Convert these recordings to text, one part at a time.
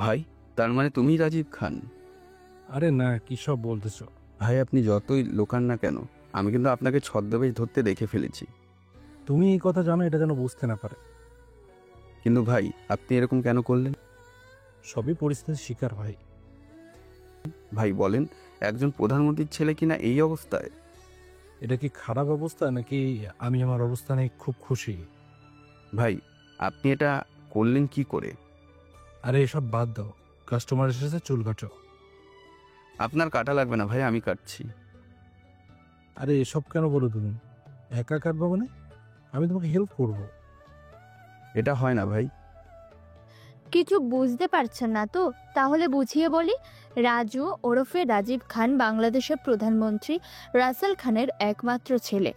ভাই, তার মানে তুমিই রাজীব খান? আরে না, কি সব বলতেছো? ভাই, আপনি যতই লোকান না কেন, আমি কিন্তু আপনাকে ছদ্মবেশ ধরতে দেখে ফেলেছি। তুমি এই কথা জানো, এটা যেন বুঝতে না পারে। কিন্তু ভাই, আপনি এরকম কেন করলেন? সবই পরিস্থিতির শিকার হয়। ভাই বলেন, একজন প্রধানমন্ত্রীর ছেলে কিনা এই অবস্থায়? এটা কি খারাপ অবস্থা নাকি আমি আমার অবস্থানে খুব খুশি? ভাই, আপনি এটা করলেন কি করে? আরে এসব বাদ দাও, কাস্টমার এসেছে, চুল কাটো। আপনার কাটা লাগবে না ভাই, আমি কাটছি। আরে এসব কেন বলো তুমি? একা কাটবো মানে? আমি তোমাকে হেল্প করব। এটা হয় না ভাই। কিছু বুঝতে পারছেন না তো? তাহলে বুঝিয়ে বলি। রাজু ওরফে রাজীব খান বাংলাদেশের প্রধানমন্ত্রী রাসেল খানের একমাত্র ছেলে।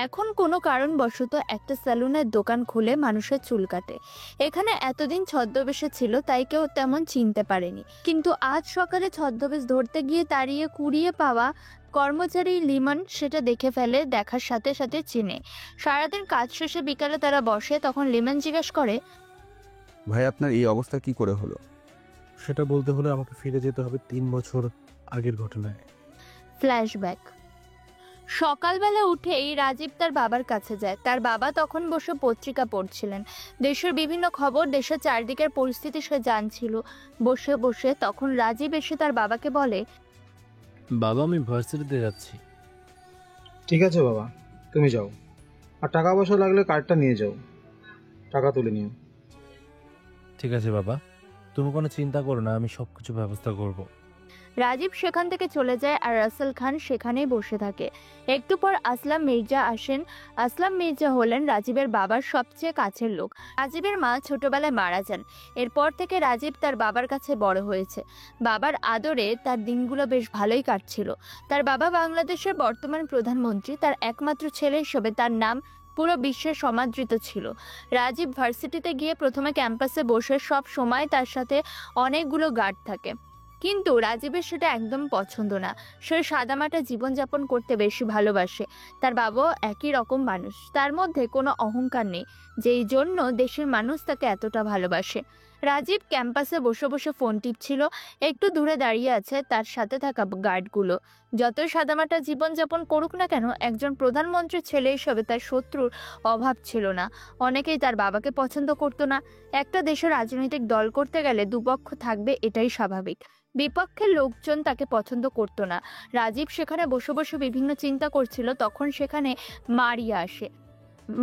এখন কোনো কারণবশত একটা সেলুনের দোকান খুলে মানুষের চুল কাটে। এখানে এতদিন ছদ্মবেশে ছিল, তাই কেউ তেমন চিনতে পারেনি। কিন্তু আজ সকালে ছদ্মবেশ ধরতে গিয়ে তাড়িয়ে কুড়িয়ে পাওয়া কর্মচারী লিমন সেটা দেখে ফেলে, দেখার সাথে সাথে চিনে। সারাদিন কাজ শেষে বিকালে তারা বসে, তখন লিমন জিজ্ঞেস করে, ভাই, আপনার এই অবস্থা কি করে হলো? সেটা বলতে হলে আমাকে ফিরে যেতে হবে 3 বছর আগের ঘটনায়। ফ্ল্যাশব্যাক। সকালবেলা উঠেই রাজীব তার বাবার কাছে যায়। তার বাবা তখন বসে পত্রিকা পড়ছিলেন। দেশের বিভিন্ন খবর, দেশের চারদিকের পরিস্থিতি সে জানছিল বসে বসে। তখন রাজীব এসে তার বাবাকে বলে, বাবা, আমি ভার্সিটিতে যাচ্ছি। ঠিক আছে বাবা, তুমি যাও। আর টাকা পয়সা লাগলে কার্ডটা নিয়ে যাও, টাকা তুলে নিও। ঠিক আছে বাবা, তুমি কোনো চিন্তা করো না, আমি সবকিছু ব্যবস্থা করব। রাজীব সেখান থেকে চলে যায় আর রাসেল খান সেখানেই বসে থাকে। একটু পর আসলাম মির্জা আসেন। আসলাম মির্জা হলেন রাজীবের বাবার সবচেয়ে কাছের লোক। রাজীবের মা ছোটবেলায় মারা যান। এরপর থেকে রাজীব তার বাবার কাছে বড় হয়েছে। বাবার আদরে তার দিনগুলো বেশ ভালোই কাটছিল। তার বাবা বাংলাদেশের বর্তমান প্রধানমন্ত্রী। তার একমাত্র ছেলে হিসেবে তার নাম পুরো বিশ্বে সমাদৃত ছিল। রাজীব ভার্সিটিতে গিয়ে প্রথমে ক্যাম্পাসে বসে সব সময় তার সাথে অনেকগুলো গার্ড থাকে। কিন্তু রাজীবের সেটা একদম পছন্দ না। সে সাদামাটা জীবনযাপন করতে বেশি ভালোবাসে। তার বাবাও একই রকম মানুষ, তার মধ্যে কোনো অহংকার নেই, যেই জন্য দেশের মানুষ তাকে এতটা ভালোবাসে। রাজীব ক্যাম্পাসে বসে বসে ফোন টিপছিল। একটু দূরে দাঁড়িয়ে আছে তার সাথে থাকা গার্ডগুলো। যতই সাদামাটা জীবনযাপন করুক না কেন, একজন প্রধানমন্ত্রীর ছেলে হিসেবে তার শত্রুর অভাব ছিল না। অনেকেই তার বাবাকে পছন্দ করতো না। একটা দেশের রাজনৈতিক দল করতে গেলে দুপক্ষ থাকবে, এটাই স্বাভাবিক। বিপক্ষের লোকজন তাকে পছন্দ করতো না। রাজীব সেখানে বসে বসে বিভিন্ন চিন্তা করছিল, তখন সেখানে মারিয়া আসে।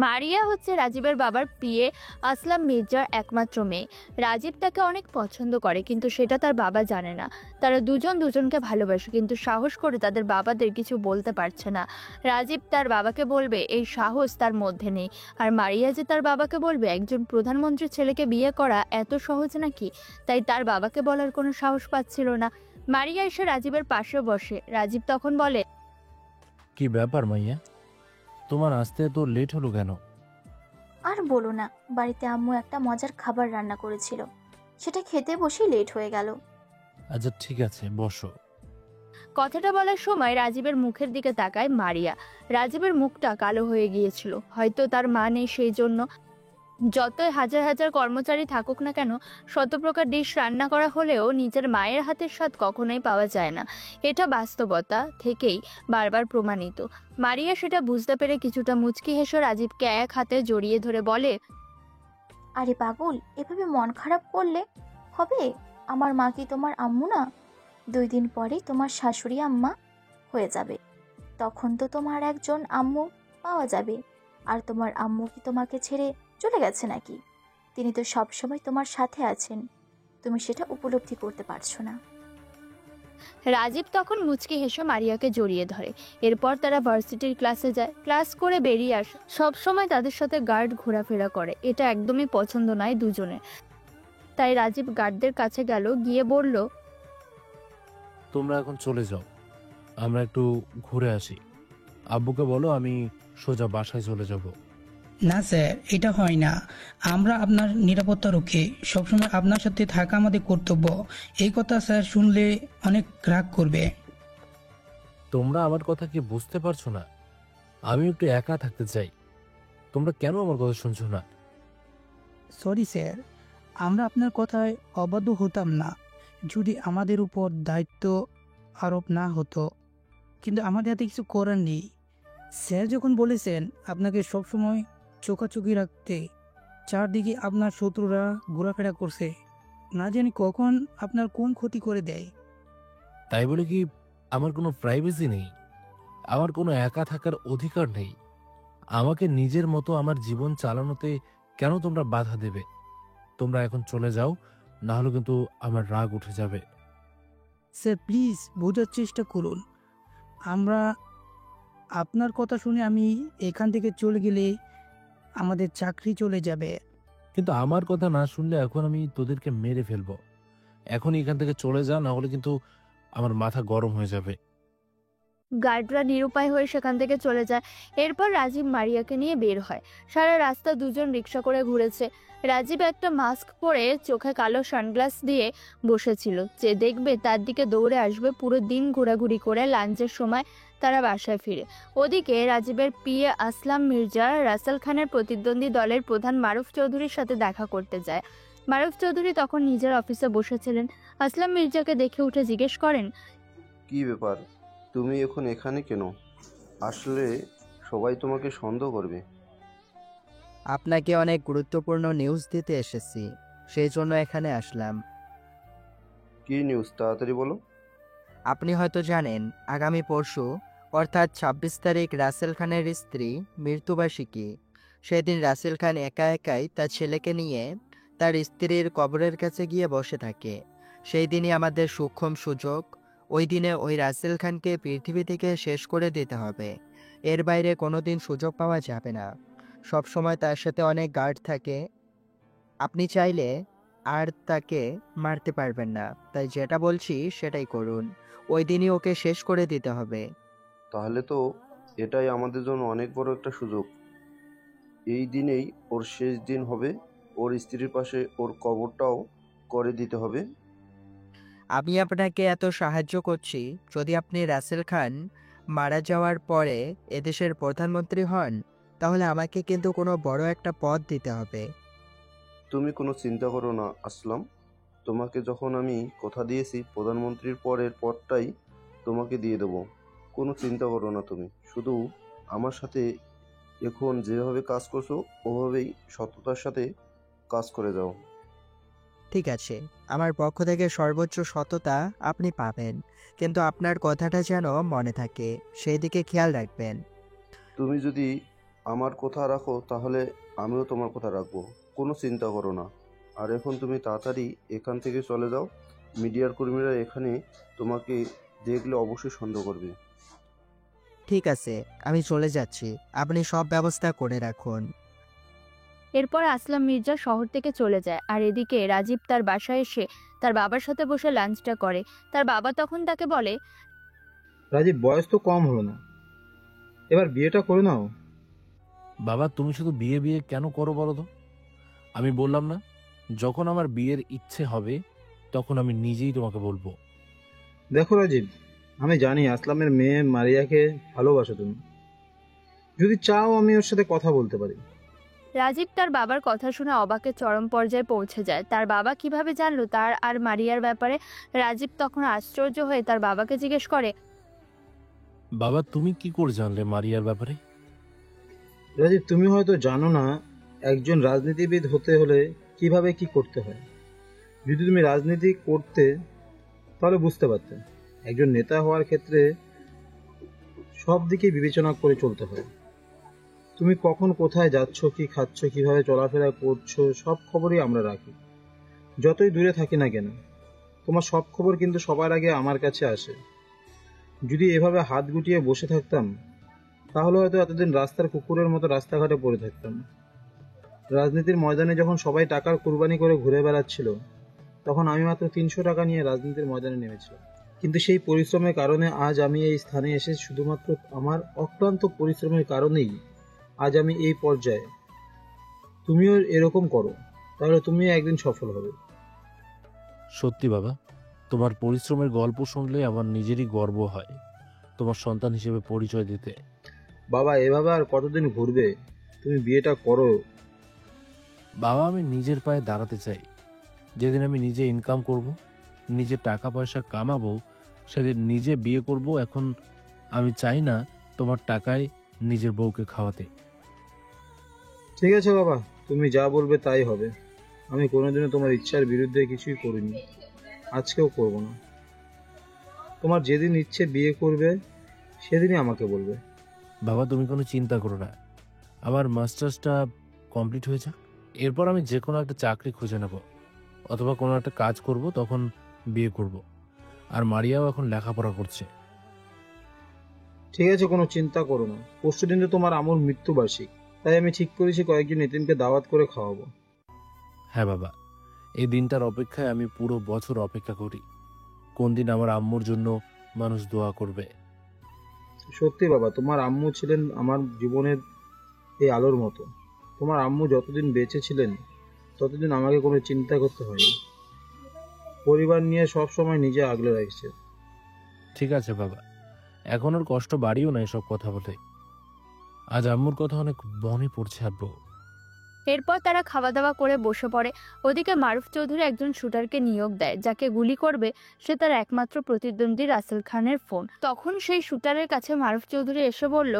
মারিয়া হচ্ছে রাজীবের বাবার পিএ আসলাম মির্জার একমাত্র মেয়ে। রাজীব তাকে অনেক পছন্দ করে, কিন্তু সেটা তার বাবা জানে না। তারা দুজন দুজনকে ভালোবাসে, কিন্তু সাহস করে তাদের বাবাদের কিছু বলতে পারছে না। রাজীব তার বাবাকে বলবে, এই সাহস তার মধ্যে নেই। আর মারিয়া যে তার বাবাকে বলবে একজন প্রধানমন্ত্রীর ছেলেকে বিয়ে করা এত সহজ নাকি, তাই তার বাবাকে বলার কোনো সাহস পাচ্ছিল না। মারিয়া এসে রাজীবের পাশে বসে। রাজীব তখন বলে, কি ব্যাপার মাইয়া, তোমার আসতে এত লেট হলো কেন? আর বলো না, বাড়িতে আম্মু একটা মজার খাবার রান্না করেছিল, সেটা খেতে বসে লেট হয়ে গেল। আচ্ছা ঠিক আছে, বসো। কথাটা বলার সময় রাজীবের মুখের দিকে তাকায় মারিয়া। রাজীবের মুখটা কালো হয়ে গিয়েছিল, হয়তো তার মা নেই সেই জন্য। যতই হাজার হাজার কর্মচারী থাকুক না কেন, শত প্রকার ডিশ রান্না করা হলেও নিজের মায়ের হাতের স্বাদ কখনোই পাওয়া যায় না। এটা বাস্তবতা থেকেই বারবার প্রমাণিত। মারিয়া সেটা বুঝতে পেরে কিছুটা মুচকি হেসে রাজীবকে এক হাতে জড়িয়ে ধরে বলে, আরে পাগল, এভাবে মন খারাপ করলে হবে? আমার মা কি তোমার আম্মু না? 2 দিন পরে তোমার শাশুড়ি আম্মা হয়ে যাবে। তখন তো তোমার একজন আম্মু পাওয়া যাবে। আর তোমার আম্মু কি তোমাকে ছেড়ে চলে গেছে নাকি? তিনি তো সব সময় তোমার সাথে আছেন, তুমি সেটা উপলব্ধি করতে পারছো না। রাজীব তখন মুচকি হেসে মারিয়াকে জড়িয়ে ধরে। এরপর তারা ভার্সিটির ক্লাসে যায়। ক্লাস করে বেরিয়ে আসে। সবসময় তাদের সাথে গার্ড ঘোরাফেরা করে, এটা একদমই পছন্দ নয় দুজনের। তাই রাজীব গার্ডদের কাছে গেল, গিয়ে বলল, তোমরা এখন চলে যাও, আমরা একটু ঘুরে আসি। আব্বুকে বলো আমি সোজা বাসায় চলে যাব। না স্যার, এটা হয় না। আমরা আপনার নিরাপত্তা রক্ষী, সবসময় আপনার সাথে থাকা আমাদের কর্তব্য। এই কথা স্যার শুনলে অনেক রাগ করবে। তোমরা আমার কথা কি বুঝতে পারছো না? আমি একটু একা থাকতে চাই। তোমরা কেন আমার কথা শুনছো না? সরি স্যার, আমরা আপনার কথায় অবাধ্য হতাম না যদি আমাদের উপর দায়িত্ব আরোপ না হতো, কিন্তু আমাদের হাতে কিছু করার নেই। স্যার যখন বলেছেন আপনাকে সবসময় চোখাচোখি রাখতে, চারদিকে আপনার শত্রুরা ঘোরাফেরা করছে, না জানি কখন আপনার কোন ক্ষতি করে দেয়। তাই বলে কি আমার কোনো প্রাইভেসি নেই? আমার কোনো একা থাকার অধিকার নেই? আমাকে নিজের মতো আমার জীবন চালানোতে কেন তোমরা বাধা দেবে? তোমরা এখন চলে যাও, না হলে কিন্তু আমার রাগ উঠে যাবে। স্যার প্লিজ বোঝার চেষ্টা করুন। আমরা আপনার কথা শুনে আমি এখান থেকে চলে গেলে আমাদের চাকরি চলে যাবে। কিন্তু আমার কথা না শুনলে এখন আমি তোদেরকে মেরে ফেলবো। এখনই এখান থেকে চলে যা, না হলে কিন্তু আমার মাথা গরম হয়ে যাবে। গার্ডরা নিরুপায় হয়ে সেখান থেকে চলে যায়। এরপর রাজীব মারিয়াকে নিয়ে বের হয়। সারা রাস্তা দুজন রিক্সা করে ঘুরেছে। রাজীব একটা মাস্ক পরে চোখে কালো সানগ্লাস দিয়ে বসেছিল। যে দেখবে তার দিকে দৌড়ে আসবে। পুরো দিন ঘোরাঘুরি করে লাঞ্চের সময় তারা বাসায় ফিরে। ওদিকে রাজীবের পিএ আসলাম মির্জা রাসেল খানের প্রতিদ্বন্দ্বী দলের প্রধান মারুফ চৌধুরীর সাথে দেখা করতে যায়। মারুফ চৌধুরী তখন নিজের অফিসে বসেছিলেন। আসলাম মির্জাকে দেখে উঠে জিজ্ঞেস করেন, কি ব্যাপার, তুমি এখন এখানে কেন? আসলে সবাই তোমাকে সন্দেহ করবে। আপনাকে অনেক গুরুত্বপূর্ণ নিউজ দিতে এসেছি, সেই জন্য এখানে আসলাম। কি নিউজ, তাড়াতাড়ি বলো। আপনি হয়তো জানেন আগামী পরশু অর্থাৎ ২৬ তারিখ রাসেল খানের স্ত্রী মৃত্যুবার্ষিকী। সেদিন রাসেল খান একা একাই তার ছেলেকে নিয়ে তার স্ত্রীর কবরের কাছে গিয়ে বসে থাকে। সেই দিনই আমাদের সূক্ষ্ম সুযোগ। ওই দিনে ওই রাসেল খানকে পৃথিবী থেকে শেষ করে দিতে হবে। এর বাইরে কোনোদিন সুযোগ পাওয়া যাবে না। সব সময় তার সাথে অনেক গার্ড থাকে। আপনি চাইলে আর তাকে মারতে পারবেন না, তাই যেটা বলছি সেটাই করুন। ওই দিনই ওকে শেষ করে দিতে হবে। তাহলে তো এটাই আমাদের জন্য অনেক বড় একটা সুযোগ। এই দিনেই ওর শেষ দিন হবে। ওর স্ত্রীর পাশে ওর কবরটাও করে দিতে হবে। আমি আপনাকে এত সাহায্য করছি, যদি আপনি রাসেল খান মারা যাওয়ার পরে এদেশের প্রধানমন্ত্রী হন, তাহলে আমাকে কিন্তু কোনো বড় একটা পদ দিতে হবে। তুমি কোনো চিন্তা করো না আসলাম। তোমাকে যখন আমি কথা দিয়েছি প্রধানমন্ত্রীর পরের পদটাই তোমাকে দিয়ে দেবো। কোনো চিন্তা করো না তুমি। শুধু আমার সাথে এখন যেভাবে কাজ করছো ওভাবেই সততার সাথে কাজ করে যাও। ঠিক আছে, আমার পক্ষ থেকে সর্বোচ্চ সততা আপনি পাবেন, কিন্তু আপনার কথাটা যেন মনে থাকে, সেই দিকে খেয়াল রাখবেন। তুমি যদি আমার কথা রাখো তাহলে আমিও তোমার কথা রাখবো। কোনো চিন্তা করো না। আর এখন তুমি তাড়াতাড়ি এখান থেকে চলে যাও। মিডিয়ার কর্মীরা এখানে তোমাকে দেখলে অবশ্যই সন্দেহ করবে। ঠিক আছে, আমি চলে যাচ্ছি, আপনি সব ব্যবস্থা করে রাখুন। এরপর আসলাম মির্জা শহর থেকে চলে যায়। আর এদিকে রাজীব তার বাসায় এসে তার বাবার সাথে বসে লাঞ্চটা করে। তার বাবা তখন তাকে বলে, রাজীব, বয়স তো কম হলো না, এবার বিয়েটা করে নাও। বাবা, তুমি শুধু বিয়ে বিয়ে কেন করো বলো তো? আমি বললাম না, যখন আমার বিয়ের ইচ্ছে হবে তখন আমি নিজেই তোমাকে বলবো। দেখো রাজীব, আমি জানি আসলামের মেয়ে মারিয়াকে ভালোবাসো তুমি। যদি চাও আমি ওর সাথে কথা বলতে পারি। রাজীব তার বাবার কথা শুনে অবাকের চরম পর্যায়ে পৌঁছে যায়। তার বাবা কিভাবে জানলো তার আর মারিয়ার ব্যাপারে? রাজীব তখন আশ্চর্য হয়ে তার বাবাকে জিজ্ঞেস করে, বাবা, তুমি কি করে জানলে মারিয়ার ব্যাপারে? রাজীব, তুমি হয়তো জানো না একজন রাজনীতিবিদ হতে হলে কিভাবে কি করতে হয়। যদি তুমি রাজনীতি করতে তাহলে বুঝতে পারতে। একজন নেতা হওয়ার ক্ষেত্রে সব দিকে বিবেচনা করে চলতে হয়। তুমি কখন কোথায় যাচ্ছ, কি খাচ্ছ, কিভাবে চলাফেরা করছো, সব খবরই আমরা রাখি। যতই দূরে থাকি না কেন, তোমার সব খবর কিন্তু সবার আগে আমার কাছে আসে। যদি এভাবে হাত গুটিয়ে বসে থাকতাম তাহলে হয়তো এতদিন রাস্তার কুকুরের মতো রাস্তাঘাটে পড়ে থাকতাম। রাজনীতির ময়দানে যখন সবাই টাকার কুরবানি করে ঘুরে বেড়াচ্ছিল, তখন আমি মাত্র ৩০০ টাকা নিয়ে রাজনীতির ময়দানে নেমেছিলাম। কিন্তু সেই পরিশ্রমের কারণে আজ আমি এই স্থানে এসে, শুধুমাত্র আমার অক্লান্ত পরিশ্রমের কারণেই আজ আমি এই পর্যায়ে। তুমিও এরকম করো, তাহলে তুমিও একদিন সফল হবে। সত্যি বাবা, তোমার পরিশ্রমের গল্প শুনলে আমার নিজেরই গর্ব হয় তোমার সন্তান হিসেবে পরিচয় দিতে। বাবা, এভাবে আর কতদিন ঘুরবে? তুমি বিয়েটা করো। বাবা, আমি নিজের পায়ে দাঁড়াতে চাই। যেদিন আমি নিজে ইনকাম করব, নিজে টাকা পয়সা কামাবো, সেদিন নিজে বিয়ে করব। এখন আমি চাই না তোমার টাকায় নিজের বউকে খাওয়াতে। ঠিক আছে বাবা, তুমি যা বলবে তাই হবে। আমি কোনোদিনও তোমার ইচ্ছার বিরুদ্ধে কিছুই করিনি, আজকেও করব না। তোমার যেদিন ইচ্ছে বিয়ে করবে সেদিনই আমাকে বলবে। বাবা, তুমি কোনো চিন্তা করো না, আমার মাস্টার্সটা কমপ্লিট হয়ে যাক, এরপর আমি যে কোনো একটা চাকরি খুঁজে নেব, অথবা কোনো একটা কাজ করব, তখন বিয়ে করব। আর মারিয়াও এখন লেখাপড়া করছে। ঠিক আছে, কোনো চিন্তা করো না। পরশুদিন তো তোমার আম্মুর মৃত্যুবার্ষিক, তাই আমি ঠিক করেছি কয়েকজন এতিমকে দাওয়াত করে খাওয়াবো। হ্যাঁ বাবা, এই দিনটার অপেক্ষায় আমি পুরো বছর অপেক্ষা করি, কোন দিন আমার আম্মুর জন্য মানুষ দোয়া করবে। সত্যি বাবা, তোমার আম্মু ছিলেন আমার জীবনের এই আলোর মতো। তোমার আম্মু যতদিন বেঁচে ছিলেন ততদিন আমাকে কোনো চিন্তা করতে হয়নি। পরিবার নিয়ে সব সময় নিজে আগলে রাখছে। ঠিক আছে বাবা, এখন আর কষ্ট বাড়িও না এসব কথা বলে। আজ আম্মুর কথা অনেক মনে পড়ছে আব্বু। এরপর তারা খাওয়া দাওয়া করে বসে পড়ে। ওদিকে মারুফ চৌধুরী একজন শুটারকে নিয়োগ দেয়, যাকে গুলি করবে সে তার একমাত্র প্রতিদ্বন্দ্বী রাসেল খানের ফোন। তখন সেই শুটারের কাছে মারুফ চৌধুরী এসে বলল,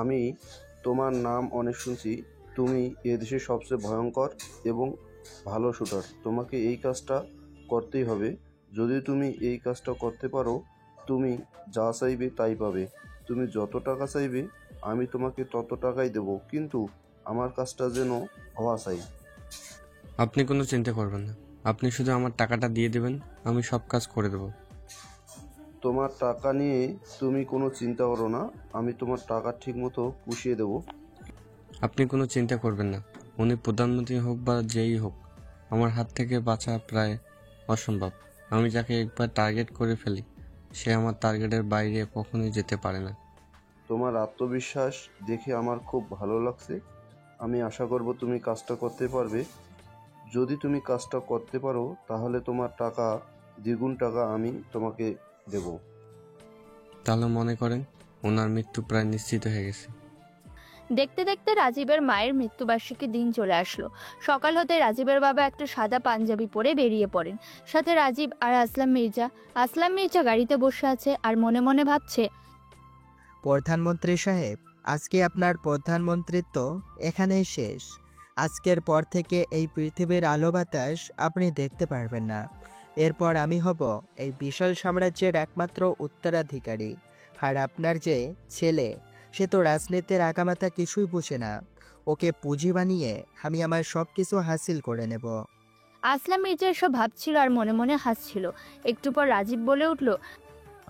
আমি তোমার নাম অনেক শুনছি, তুমি এদেশের সবচেয়ে ভয়ঙ্কর এবং ভালো শুটার। তোমাকে এই কাজটা করতেই হবে। যদি তুমি এই কাজটা করতে পারো, তুমি যা চাইবে তাই পাবে। তুমি যত টাকা চাইবে আমি তোমাকে তত টাকাই দেব, কিন্তু আমার কাজটা যেন হওয়া চাই। আপনি কোনো চিন্তা করবেন না, আপনি শুধু আমার টাকাটা দিয়ে দেবেন, আমি সব কাজ করে দেব। তোমার টাকা নিয়ে তুমি কোনো চিন্তা করো না, আমি তোমার টাকা ঠিক মতো পুষিয়ে দেব। আপনি কোনো চিন্তা করবেন না, উনি প্রধানমন্ত্রী হোক বা যেই হোক, আমার হাত থেকে বাঁচা প্রায় অসম্ভব। আমি যাকে একবার টার্গেট করে ফেলি, সে আমার টার্গেটের বাইরে কখনোই যেতে পারে না। তোমার আত্মবিশ্বাস দেখে আমার খুব ভালো লাগছে। আমি আশা করব তুমি কাজটা করতে পারবে। যদি তুমি কাজটা করতে পারো তাহলে তোমার টাকা, দ্বিগুণ টাকা আমি তোমাকে দেব। তাহলে মনে করেন ওনার মৃত্যু প্রায় নিশ্চিত হয়ে গেছে। দেখতে দেখতে রাজীবের মায়ের মৃত্যুবার্ষিকী দিন চলে আসলো। সকাল হতে রাজীবের বাবা একটা সাদা পাঞ্জাবি পরে বেরিয়ে পড়েন, সাথে রাজীব আর আসলাম মির্জা। আসলাম মির্জা গাড়িতে বসে আছে আর মনে মনে ভাবছে, প্রধানমন্ত্রী সাহেব, আজকে আপনার প্রধানমন্ত্রিত্ব এখানেই শেষ। আজকের পর থেকে এই পৃথিবীর আলো বাতাস আপনি দেখতে পারবেন না। এরপর আমি হব এই বিশাল সাম্রাজ্যের একমাত্র উত্তরাধিকারী। আর আপনার যে ছেলে, সে তো রাজনীতির আগামাথা কিছুই বুঝে না। ওকে পুঁজি বানিয়ে আমি আমার সব কিছু হাসিল করে নেব। আসলাম মির্জা এসব ভাবছিল আর মনে মনে হাসছিল। একটু পর রাজীব বলে উঠল,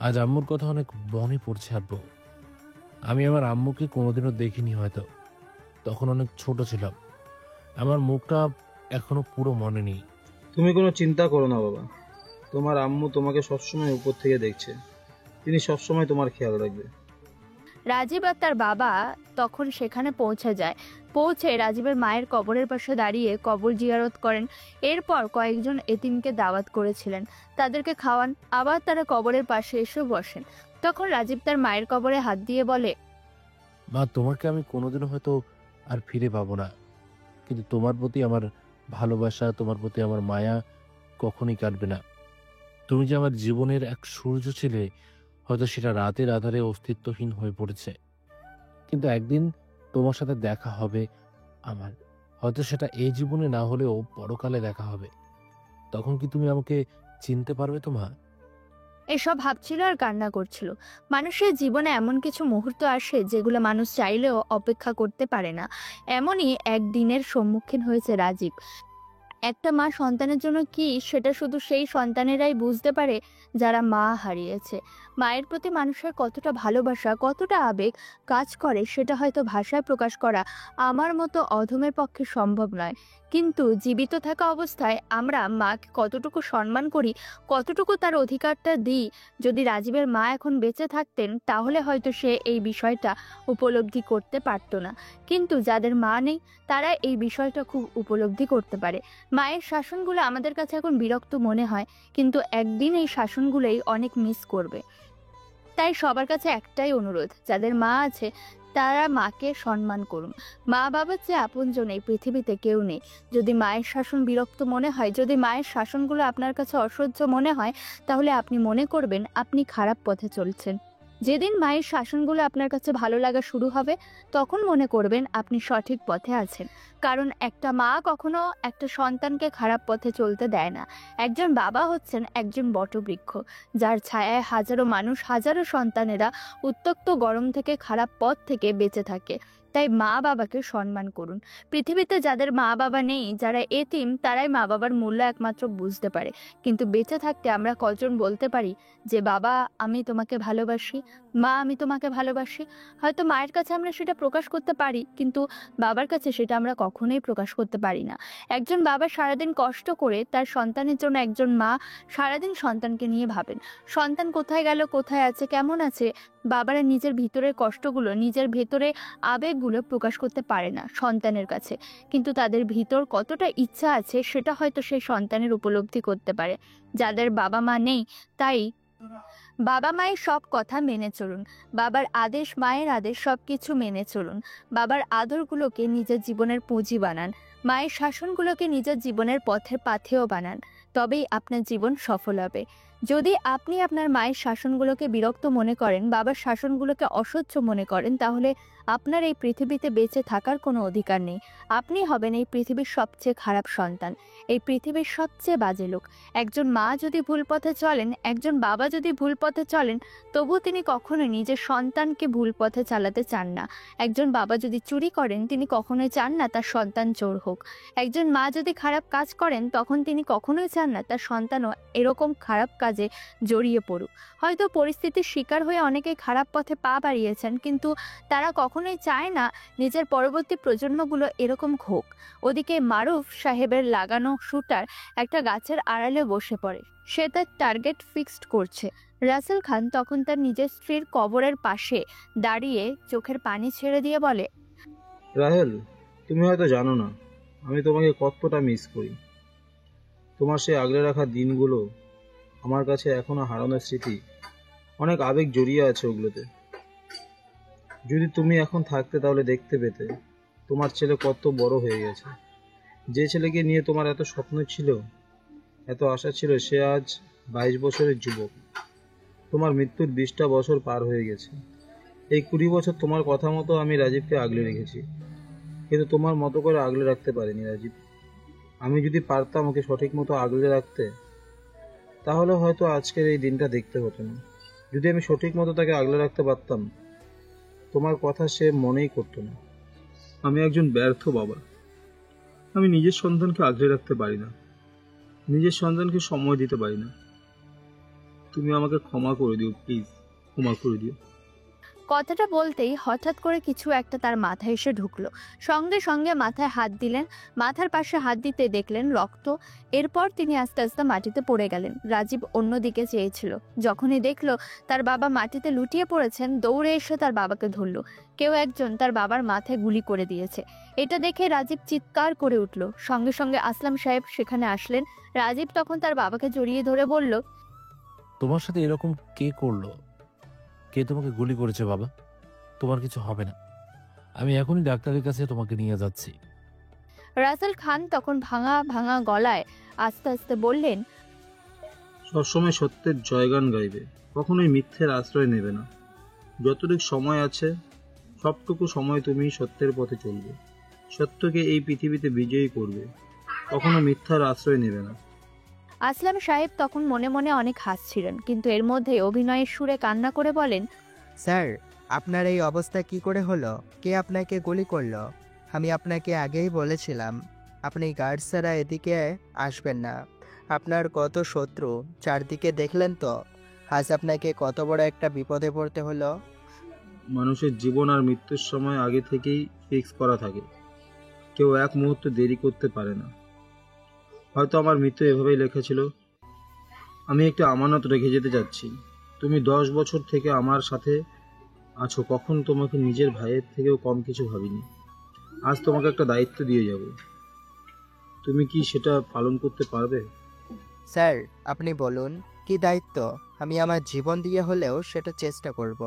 আজ আম্মুর কথা অনেক মনে পড়ছে আব্বু। আমি আমার আম্মুকে কোনোদিনও দেখিনি, হয়তো তখন অনেক ছোট ছিলাম। আমার মুখটা এখনো পুরো মনে নেই। তুমি কোনো চিন্তা করো না বাবা, তোমার আম্মু তোমাকে সবসময় উপর থেকে দেখছে, তিনি সবসময় তোমার খেয়াল রাখবে। রাজীব আর তার বাবা তখন সেখানে পৌঁছে যায়। পৌঁছে রাজীবের মায়ের কবরের পাশে দাঁড়িয়ে কবর জিয়ারত করেন। এরপর কয়েকজন এতিমকে দাওয়াত করেছিলেন, তাদেরকে খাওয়ান। আবার তারা কবরের পাশে এসে বসেন। তখন রাজীব তার মায়ের কবরে হাত দিয়ে বলে, মা, তোমাকে আমি কোনোদিনও হয়তো আর ফিরে পাবো না, কিন্তু তোমার প্রতি আমার ভালোবাসা, তোমার প্রতি আমার মায়া কখনই কাটবে না। তুমি যে আমার জীবনের এক সূর্য ছিলে, হয়তো সেটা রাতের আধারে অস্তিত্বহীন হয়ে পড়েছে, কিন্তু একদিন তোমার সাথে দেখা হবে আমার। হয়তো সেটা এই জীবনে না হলেও পরকালে দেখা হবে। তখন কি তুমি আমাকে চিনতে পারবে তো মা? এসব ভাবছিল আর কান্না করছিল। মানুষের জীবনে এমন কিছু মুহূর্ত আসে যেগুলো মানুষ চাইলেও অপেক্ষা করতে পারে না। এমনই একদিনের সম্মুখীন হয়েছে রাজীব। একটা মা সন্তানের জন্য কি, সেটা শুধু সেই সন্তানেরাই বুঝতে পারে যারা মা হারিয়েছে। মায়ের প্রতি মানুষের কতটা ভালোবাসা, কতটা আবেগ কাজ করে, সেটা হয়তো ভাষায় প্রকাশ করা আমার মতো অধমের পক্ষে সম্ভব নয়। কিন্তু জীবিত থাকা অবস্থায় আমরা মাকে কতটুকু সম্মান করি, কতটুকু তার অধিকারটা দিই, যদি রাজীবের মা এখন বেঁচে থাকতেন তাহলে হয়তো সে এই বিষয়টা উপলব্ধি করতে পারতো না। কিন্তু যাদের মা নেই তারা এই বিষয়টা খুব উপলব্ধি করতে পারে। মায়ের শাসনগুলো আমাদের কাছে এখন বিরক্ত মনে হয়, কিন্তু একদিন এই শাসনগুলোই অনেক মিস করবে। তাই সবার কাছে একটাই অনুরোধ, যাদের মা আছে তারা মাকে সম্মান করুন। মা বাবার চেয়ে আপনজন এই পৃথিবীতে কেউ নেই। যদি মায়ের শাসন বিরক্ত মনে হয়, যদি মায়ের শাসনগুলো আপনার কাছে অসহ্য মনে হয়, তাহলে আপনি মনে করবেন আপনি খারাপ পথে চলছেন। যেদিন মায়ের শাসনগুলো আপনার কাছে ভালো লাগা শুরু হবে, তখন মনে করবেন আপনি সঠিক পথে আছেন। কারণ একটা মা কখনো একটা সন্তানকে খারাপ পথে চলতে দেয় না। একজন বাবা হচ্ছেন একজন বটবৃক্ষ, যার ছায়ায় হাজারো মানুষ, হাজারো সন্তানেরা উত্তপ্ত গরম থেকে, খারাপ পথ থেকে বেঁচে থাকে। তাই মা বাবাকে সম্মান করুন। পৃথিবীতে যাদের মা বাবা নেই, যারা এতিম, তারাই মা বাবার মূল্য একমাত্র বুঝতে পারে। কিন্তু বেঁচে থাকতে আমরা কজন বলতে পারি যে বাবা আমি তোমাকে ভালোবাসি, মা আমি তোমাকে ভালোবাসি? হয়তো মায়ের কাছে আমরা সেটা প্রকাশ করতে পারি, কিন্তু বাবার কাছে সেটা আমরা কখনোই প্রকাশ করতে পারি না। একজন বাবা সারাদিন কষ্ট করে তার সন্তানের জন্য, একজন মা সারাদিন সন্তানকে নিয়ে ভাবেন, সন্তান কোথায় গেল, কোথায় আছে, কেমন আছে। বাবারা নিজের ভিতরের কষ্টগুলো, নিজের ভেতরে আবেগগুলো প্রকাশ করতে পারে না সন্তানের কাছে, কিন্তু তাদের ভিতর কতটা ইচ্ছা আছে সেটা হয়তো সেই সন্তানের উপলব্ধি করতে পারে। যাদের বাবা মা নেই, তাই বাবা মায়ের সব কথা মেনে চলুন। বাবার আদেশ, মায়ের আদেশ, সব কিছু মেনে চলুন। বাবার আদরগুলোকে নিজের জীবনের পুঁজি বানান। মায়ের শাসনগুলোকে নিজের জীবনের পথের পাথেয় বানান। তবেই আপনার জীবন সফল হবে। যদি আপনি আপনার মায়ের শাসনগুলোকে বিরক্ত মনে করেন, বাবার শাসনগুলোকে অসহ্য মনে করেন, তাহলে আপনার এই পৃথিবীতে বেঁচে থাকার কোনো অধিকার নেই। আপনি হবেন এই পৃথিবীর সবচেয়ে খারাপ সন্তান, এই পৃথিবীর সবচেয়ে বাজে লোক। একজন মা যদি ভুল পথে চলেন, একজন বাবা যদি ভুল পথে চলেন, তবুও তিনি কখনোই নিজের সন্তানকে ভুল পথে চালাতে চান না। একজন বাবা যদি চুরি করেন, তিনি কখনোই চান না তার সন্তান চোর হোক। একজন মা যদি খারাপ কাজ করেন, তখন তিনি কখনোই চান না তার সন্তানও এরকম খারাপ কাজে জড়িয়ে পড়ুক। হয়তো পরিস্থিতির শিকার হয়ে অনেকেই খারাপ পথে পা বাড়িয়েছেন, কিন্তু তারা কখনোই চায় না নিজের পরবর্তী প্রজন্মগুলো এরকম হোক। ওদিকে মারুফ সাহেবের লাগানো শুটার একটা গাছের আড়ালে বসে পড়ে। সে তার টার্গেট ফিক্সড করছে। রাসেল খান তখন তার নিজের স্ত্রীর কবরের পাশে দাঁড়িয়ে চোখের পানি ছেড়ে দিয়ে বলে, রাহেল, তুমি হয়তো জানো না আমি তোমাকে কতটা মিস করি। তোমার সেই আগলে রাখা দিনগুলো আমার কাছে এখনো হারানোর স্মৃতি। অনেক আবেগ জড়িয়ে আছে ওগুলোতে। যদি তুমি এখন থাকতে তাহলে দেখতে পেতে তোমার ছেলে কত বড় হয়ে গেছে। যে ছেলেকে নিয়ে তোমার এত স্বপ্ন ছিল, এত আশা ছিল, সে আজ 22 বছরের যুবক। তোমার মৃত্যুর 20টা বছর পার হয়ে গেছে। এই 20 বছর তোমার কথা মতো আমি রাজীবকে আগলে রেখেছি, কিন্তু তোমার মতো করে আগলে রাখতে পারিনি রাজীব। আমি যদি পারতাম ওকে সঠিক মতো আগলে রাখতে, তাহলে হয়তো আজকের এই দিনটা দেখতে হতো না। যদি আমি সঠিক মতো তাকে আগলে রাখতে পারতাম, তোমার কথা সে মনেই করতো না। আমি একজন ব্যর্থ বাবা। আমি নিজের সন্তানকে আগলে রাখতে পারি না, নিজের সন্তানকে সময় দিতে পারি না। তুমি আমাকে ক্ষমা করে দিও, প্লিজ ক্ষমা করে দিও। কথাটা বলতেই হঠাৎ করে কিছু একটা তার মাথায় এসে ঢুকলো। সঙ্গে সঙ্গে মাথায় হাত দিলেন। মাথার পাশে হাত দিতে দেখলেন রক্ত। এরপর তিনি আস্তে আস্তে মাটিতে পড়ে গেলেন। রাজীব অন্যদিকে চেয়েছিল। যখনই দেখলো তার বাবা মাটিতে লুটিয়ে পড়েছেন, দৌড়ে এসে তার বাবাকে ধরল। কেউ একজন তার বাবার মাথায় গুলি করে দিয়েছে। এটা দেখে রাজীব চিৎকার করে উঠল। সঙ্গে সঙ্গে আসলাম সাহেব সেখানে আসলেন। রাজীব তখন তার বাবাকে জড়িয়ে ধরে বলল, তোমার সাথে এরকম কে করলো? কে তোমাকে গুলি করেছে বাবা? তোমার কিছু হবে না। আমি এখনই ডাক্তারের কাছে তোমাকে নিয়ে যাচ্ছি। রাসেল খান তখন ভাঙা ভাঙা গলায় আস্তে আস্তে বললেন, সবসময় সত্যের জয়গান গাইবে, কখনোই মিথ্যের আশ্রয় নেবে না। যতটুকু সময় আছে সবটুকু সময় তুমি সত্যের পথে চলবে, সত্যকে এই পৃথিবীতে বিজয়ী করবে, কখনো মিথ্যার আশ্রয় নেবে না। আসলাম সাহেব তখন মনে মনে অনেক হাসছিলেন, কিন্তু এর মধ্যে অভিনয়ের সুরে কান্না করে বলেন, স্যার, আপনার এই অবস্থা কি করে হলো? কে আপনাকে গুলি করলো? আমি আপনাকে আগেই বলেছিলাম আপনি গার্ড ছাড়া এদিকে আসবেন না। আপনার কত শত্রু চারদিকে দেখলেন তো। আজ আপনাকে কত বড় একটা বিপদে পড়তে হলো। মানুষের জীবন আর মৃত্যুর সময় আগে থেকেই ফিক্স করা থাকে, কেউ এক মুহূর্ত দেরি করতে পারে না। হয়তো আমার মৃত্যু এভাবেই লেখা ছিল। আমি একটা আমানত রেখে যেতে চাচ্ছি। তুমি 10 বছর থেকে আমার সাথে আছো, কখন তোমাকে নিজের ভাইয়ের থেকেও কম কিছু ভাবিনি। আজ তোমাকে একটা দায়িত্ব দিয়ে যাব, তুমি কি সেটা পালন করতে পারবে? স্যার, আপনি বলুন কি দায়িত্ব? আমি আমার জীবন দিয়ে হলেও সেটা চেষ্টা করব।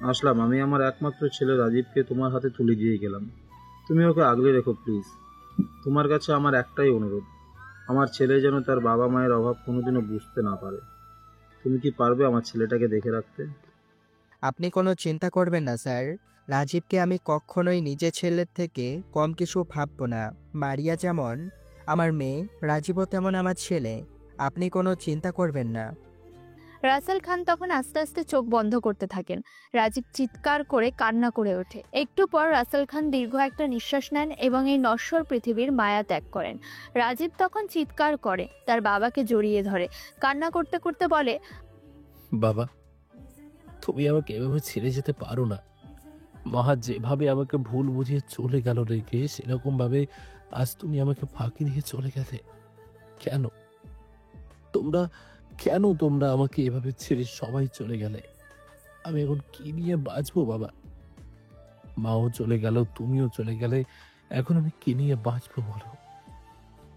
আসলাম, আমি আমার একমাত্র ছেলে রাজীবকে তোমার হাতে তুলে দিয়ে গেলাম। তুমি ওকে আগলে রেখো প্লিজ। তোমার কাছে আমার একটাই অনুরোধ, আমার ছেলে যেন তার বাবা মায়ের অভাব কোনোদিনও বুঝতে না পারে। তুমি কি পারবে আমার ছেলেটাকে দেখে রাখতে? আপনি কোনো চিন্তা করবেন না স্যার। রাজীবকে আমি কখনোই নিজের ছেলের থেকে কম কিছু ভাববো না। মারিয়া যেমন আমার মেয়ে, রাজীবও তেমন আমার ছেলে। আপনি কোনো চিন্তা করবেন না। রাসেল খান তখন আস্তে আস্তে চোখ বন্ধ করতে থাকেন। রাজীব চিৎকার করে কান্না করে ওঠে। একটু পর রাসেল খান দীর্ঘ একটা নিঃশ্বাস নেন এবং এই নশ্বর পৃথিবীর মায়া ত্যাগ করেন। রাজীব তখন চিৎকার করে তার বাবাকে জড়িয়ে ধরে, কান্না করতে করতে বলে, বাবা, তুমি আমাকে এভাবে ছেড়ে যেতে পারো না। মহা যেভাবে আমাকে ভুল বুঝিয়ে চলে গেল রেখে, সেরকম ভাবে আজ তুমি আমাকে ফাঁকি দিয়ে চলে গেলে কেন? তোমরা তোমরা আমাকে এভাবে ছেড়ে সবাই চলে গেলে? আমি এখন কি নিয়ে বাঁচবো বাবা? মাও চলে গেল, তুমিও চলে গেলে, এখন আমি কি নিয়ে বাঁচবো বলো?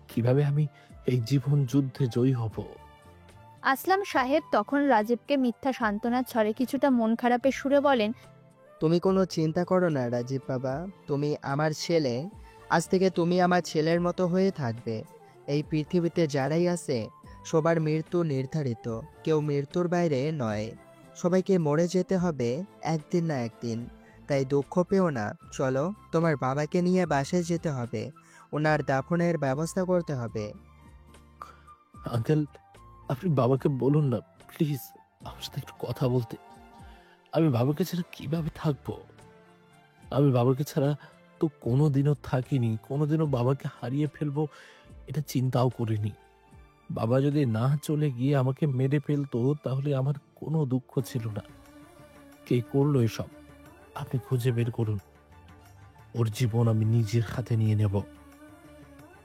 কিভাবে আমি এই জীবন যুদ্ধে জয়ী হব? আসলাম সাহেব তখন রাজীবকে মিথ্যা সান্ত্বনার ছড়ে কিছুটা মন খারাপের সুরে বলেন, তুমি কোনো চিন্তা করো না রাজীব বাবা, তুমি আমার ছেলে। আজ থেকে তুমি আমার ছেলের মতো হয়ে থাকবে। এই পৃথিবীতে যারাই আছে সবার মৃত্যু নির্ধারিত, কেউ মৃত্যুর বাইরে নয়। সবাইকে মরে যেতে হবে একদিন না একদিন, তাই দুঃখ পেও না। চলো, তোমার বাবাকে নিয়ে বাসায় যেতে হবে, ওনার দাফনের ব্যবস্থা করতে হবে। আঙ্কেল, আপনি বাবাকে বলুন না প্লিজ, আমার সাথে একটু কথা বলতে। আমি বাবাকে ছাড়া কিভাবে থাকবো? আমি বাবাকে ছাড়া তো কোনোদিনও থাকিনি, কোনোদিনও বাবাকে হারিয়ে ফেলবো এটা চিন্তাও করিনি। বাবা যদি না চলে গিয়ে আমাকে মেরে ফেলতো তাহলে আমার কোনো দুঃখ ছিল না। কে করলো এসব? আপনি খুঁজে বের করুন। ওর জীবন আমি নিজের হাতে নিয়ে নেব।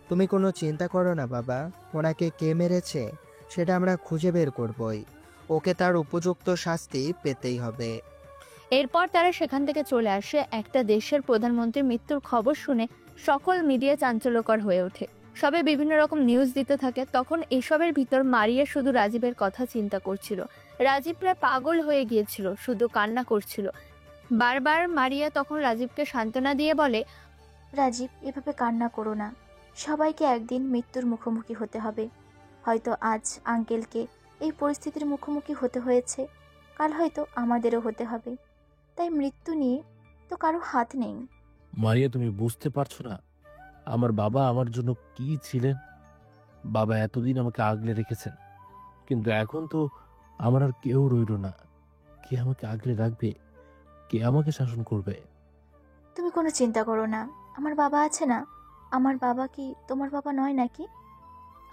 তুমি কোনো চিন্তা করো না বাবা, ওনাকে কে মেরেছে সেটা আমরা খুঁজে বের করবই। ওকে তার উপযুক্ত শাস্তি পেতেই হবে। এরপর তারা সেখান থেকে চলে আসে। একটা দেশের প্রধানমন্ত্রীর মৃত্যুর খবর শুনে সকল মিডিয়া চাঞ্চল্যকর হয়ে ওঠে। সবে বিভিন্ন রকম নিউজ দিতে থাকে। তখন এসবের ভিতর মারিয়া শুধু রাজীবের কথা চিন্তা করছিল। রাজীব প্রায় পাগল হয়ে গিয়েছিল, শুধু কান্না করছিল। বারবার মারিয়া তখন রাজীবকে সান্ত্বনা দিয়ে বলে, রাজীব, এভাবে কান্না করো না। সবাইকে একদিন মৃত্যুর মুখোমুখি হতে হবে। হয়তো আজ আঙ্কেলকে এই পরিস্থিতির মুখোমুখি হতে হয়েছে, কাল হয়তো আমাদেরও হতে হবে। তাই মৃত্যু নিয়ে তো কারো হাত নেই। মারিয়া, তুমি বুঝতে পারছো না আমার বাবা আমার জন্য কি ছিলেন? বাবা এতদিন আমাকে আগলে রেখেছেন, কিন্তু এখন তো আমার আর কেউ রইল না। কে আমাকে আগলে রাখবে? কে আমাকে শাসন করবে? তুমি কোনো চিন্তা করো না, আমার বাবা আছে না। আমার বাবা কি তোমার বাবা নয় নাকি?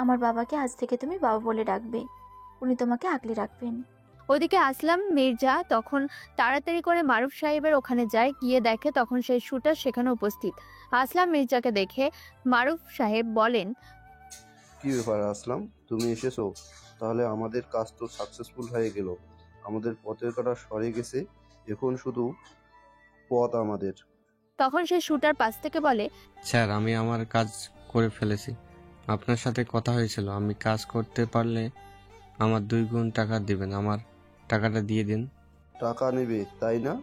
আমার বাবাকে আজ থেকে তুমি বাবা বলে ডাকবে, উনি তোমাকে আগলে রাখবেন। ওদিকে আসলাম মির্জা তখন তাড়াতাড়ি করে মারুফ সাহেবের ওখানে যায়। গিয়ে দেখে তখন সেই শুটার সেখানে উপস্থিত। আসলাম মির্জাকে দেখে মারুফ সাহেব বলেন, কি ব্যাপার আসলাম, তুমি এসেছো? তাহলে আমাদের কাজ তো সাকসেসফুল হয়ে গেল। আমাদের পথের কাটা সরে গেছে, এখন শুধু পথ আমাদের। তখন সেই শুটার পাশ থেকে বলে, স্যার, আমি আমার কাজ করে ফেলেছি। আপনার সাথে কথা হয়েছিল, আমি কাজ করতে পারলে আমার 2 গুণ টাকা দিবেন। আমার টাকাটা দিয়ে দিন। টাকা নেবে তাই না?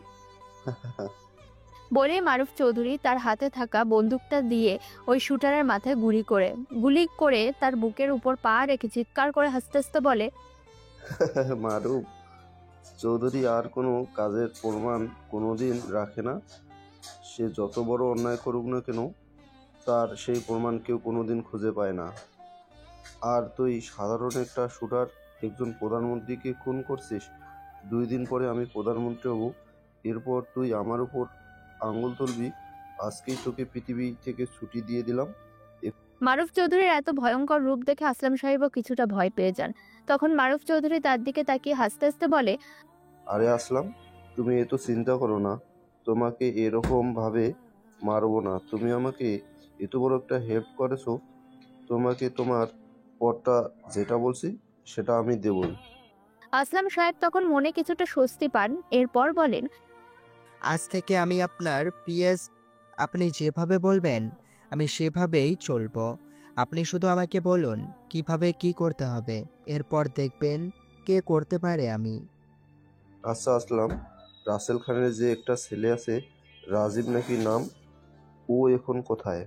বলে মারুফ চৌধুরী তার হাতে থাকা বন্দুকটা দিয়ে ওই শুটারের মাথায় গুলি করে তার বুকের উপর পা রেখে চিৎকার করে হাসতে হাসতে বলে, মারুফ চৌধুরী আর কোনো কাজের প্রমাণ কোনোদিন রাখে না। সে যত বড় অন্যায় করুক না কেন, তার সেই প্রমাণ কেউ কোনোদিন খুঁজে পায় না। আর তুই সাধারণ একটা শুটার একজন প্রধানমন্ত্রীকে খুন করছিস। 2 দিন পরে আমি প্রধানমন্ত্রী হব, এরপর তুই আমার উপর আঙুল তুলবি। আজকেই তোকে পৃথিবী থেকে ছুটি দিয়ে দিলাম। মারুফ চৌধুরীর এত ভয়ঙ্কর রূপ দেখে আসলাম সাহেবও কিছুটা ভয় পেয়ে যান। তখন মারুফ চৌধুরী তার দিকে তাকিয়ে হাসতে হাসতে বলে, আরে আসলাম, তুমি এত চিন্তা করো না, তোমাকে এরকম ভাবে মারবো না। তুমি আমাকে এত বড় একটা হেল্প করেছো, তোমাকে তোমার পথটা যেটা বলছি সেটা আমি দেবই। আসলাম সাহেব তখন মনে কিছুটা স্বস্তি পান। এরপর বলেন, আজ থেকে আমি আপনার পিএস। আপনি যেভাবে বলবেন আমি সেভাবেই চলবো। আপনি শুধু আমাকে বলুন কিভাবে কি করতে হবে, এরপর দেখবেন কে করতে পারে আমি। আচ্ছা আসলাম, রাসেল খানের যে একটা ছেলে আছে, রাজীব নাকি নাম, ও এখন কোথায়?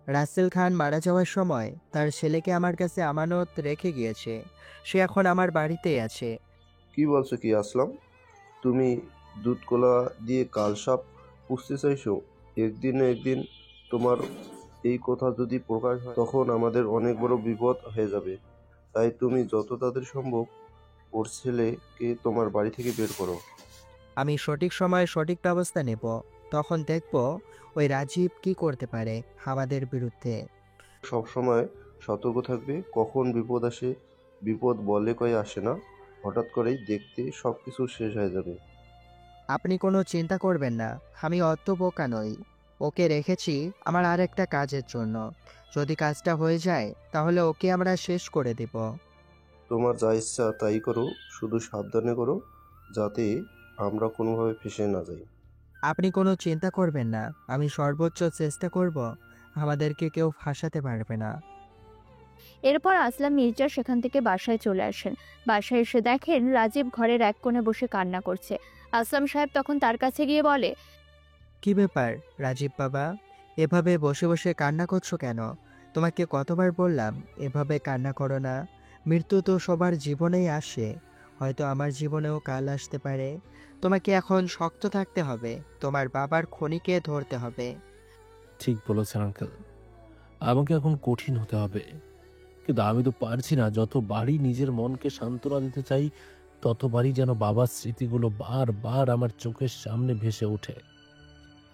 রাসেল খান মারা যাওয়ার সময় তার ছেলেকে আমার কাছে আমানত রেখে গিয়েছে। সে এখন আমার বাড়িতেই আছে। কি বলছো কি আসলাম? তুমি দুধ কলা দিয়ে কাল সাপ পুষতে চাইছো? একদিন না একদিন তোমার এই কথা যদি প্রকাশ হয় তখন আমাদের অনেক বড় বিপদ হয়ে যাবে। তাই তুমি যত তাড়াতাড়ি সম্ভব ওর ছেলেকে তোমার বাড়ি থেকে বের করো। আমি সঠিক সময়ে সঠিক ব্যবস্থা নেব। তখন দেখব ওই রাজীব কি করতে পারে আমাদের বিরুদ্ধে। সবসময় সতর্ক থাকবে, কখন বিপদ আসে। বিপদ বলে কয়ে আসে না, হঠাৎ করেই দেখতে সব কিছু শেষ হয়ে যাবে। আপনি কোনো চিন্তা করবেন না, আমি অত বোকা নই। ওকে রেখেছি আমার আরেকটা কাজের জন্য। যদি কাজটা হয়ে যায় তাহলে ওকে আমরা শেষ করে দেব। তোমার যা ইচ্ছা তাই করো, শুধু সাবধানে করো যাতে আমরা কোনোভাবে ফেঁসে না যাই। আপনি কোনো চিন্তা করবেন না, আমি সর্বোচ্চ চেষ্টা করব। আমাদেরকে কেউ ফাঁসাতে পারবে না। এরপর আসলাম মির্জা সেখান থেকে বাসায় চলে আসেন। বাসায় এসে দেখেন রাজীব ঘরের এক কোণে বসে কান্না করছে। আসলাম সাহেব তখন তার কাছে গিয়ে বলে, কি ব্যাপার রাজীব বাবা, এভাবে বসে বসে কান্না করছো কেন? তোমাকে কতবার বললাম এভাবে কান্না করো না। মৃত্যু তো সবার জীবনেই আসে, হয়তো আমার জীবনেও কাল আসতে পারে। তোমাকে এখন শক্ত থাকতে হবে, তোমার বাবার খনিকে ধরতে হবে। ঠিক বলেছেন আঙ্কেল, আমাকে এখন কঠিন হতে হবে। কিন্তু আমি তো পারছি না। যতবারই নিজের মনকে সান্ত্বনা দিতে চাই ততবারই যেন বাবার স্মৃতিগুলো বারবার আমার চোখের সামনে ভেসে ওঠে।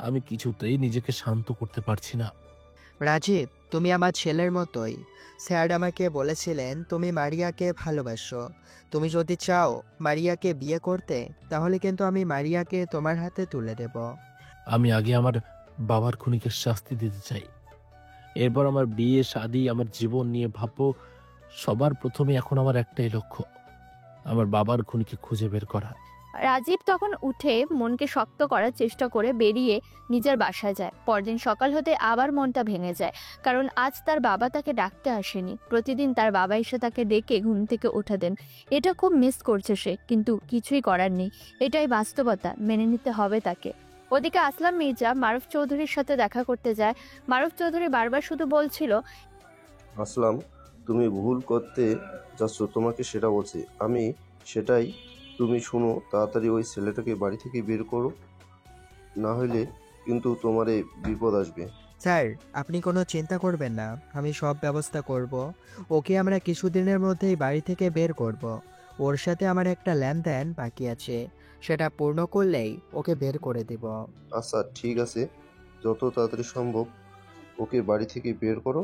আমি কিছুতেই নিজেকে শান্ত করতে পারছি না। রাজীব, তুমি আমার ছেলের মতোই। স্যার আমাকে বলেছিলেন তুমি মারিয়াকে ভালোবাসো। তুমি যদি চাও মারিয়াকে বিয়ে করতে, তাহলে কিন্তু আমি মারিয়াকে তোমার হাতে তুলে দেব। আমি আগে আমার বাবার খুনিকে শাস্তি দিতে চাই, এরপর আমার বিয়ে শাদী আমার জীবন নিয়ে ভাববো। সবার প্রথমে এখন আমার একটাই লক্ষ্য, আমার বাবার খুনিকে খুঁজে বের করা। রাজীব তখন উঠে মনকে শক্ত করার চেষ্টা করে বেরিয়ে নিজের বাসায় যায়। পরদিন সকাল হতে আবার মনটা ভেঙে যায়, কারণ আজ তার বাবা তাকে ডাকতে আসেনি। প্রতিদিন তার বাবা এসে তাকে ডেকে ঘুম থেকে ওঠা দেন। এটা খুব মিস করছে সে, কিন্তু কিছুই করার নেই। এটাই বাস্তবতা, মেনে নিতে হবে তাকে। ওদিকে আসলাম মির্জা মারুফ চৌধুরীর সাথে দেখা করতে যায়। মারুফ চৌধুরী বারবার শুধু বলছিল, আসলাম, তুমি ভুল করতে যাচ্ছ, তোমাকে সেটা বলছি আমি, সেটাই তুমি শুনো। তাড়াতাড়ি ওই ছেলেটাকে বাড়ি থেকে বের করো, না হলে কিন্তু তোমার এই বিপদ আসবে। স্যার, আপনি কোনো চিন্তা করবেন না, আমি সব ব্যবস্থা করব। ওকে আমরা কিছুদিনের মধ্যেই বাড়ি থেকে বের করব। ওর সাথে আমার একটা লেনদেন বাকি আছে, সেটা পূর্ণ করলেই ওকে বের করে দেব। আচ্ছা ঠিক আছে, যত তাড়াতাড়ি সম্ভব ওকে বাড়ি থেকে বের করো।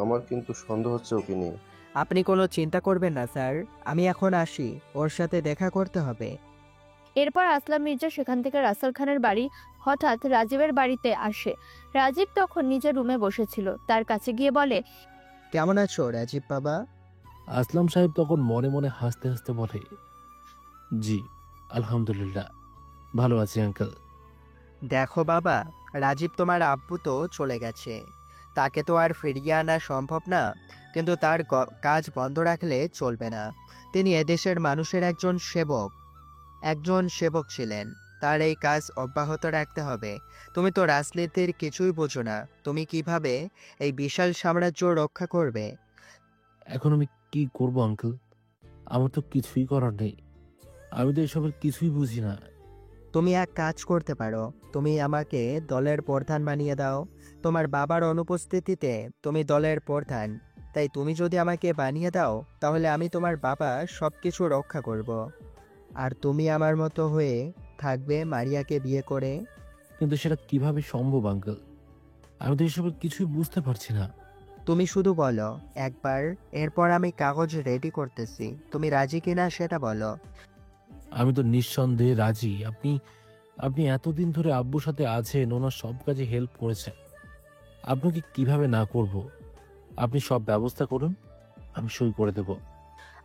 আমার কিন্তু সন্দেহ হচ্ছে ওকে নিয়ে। আপনি কোনো চিন্তা করবেন না স্যার, আমি এখন আসি, ওর সাথে দেখা করতে হবে। এরপর আসলাম মির্জা সেখান থেকে রাসেল খানের বাড়ি হঠাৎ রাজীবের বাড়িতে আসে। রাজীব তখন নিজের রুমে বসেছিল। তার কাছে গিয়ে বলে, কেমন আছো রাজীব বাবা? আসলাম সাহেব তখন মনে মনে হাসতে হাসতে বলে, জি আলহামদুলিল্লাহ, ভালো আছি আঙ্কেল। দেখো বাবা, রাজীব তোমার আব্বু তো চলে গেছে, তাকে তো আর ফিরিয়ে আনা সম্ভব না। কিন্তু তার কাজ বন্ধ রাখলে চলবে না। তিনি এদেশের মানুষের একজন সেবক ছিলেন। তার এই কাজ অব্যাহত রাখতে হবে। তুমি তো রাজনীতির কিছুই বোঝো না, তুমি কিভাবে এই বিশাল সাম্রাজ্য রক্ষা করবে? এখন আমি কি করব আঙ্কেল? আমার তো কিছুই করার নেই, আমি তো এসবের কিছুই বুঝি না। তুমি এক কাজ করতে পারো, তুমি আমাকে দলের প্রধান বানিয়ে দাও। তোমার বাবার অনুপস্থিতিতে তুমি দলের প্রধান, তাই তুমি যদি আমাকে বানিয়ে দাও তাহলে আমি তোমার বাবা সব কিছু রক্ষা করব। আর তুমি আমার মতো হয়ে থাকবে মারিয়াকে বিয়ে করে। কিন্তু সেটা কিভাবে সম্ভব আঙ্কেল? আমি তো এসবের কিছুই বুঝতে পারছি না। তুমি শুধু বলো একবার, এরপর আমি কাগজ রেডি করতেছি। তুমি রাজি কিনা সেটা বলো। আমি তো নিঃসন্দেহে রাজি। আপনি এতদিন ধরে আব্বুর সাথে আছেন, ওনার সব কাজে হেল্প করেছেন, আপনাকে কিভাবে না করব? আপনি সব ব্যবস্থা করুন, আমি সই করে দেব।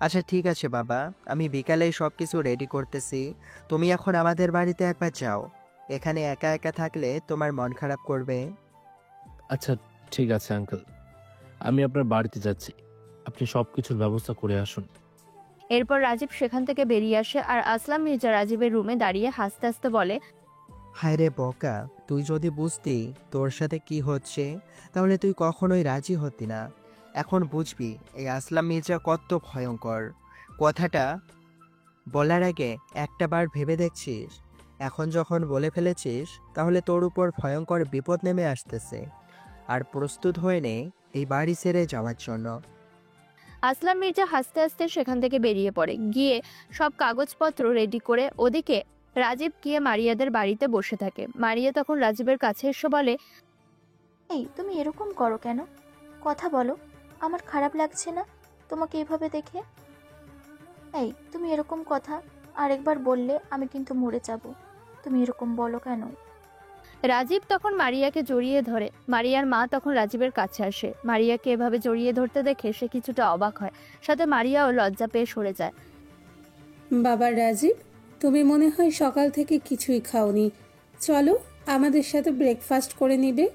আচ্ছা ঠিক আছে বাবা, আমি বিকালেই সব কিছু রেডি করতেছি। তুমি এখন আমাদের বাড়িতে একবার যাও। এখানে একা একা থাকলে তোমার মন খারাপ করবে। আচ্ছা ঠিক আছে আঙ্কেল, আমি আপনার বাড়িতে যাচ্ছি, আপনি সব কিছুর ব্যবস্থা করে আসুন। এরপর রাজীব সেখান থেকে বেরিয়ে আসে আর আসলাম মির্জা রাজীবের রুমে দাঁড়িয়ে হাসতে হাসতে বলে, হায় রে বোকা, তুই যদি বুঝতি তোর সাথে কি হচ্ছে তাহলে তুই কখনোই রাজি হতি না। এখন বুঝবি এই আসলাম মির্জা কত ভয়ঙ্কর। কথাটা বলার আগে একটাবার ভেবে দেখছিস? এখন যখন বলে ফেলেছিস তাহলে তোর উপর ভয়ঙ্কর বিপদ নেমে আসতেছে। আর প্রস্তুত হয়ে নে এই বাড়ি ছেড়ে যাওয়ার জন্য। আসলাম মির্জা হাসতে হাসতে সেখান থেকে বেরিয়ে পড়ে। গিয়ে সব কাগজপত্র রেডি করে ওদিকে রাজীব গিয়ে মারিয়াদের বাড়িতে বসে থাকে। মারিয়া তখন রাজীবের কাছে এসে বলে, এই তুমি এরকম করো কেন? কথা বলো, আমার খারাপ লাগছে না তোমাকে এভাবে দেখে। এই তুমি এরকম কথা আরেকবার বললে আমি কিন্তু মরে যাব। তুমি এরকম বলো কেন? রাজীব তখন মারিয়াকে জড়িয়ে ধরে। মারিয়ার মা তখন রাজীবের কাছে আসে। মারিয়াকে এভাবে জড়িয়ে ধরতে দেখে সে কিছুটা অবাক হয়, সাথে মারিয়াও লজ্জা পেয়ে সরে যায়। বাবা রাজীব, তুমি মনে হয় সকাল থেকে কিছুই খাওনি। চলো আমাদের সাথে ব্রেকফাস্ট করে নিবে।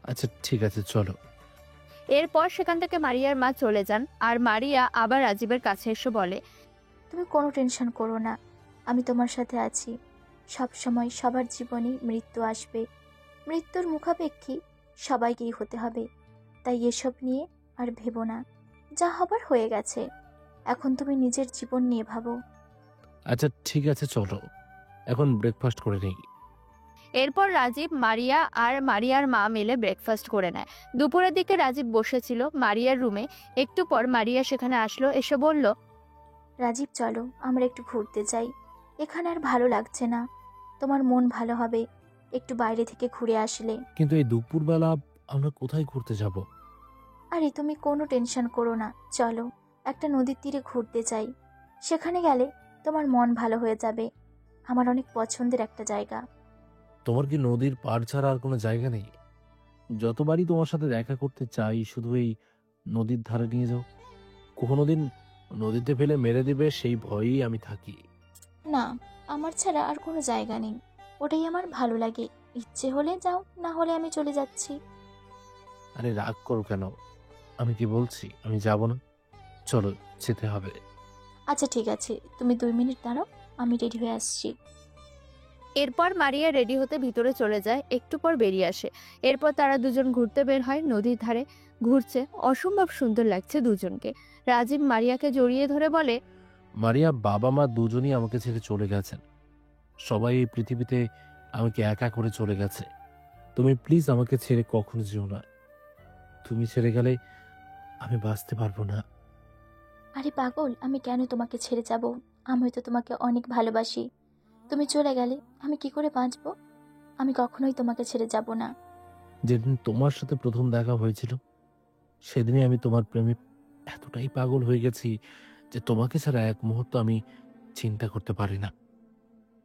আচ্ছা ঠিক আছে, চলো। এরপর সেখান থেকে মারিয়ার মা চলে যান আর মারিয়া আবার রাজীবের কাছে এসে বলে, তুমি কোনো টেনশন করো না, আমি তোমার সাথে আছি। সব সময় সবার জীবনে মৃত্যু আসবে, মৃত্যুর মুখাপেক্ষী সবাইকেই হতে হবে। তাই এসব নিয়ে আর ভেবো না, যা হবার হয়ে গেছে। এখন তুমি নিজের জীবন নিয়ে ভাবো। আচ্ছা ঠিক আছে, চলো এখন ব্রেকফাস্ট করে নেই। এরপর রাজীব, মারিয়া আর মারিয়ার মা মিলে ব্রেকফাস্ট করে নেয়। দুপুরের দিকে রাজীব বসেছিল মারিয়ার রুমে। একটু পর মারিয়া সেখানে আসলো, এসে বলল, রাজীব চলো আমরা একটু ঘুরতে যাই, এখানে আর ভালো লাগছে না। তোমার মন ভালো হবে একটু বাইরে থেকে ঘুরে আসলে। কিন্তু এই দুপুরবেলা আমরা কোথায় ঘুরতে যাব? আরে তুমি কোনো টেনশন করো না, চলো একটা নদীর তীরে ঘুরতে যাই। সেখানে গেলে তোমার মন ভালো হয়ে যাবে। আমার অনেক পছন্দের একটা জায়গা। তোমার কি নদীর পাড় ছাড়া আর কোনো জায়গা নেই? যতবারই তোমার সাথে দেখা করতে চাই শুধু এই নদীর ধারে নিয়ে যাও। কোনো দিন নদীতে ফেলে মেরে দিবে সেই ভয়েই আমি থাকি। না, আমার ছাড়া আর কোনো জায়গা নেই, ওটাই আমার ভালো লাগে। ইচ্ছে হলে যাও, না হলে আমি চলে যাচ্ছি। আরে রাগ করো কেন? আমি কি বলছি আমি যাব না? চলো, যেতে হবে। আচ্ছা ঠিক আছে, তুমি 2 মিনিট দাঁড়াও, আমি রেডি হয়ে আসছি। এরপর মারিয়া রেডি হতে ভিতরে চলে যায়। একটু পর বেরিয়ে আসে। এরপর তারা দুজন ঘুরতে বের হয়। নদীর ধারে ঘুরছে, অসম্ভব সুন্দর লাগছে দুজনকে। রাজীব মারিয়াকে জড়িয়ে ধরে বলে, মারিয়া, বাবা মা দুজনই আমাকে ছেড়ে চলে গেছেন। সবাই এই পৃথিবীতে আমাকে একা করে চলে গেছে। তুমি প্লিজ আমাকে ছেড়ে কখনো যেও না। তুমি ছেড়ে গেলে আমি বাঁচতে পারবো না। আরে পাগল, আমি কেন তোমাকে ছেড়ে যাব? আমি তো তোমাকে অনেক ভালোবাসি। তুমি চলে গেলে আমি কি করে বাঁচবো? আমি কখনোই তোমাকে ছেড়ে যাব না। যেদিন তোমার সাথে প্রথম দেখা হয়েছিল সেদিনই আমি তোমার প্রেমে এতটাই পাগল হয়ে গেছি যে তোমাকে ছাড়া এক মুহূর্ত আমি চিন্তা করতে পারি না।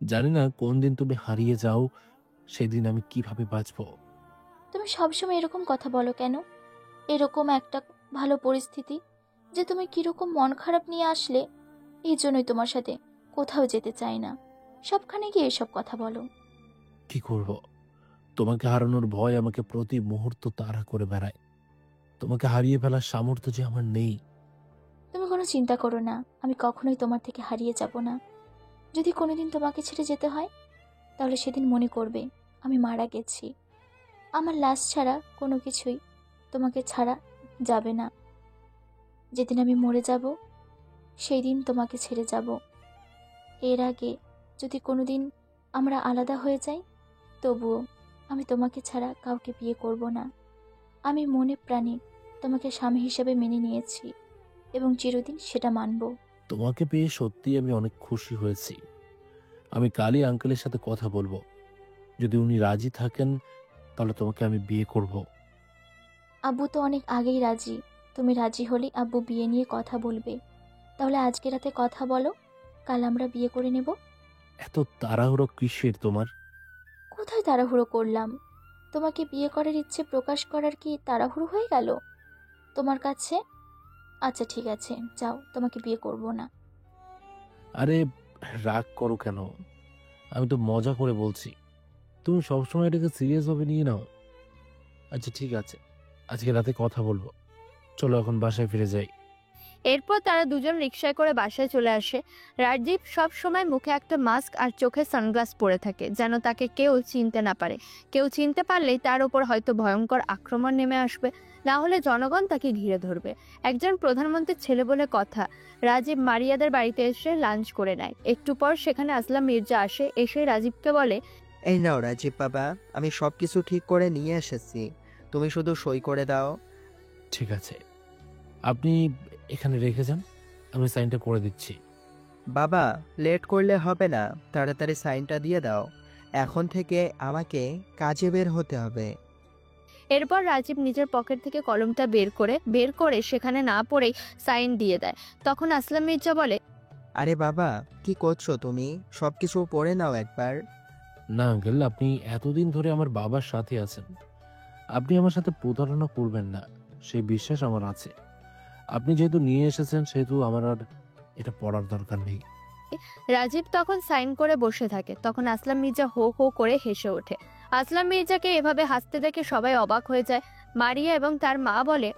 জানি না কোন দিন তুমি হারিয়ে যাও, সেদিন আমি কিভাবে বাঁচবো। তুমি সবসময় এরকম কথা বলো কেন? এরকম একটা ভালো পরিস্থিতি যে তুমি কিরকম মন খারাপ নিয়ে আসলে, এই জন্যই তোমার সাথে কোথাও যেতে চাই না। সবখানে গিয়ে এসব কথা বলো। কি করব? তোমাকে হারানোর ভয় আমাকে প্রতি মুহূর্ত তাড়া করে বেড়ায়। তোমাকে হারিয়ে ফেলার সামর্থ্য যে আমার নেই। তুমি কোনো চিন্তা করো না, আমি কখনোই তোমার থেকে হারিয়ে যাব না। যদি কোনোদিন তোমাকে ছেড়ে যেতে হয় তাহলে সেদিন মনে করবে আমি মারা গেছি। আমার লাশ ছাড়া কোনো কিছুই তোমাকে ছাড়া যাবে না। যেদিন আমি মরে যাব সেই দিন তোমাকে ছেড়ে যাব। এর আগে যদি কোনোদিন আমরা আলাদা হয়ে যাই তবুও আমি তোমাকে ছাড়া কাউকে বিয়ে করব না। আমি মনে প্রাণে তোমাকে স্বামী হিসেবে মেনে নিয়েছি এবং চিরদিন সেটা মানব। তোমাকে পেয়ে সত্যি আমি অনেক খুশি হয়েছি। আমি কালই আঙ্কেলের সাথে কথা বলবো। যদি উনি রাজি থাকেন তাহলে তোমাকে আমি বিয়ে করব। আব্বু তো অনেক আগেই রাজি। তুমি রাজি হলে আব্বু বিয়ে নিয়ে কথা বলবে। তাহলে আজকে রাতে কথা বলো, কাল আমরা বিয়ে করে নেব। এত তাড়াহুড়ো কিসের তোমার? কোথায় তাড়াহুড়ো করলাম? তোমাকে বিয়ে করার ইচ্ছে প্রকাশ করার কি তাড়াহুড়ো হয়ে গেল তোমার কাছে? আচ্ছা ঠিক আছে, যাও, তোমাকে বিয়ে করব না। আরে রাগ করো কেন? আমি তো মজা করে বলছি। তুমি সবসময় এটাকে সিরিয়াস ভাবে নিয়ে নাও। আচ্ছা ঠিক আছে, আজকে রাতে কথা বলবো। চলো এখন বাসায় ফিরে যাই। এরপর তারা দুজন রিকশায় করে বাসায় চলে আসে। রাজীব সব সময় মুখে একটা মাস্ক আর চোখে সানগ্লাস পরে থাকে, যেন তাকে কেউ চিনতে না পারে। কেউ চিনতে পারলেই তার ওপর হয়তো ভয়ঙ্কর আক্রমণ নেমে আসবে, না হলে জনগণ তাকে ঘিরে ধরবে। একজন প্রধানমন্ত্রীর ছেলে বলে কথা। রাজীব মারিয়াদের বাড়িতে এসে লাঞ্চ করে নেয়। একটু পর সেখানে আসলাম মির্জা আসে, এসে রাজীবকে বলে, এই নাও রাজীব বাবা, আমি সব কিছু ঠিক করে নিয়ে এসেছি, তুমি শুধু সই করে দাও। ঠিক আছে, আপনি এখানে রেখে যান, আমি সাইনটা করে দিচ্ছি। বাবা, লেট করলে হবে না, তাড়াতাড়ি সাইনটা দিয়ে দাও, এখন থেকে আমাকে কাজে বের হতে হবে। এরপর রাজীব নিজের পকেট থেকে কলমটা বের করে সেখানে না পড়েই সাইন দিয়ে দেয়। তখন আসলাম মির্জা বলে, আরে বাবা, কি করছো তুমি? সব কিছু পড়ে নাও একবার। না আঙ্কেল, আপনি এতদিন ধরে আমার বাবার সাথে আছেন, আপনি আমার সাথে প্রতারণা করবেন না, সেই বিশ্বাস আমার আছে। আপনি যেহেতু নিয়ে এসেছেন সেহেতু আমার আর এটা পড়ার দরকার নেই। রাজীব তখন সাইন করে বসে থাকে। তখন আসলাম মির্জা হো হো করে হেসে ওঠে। আসলাম মির্জাকে এভাবে হাসতে দেখে সবাই অবাক হয়ে যায়। মারিয়া এবং তার মা বলে,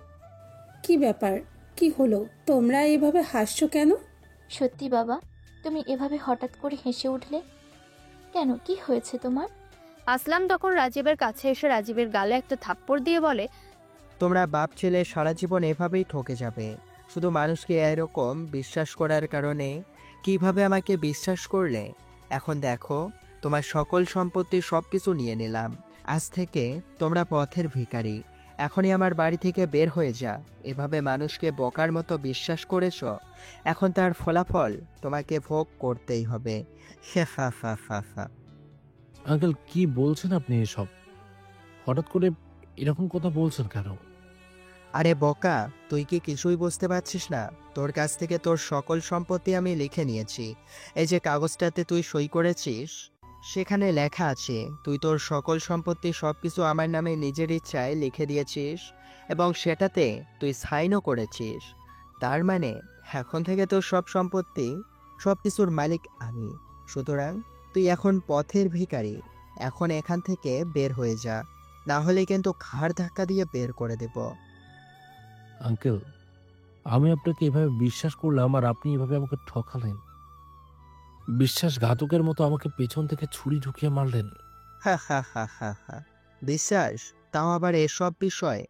কি ব্যাপার, কি হলো, তোমরা এভাবে হাসছো কেন? সত্যি বাবা, তুমি এভাবে হঠাৎ করে হেসে উঠলে কেন? কি হয়েছে তোমার? আসলাম তখন রাজীবের কাছে এসে রাজীবের গালে একটা থাপ্পড় দিয়ে বলে, তোমরা বাপ ছেলে সারা জীবন এভাবেই ঠকে যাবে। শুধু মানুষকে এরকম বিশ্বাস করার কারণে কিভাবে আমাকে বিশ্বাস করলে। এখন দেখো, তোমার সকল সম্পত্তি সবকিছু নিয়ে নিলাম। আজ থেকে তোমরা পথের ভিখারি। এখনই আমার বাড়ি থেকে বের হয়ে যা। এভাবে মানুষকে বোকার মতো বিশ্বাস করেছ, এখন তার ফলাফল তোমাকে ভোগ করতেই হবে। হা হা হা হা। আঙ্কেল, কি বলছেন আপনি এসব? হঠাৎ করে এরকম কথা বলছেন কেন? আরে বোকা, তুই কি কিছুই বুঝতে পারছিস না? তোর কাছ থেকে তোর সকল সম্পত্তি আমি লিখে নিয়েছি। এই যে কাগজটাতে তুই সই করেছিস, সেখানে লেখা আছে তুই তোর সকল সম্পত্তি সবকিছু আমার নামে নিজের ইচ্ছায় লিখে দিয়েছিস এবং সেটাতে তুই সাইনও করেছিস। তার মানে এখন থেকে তোর সব সম্পত্তি, সবকিছুর মালিক আমি। সুতরাং তুই এখন পথের ভিখারি। এখন এখান থেকে বের হয়ে যা, না হলে কিন্তু ঘাড় ধাক্কা দিয়ে বের করে দেব। আঙ্কেল, আমি আপনাকে এভাবে বিশ্বাস করলাম আর আপনি এভাবে আমাকে ঠকালেন। বিশ্বাসঘাতকের মতো আমাকে পেছন থেকে ছুরি ঢুকিয়ে মারলেন। হা হা হা হা হা। বিশ্বাস, তাও আবার এসব বিষয়?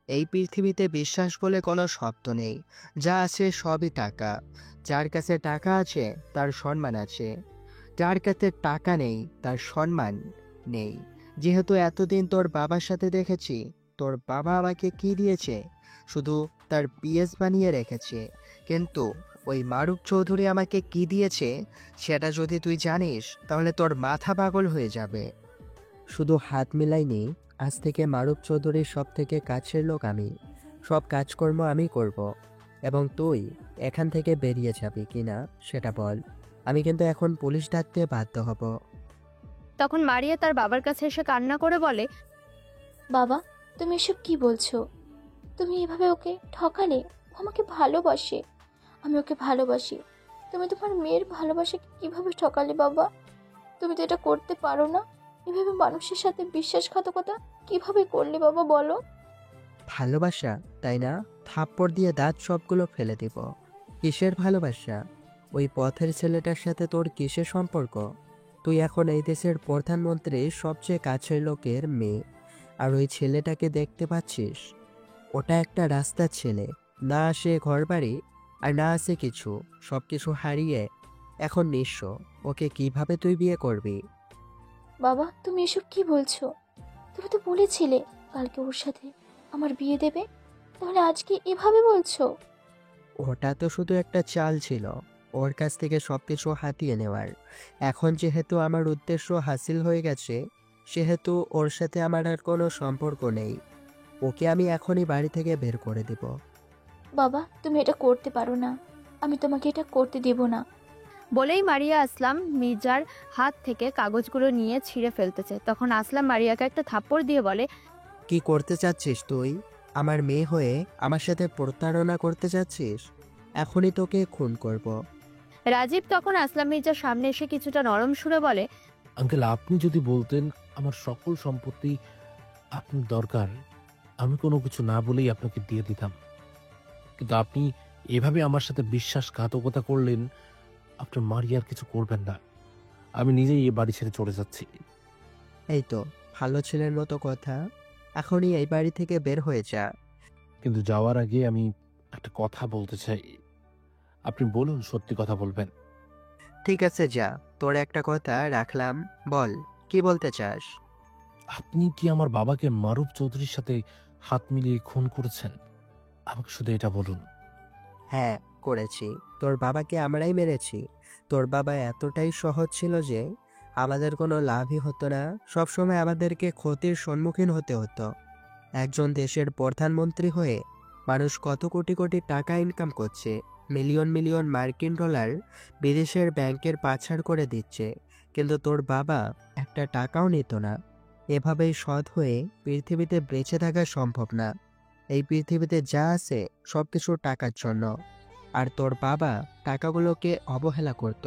এই পৃথিবীতে বিশ্বাস বলে কোনো শব্দ নেই। যা আছে সবই টাকা। যার কাছে টাকা আছে তার সম্মান আছে, যার কাছে টাকা নেই তার সম্মান নেই। যেহেতু এতদিন তোর বাবার সাথে দেখেছি, তোর বাবা আমাকে কি দিয়েছে? শুধু তার পিএস বানিয়ে রেখেছে। কিন্তু ওই মারুফ চৌধুরী আমাকে কি দিয়েছে সেটা যদি তুই জানিস, তাহলে তোর মাথা পাগল হয়ে যাবে। শুধু হাত মিলাইনি, আজ থেকে মারুফ চৌধুরীর সব থেকে কাছের লোক আমি। সব কাজকর্ম আমি করব, এবং তুই এখান থেকে বেরিয়ে যাবি কিনা সেটা বল। আমি কিন্তু এখন পুলিশ ডাকতে বাধ্য হব। তখন মারিয়া তার বাবার কাছে এসে কান্না করে বলে, বাবা, তুমি এসব কি বলছো? তুমি এভাবে ওকে ঠকালে। ও আমাকে ভালোবাসে, আমি ওকে ভালোবাসি। তুমি তোমার মেয়ের ভালোবাসাকে কিভাবে ঠকালে বাবা? তুমি তো এটা করতে পারো না। এভাবে মানুষের সাথে বিশ্বাসঘাতকতা কিভাবে করলে বাবা, বলো? ভালোবাসা, তাই না? থাপ্পড় দিয়ে দাঁত সবগুলো ফেলে দিব। কিসের ভালোবাসা? ওই পথের ছেলেটার সাথে তোর কিসের সম্পর্ক? তুই এখন এই দেশের প্রধানমন্ত্রীর সবচেয়ে কাছের লোকের মেয়ে, আর ওই ছেলেটাকে দেখতে পাচ্ছিস? ওটা একটা রাস্তার ছেলে, না আসে ঘরবাড়ি আর না আসে কিছু, সব কিছু হারিয়ে এখন নিঃস্ব। ওকে কিভাবে তুই বিয়ে করবি? বাবা, তুমি এসব কি বলছো? তুমি তো বলেছিলে কালকে ওর সাথে আমার বিয়ে দেবে, তাহলে আজকে এভাবে বলছো? ওটা তো শুধু একটা চাল ছিল, ওর কাছ থেকে সবকিছু হাতিয়ে নেওয়ার। এখন যেহেতু আমার উদ্দেশ্য হাসিল হয়ে গেছে, সেহেতু ওর সাথে আমার আর কোনো সম্পর্ক নেই। ওকে আমি এখনই বাড়ি থেকে বের করে দেব। বাবা, তুমি এটা করতে পারো না, আমি তোমাকে এটা করতে দেব না। বলেই মারিয়া আসলাম মির্জার হাত থেকে কাগজগুলো নিয়ে ছিঁড়ে ফেলতেছে। তখন আসলাম মারিয়াকে একটা থাপ্পড় দিয়ে বলে, কি করতে চাচ্ছিস তুই? আমার মেয়ে হয়ে আমার সাথে প্রতারণা করতে চাচ্ছিস? এখনই তোকে খুন করব। রাজীব তখন আসলাম মির্জার সামনে এসে কিছুটা নরম সুরে বলে, আঙ্কেল, আপনি যদি বলতেন আমার সকল সম্পত্তি আপনার দরকার, আমি কোনো কিছু না বলেই আপনাকে দিয়ে দিতাম। কিন্তু আপনি এভাবে আমার সাথে বিশ্বাসঘাতকতা করলেন, আপনার মারিয়ার কিছু করবেন না। আমি নিজেই এই বাড়ি ছেড়ে চলে যাচ্ছি। এই তো ভালো ছেলের মতো কথা, এখনই এই বাড়ি থেকে বের হয়ে যা। কিন্তু যাওয়ার আগে আমি একটা কথা বলতে চাই। আপনি বলুন, সত্যি কথা বলবেন। ঠিক আছে যা, তোর একটা কথা রাখলাম, বল কি বলতে চাস? আপনি কি আমার বাবাকে মারুফ চৌধুরীর সাথে হাত মিলিয়ে খুন করেছেন? আমাকে শুধু এটা বলুন। হ্যাঁ করেছি, তোর বাবাকে আমরাই মেরেছি। তোর বাবা এতটাই সহজ ছিল যে আমাদের কোনো লাভই হতো না, সবসময় আমাদেরকে ক্ষতির সম্মুখীন হতে হতো। একজন দেশের প্রধানমন্ত্রী হয়ে মানুষ কত কোটি কোটি টাকা ইনকাম করছে, মিলিয়ন মিলিয়ন মার্কিন ডলার বিদেশের ব্যাংকের পাচার করে দিচ্ছে, কিন্তু তোর বাবা একটা টাকাও নিত না। এভাবেই সৎ হয়ে পৃথিবীতে বেঁচে থাকা সম্ভব না। এই পৃথিবীতে যা আছে সবকিছু টাকার জন্য, আর তোর বাবা টাকাগুলোকে অবহেলা করত।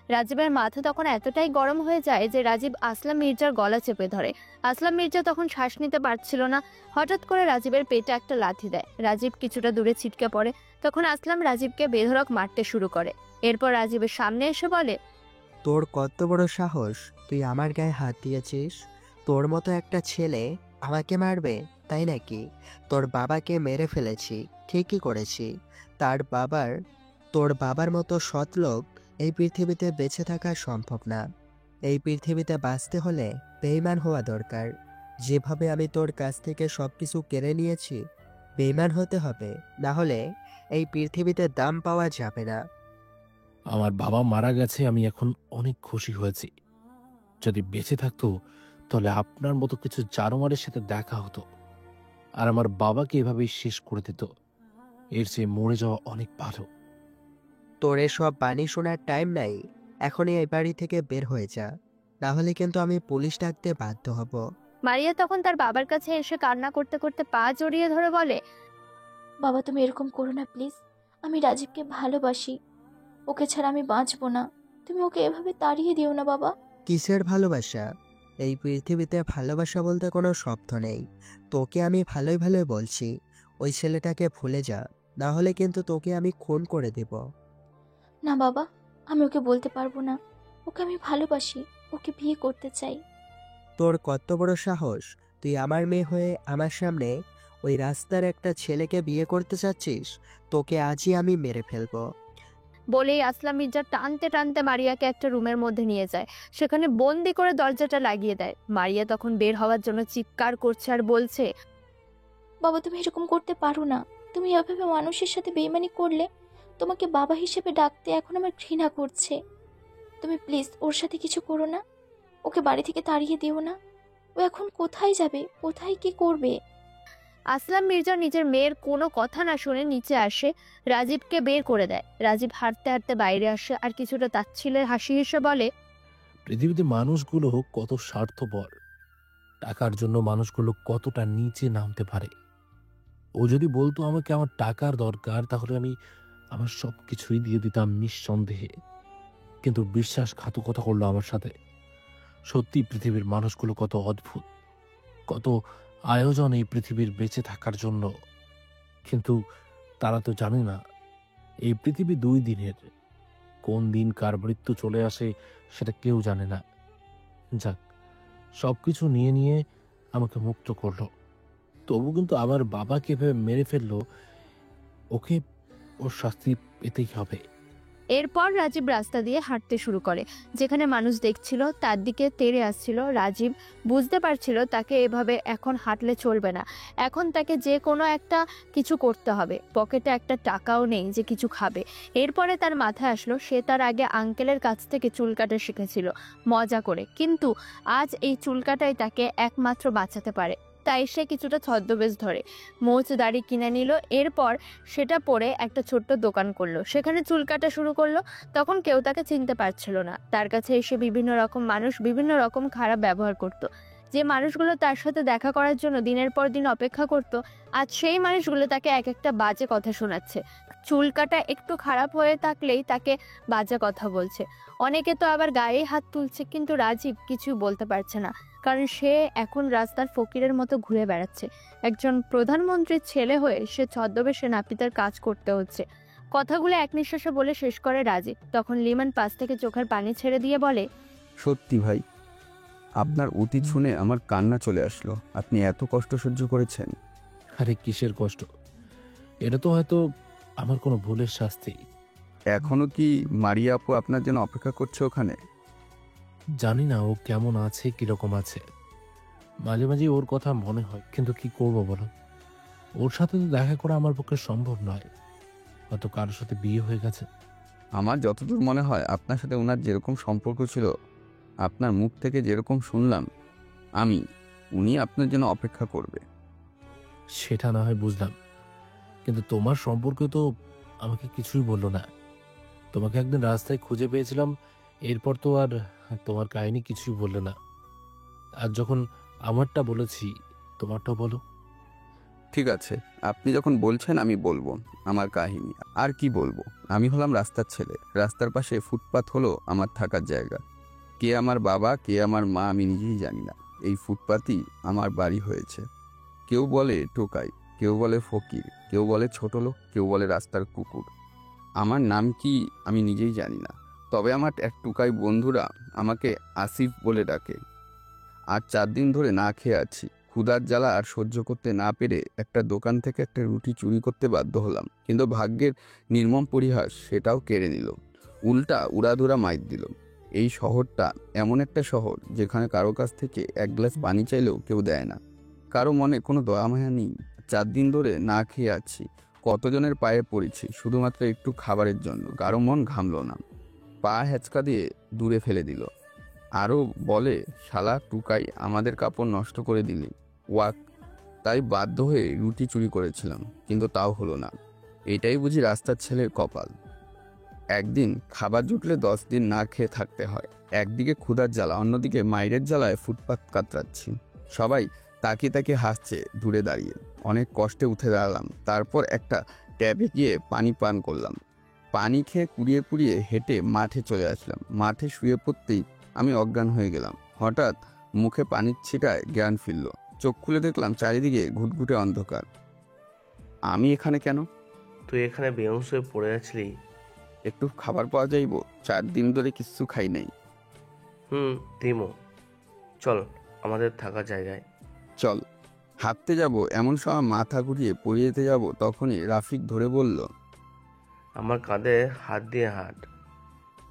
রাজীবের মাথা তখন এতটাই গরম হয়ে যায় যে রাজীব আসলাম মির্জার গলা চেপে ধরে। আসলাম মির্জা তখন শ্বাস নিতে পারছিল না। হঠাৎ করে রাজীবের পেটে একটা লাথি দেয়। রাজীব কিছুটা দূরে ছিটকে পড়ে। তখন আসলাম রাজীবকে বেধড়ক মারতে শুরু করে। এরপর রাজীবের সামনে এসে বলে, তোর কত বড় সাহস, তুই আমার গায়ে হাত দিয়েছিস? তোর মতো একটা ছেলে আমাকে মারবে তাই নাকি? তোর বাবাকে মেরে ফেলেছি, ঠিকই করেছি। তোর বাবার মতো সৎ লোক এই পৃথিবীতে বেঁচে থাকা সম্ভব না। এই পৃথিবীতে বাঁচতে হলে বেঈমান হওয়া দরকার। যেভাবে আমি তোর কাছ থেকে সবকিছু কেড়ে নিয়েছি, বেঈমান হতে হবে, না হলে এই পৃথিবীতে দাম পাওয়া যাবে না। আমার বাবা মারা গেছে, আমি এখন অনেক খুশি হয়েছি। যদি বেঁচে থাকতো তাহলে আপনার মতো কিছু জানোয়ারের সাথে দেখা হতো, আর আমার বাবাকে এভাবেই শেষ করে দিত। এর চেয়ে মরে যাওয়া অনেক ভালো। তোর এসব বাণী শোনার টাইম নাই, এখনই এই বাড়ি থেকে বের হয়ে যা, না হলে কিন্তু আমি পুলিশ ডাকতে বাধ্য হব। মারিয়া তখন তার বাবার কাছে এসে কান্না করতে করতে পা জড়িয়ে ধরে বলে, বাবা তুমি এরকম করো না প্লিজ, আমি রাজীবকে ভালোবাসি, ওকে ছাড়া আমি বাঁচবো না। তুমি ওকে এভাবে তাড়িয়ে দিও না বাবা। কিসের ভালোবাসা? এই পৃথিবীতে ভালোবাসা বলতে কোনো শব্দ নেই। তোকে আমি ভালোই ভালোই বলছি, ওই ছেলেটাকে ভুলে যা, না হলে কিন্তু তোকে আমি খুন করে দেব। না বাবা, আমি ওকে বলতে পারবো না। ওকে আমি ভালোবাসি, ওকে বিয়ে করতে চাই। তোর কত বড় সাহস, তুই আমার মেয়ে হয়ে আমার সামনে ওই রাস্তার একটা ছেলেকে বিয়ে করতে চাচ্ছিস? তোকে আজই আমি মেরে ফেলবো। বলেই আসলাম মির্জা টানতে টানতে মারিয়াকে একটা রুমের মধ্যে নিয়ে যায়। সেখানে বন্দি করে দরজাটা লাগিয়ে দেয়। মারিয়া তখন বের হওয়ার জন্য চিৎকার করছে আর বলছে, বাবা তুমি এরকম করতে পারো না। তুমি এভাবে মানুষের সাথে বেইমানি করলে তোমাকে বাবা হিসেবে ডাকতে এখন আমার ঘৃণা করছে। তুমি প্লিজ ওর সাথে কিছু করো না, ওকে বাড়ি থেকে তাড়িয়ে দিও না। ও এখন কোথায় যাবে, কোথায় কি করবে? আসলাম মির্জা নিজের মেয়ের কোনো কথা না শুনে নিচে আসে, রাজীবকে বের করে দেয়। রাজীব হাঁটতে হাঁটতে বাইরে আসে আর কিছুটা তাচ্ছিল্যের হাসি হেসে বলে, পৃথিবীতে মানুষগুলো কত স্বার্থপর, টাকার জন্য মানুষগুলো কতটা নিচে নামতে পারে। ও যদি বলতো আমাকে আমার টাকার দরকার, তাহলে আমি আমার সবকিছুই দিয়ে দিতাম নিঃসন্দেহে। কিন্তু বিশ্বাসঘাতকতা করলো আমার সাথে। সত্যি পৃথিবীর মানুষগুলো কত অদ্ভুত, কত আয়োজন এই পৃথিবীর বেঁচে থাকার জন্য। কিন্তু তারা তো জানে না এই পৃথিবী 2 দিনের, কোন দিন কার মৃত্যু চলে আসে সেটা কেউ জানে না। যাক, সবকিছু নিয়ে নিয়ে আমাকে মুক্ত করলো, তবু কিন্তু আমার বাবাকে ভেবে মেরে ফেললো। ওকে ওর শাস্তি পেতেই হবে। এরপর রাজীব রাস্তা দিয়ে হাঁটতে শুরু করে। যেখানে মানুষ দেখছিল তার দিকে তেড়ে আসছিল। রাজীব বুঝতে পারছিল তাকে এভাবে এখন হাঁটলে চলবে না। এখন তাকে যে কোনো একটা কিছু করতে হবে। পকেটে একটা টাকাও নেই যে কিছু খাবে। এরপরে তার মাথায় আসলো সে তার আগে আঙ্কেলের কাছ থেকে চুল কাটা শিখেছিল মজা করে, কিন্তু আজ এই চুল কাটাই তাকে একমাত্র বাঁচাতে পারে। তাই সে কিছুটা ছদ্মবেশ ধরে মোচ দাড়ি কিনে নিল। এরপর সেটা পরে একটা ছোট্ট দোকান করলো, সেখানে চুল কাটা শুরু করলো। তখন কেউ তাকে চিনতে পারছিল না। তার কাছে এসে বিভিন্ন রকম মানুষ বিভিন্ন রকম খারাপ ব্যবহার করত। যে মানুষগুলো তার সাথে দেখা করার জন্য দিনের পর দিন অপেক্ষা করত, আজ সেই মানুষগুলো তাকে এক একটা বাজে কথা শোনাচ্ছে। চুল কাটা একটু খারাপ হয়ে থাকলেই তাকে বাজে কথা বলছে। অনেকে তো আবার গায়ে হাত তুলছে, কিন্তু রাজীব কিছু বলতে পারছে না, কারণ সে এখন রাস্তার ফকিরের মতো ঘুরে বেড়াচ্ছে। একজন প্রধানমন্ত্রীর ছেলে হয়ে সে ছদ্মবেশে নাপিতের কাজ করতে হচ্ছে। কথাগুলো এক নিঃশ্বাসে বলে শেষ করে রাজীব। তখন লিমন পাশ থেকে চোখের পানি ছেড়ে দিয়ে বলে, সত্যি ভাই, আপনার অতীত শুনে আমার কান্না চলে আসলো। আপনি এত কষ্ট সহ্য করেছেন। আরে কিসের কষ্ট, এটা তো হয়তো আমার কোনো ভুলের শাস্তি। এখনো কি মারিয়া আপু আপনার জন্য অপেক্ষা করছে ওখানে? জানি না ও কেমন আছে, কিরকম আছে। মাঝে মাঝে ওর কথা মনে হয়, কিন্তু কি করবো বলো, ওর সাথে তো দেখা করা আমার পক্ষে সম্ভব নয়। হয়তো কারোর সাথে বিয়ে হয়ে গেছে। আমার যতদূর মনে হয় আপনার সাথে ওনার যেরকম সম্পর্ক ছিল, আপনার মুখ থেকে যেরকম শুনলাম উনি আপনার জন্য অপেক্ষা করবে। সেটা না হয় বুঝলাম, কিন্তু তোমার সম্পর্কে তো আমাকে কিছুই বললো না। তোমাকে একদিন রাস্তায় খুঁজে পেয়েছিলাম, এরপর তো আর তোমার কাহিনী কিছুই বললে না। আর যখন আমারটা বলেছি, তোমারটাও বলো। ঠিক আছে, আপনি যখন বলছেন আমি বলবো আমার কাহিনী। আর কি বলবো, আমি হলাম রাস্তার ছেলে। রাস্তার পাশে ফুটপাত হলো আমার থাকার জায়গা। কে আমার বাবা, কে আমার মা, আমি নিজেই জানি না। এই ফুটপাতই আমার বাড়ি হয়েছে। কেউ বলে টোকাই, কেউ বলে ফকির, কেউ বলে ছোট লোক, কেউ বলে রাস্তার কুকুর। আমার নাম কি আমি নিজেই জানি না, তবে আমার এক টুকাই বন্ধুরা আমাকে আসিফ বলে ডাকে। আর 4 দিন ধরে না খেয়ে আছি। ক্ষুধার জ্বালা আর সহ্য করতে না পেরে একটা দোকান থেকে একটা রুটি চুরি করতে বাধ্য হলাম, কিন্তু ভাগ্যের নির্মম পরিহাস সেটাও কেড়ে নিল। উল্টা উড়াধুরা মাইর দিল। এই শহরটা এমন একটা শহর যেখানে কারো কাছ থেকে এক গ্লাস পানি চাইলেও কেউ দেয় না। কারো মনে কোনো দয়া মায়া নেই। 4 দিন ধরে না খেয়ে আছি। কতজনের পায়ে পড়েছি শুধুমাত্র একটু খাবারের জন্য। কারো মন ঘামল না, পা হেঁচকা দিয়ে দূরে ফেলে দিল। আরও বলে, শালা টুকাই, আমাদের কাপড় নষ্ট করে দিলি। ওয়াক। তাই বাধ্য হয়ে রুটি চুরি করেছিলাম, কিন্তু তাও হলো না। এটাই বুঝি রাস্তার ছেলের কপাল। একদিন খাবার জুটলে 10 দিন না খেয়ে থাকতে হয়। একদিকে ক্ষুধার জ্বালা, অন্যদিকে মাইরের জ্বালায় ফুটপাত কাতরাচ্ছি। সবাই তাকিয়ে তাকিয়ে হাসছে দূরে দাঁড়িয়ে। অনেক কষ্টে উঠে দাঁড়ালাম, তারপর একটা ট্যাবে গিয়ে পানি পান করলাম। পানি খেয়ে কুড়িয়ে কুড়িয়ে হেঁটে মাঠে চলে আসলাম। মাঠে শুয়ে পড়তেই আমি অজ্ঞান হয়ে গেলাম। হঠাৎ মুখে পানির ছিটায় জ্ঞান ফিরল। চোখ খুলে দেখলাম চারিদিকে ঘুটঘুটে অন্ধকার। আমি এখানে কেন? তুই এখানে বেহুঁশ হয়ে পড়ে আছিলি। একটু খাবার পাওয়া যাইব? 4 দিন ধরে কিচ্ছু খাই নাই। দিমো, চল আমাদের থাকার জায়গায়। চল। হাঁটতে যাব এমন সময় মাথা ঘুরিয়ে পড়ে যেতে যাব, তখনই রাফিক ধরে বলল, আমার কাঁধে হাত দিয়ে হাঁট।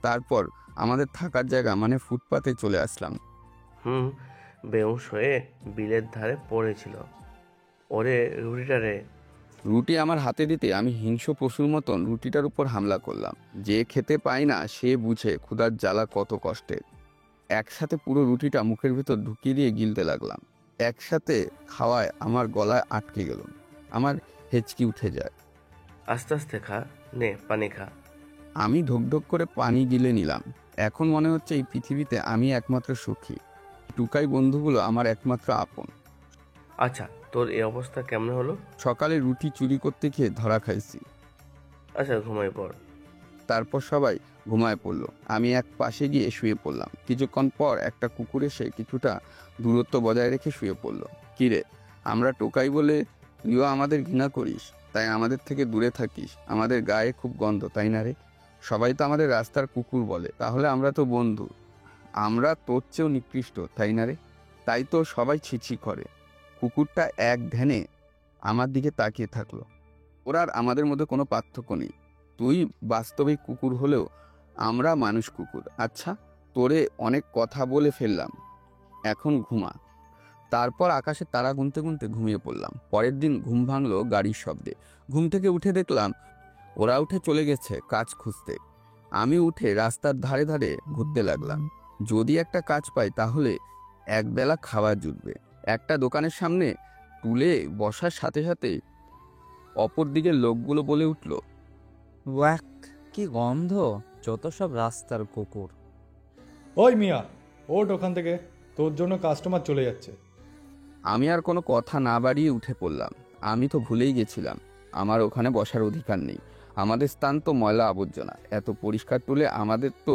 তারপর আমাদের থাকার জায়গা মানে ফুটপাতে চলে আসলাম। বেহুঁশ হয়ে বিলের ধারে পড়েছিল। ওরে রুটিটা রে। রুটি আমার হাতে দিতে আমি হিংস্র পশুর মতন রুটিটার উপর হামলা করলাম। যে খেতে পায় না সে বুঝে ক্ষুধার জ্বালা কত কষ্টের। একসাথে পুরো রুটিটা মুখের ভিতর ঢুকিয়ে দিয়ে গিলতে লাগলাম। একসাথে খাওয়ায় আমার গলায় আটকে গেল, আমার হেঁচকি উঠে যায়। আস্তে আস্তে খা, নে পানি খা। আমি ঢোক করে পানি গিলে নিলাম। এখন মনে হচ্ছে এই পৃথিবীতে আমি একমাত্র সুখী। টুকাই বন্ধুগুলো আমার একমাত্র আপন। আচ্ছা, তোর এই অবস্থা কেমন হলো? সকালে রুটি চুরি করতে গিয়ে ধরা খাইছি। আচ্ছা, ঘুমাই পড়। তারপর সবাই ঘুমায় পড়লো। আমি এক পাশে গিয়ে শুয়ে পড়লাম। কিছুক্ষণ পর একটা কুকুর এসে কিছুটা দূরত্ব বজায় রেখে শুয়ে পড়লো। কিরে, আমরা টোকাই বলে তুইও আমাদের ঘৃণা করিস, তাই আমাদের থেকে দূরে থাকিস? আমাদের গায়ে খুব গন্ধ, তাই না রে? সবাই তো আমাদের রাস্তার কুকুর বলে, তাহলে আমরা তো বন্ধু। আমরা তোর চেয়েও নিকৃষ্ট, তাই না রে? তাই তো সবাই ছিছি করে। কুকুরটা এক ধ্যানে আমার দিকে তাকিয়ে থাকলো। ওর আর আমাদের মধ্যে কোনো পার্থক্য নেই। তুই বাস্তবিক কুকুর হলেও আমরা মানুষ কুকুর। আচ্ছা, তোরে অনেক কথা বলে ফেললাম, এখন ঘুমা। তারপর আকাশে তারা গুনতে গুনতে ঘুমিয়ে পড়লাম। পরের দিন ঘুম ভাঙলো গাড়ির শব্দে। ঘুম থেকে উঠে দেখলাম ওরা উঠে চলে গেছে কাজ খুঁজতে। আমি উঠে রাস্তার ধারে ধারে ঘুরতে লাগলাম। যদি একটা কাজ পাই তাহলে একবেলা খাবার জুটবে। একটা দোকানের সামনে টুলে বসার সাথে সাথে অপর দিকের লোকগুলো বলে উঠল, ওয়াক, কি গন্ধ! যত সব রাস্তার কুকুর। ওই মিয়া, ওঠ ওখান থেকে। তোর জন্য কাস্টমার চলে যাচ্ছে। আমি আর কোনো কথা না বাড়িয়ে উঠে পড়লাম। আমি তো ভুলেই গেছিলাম আমার ওখানে বসার অধিকার নেই। আমাদের স্থান তো ময়লা আবর্জনা, এত পরিষ্কার তুলে আমাদের তো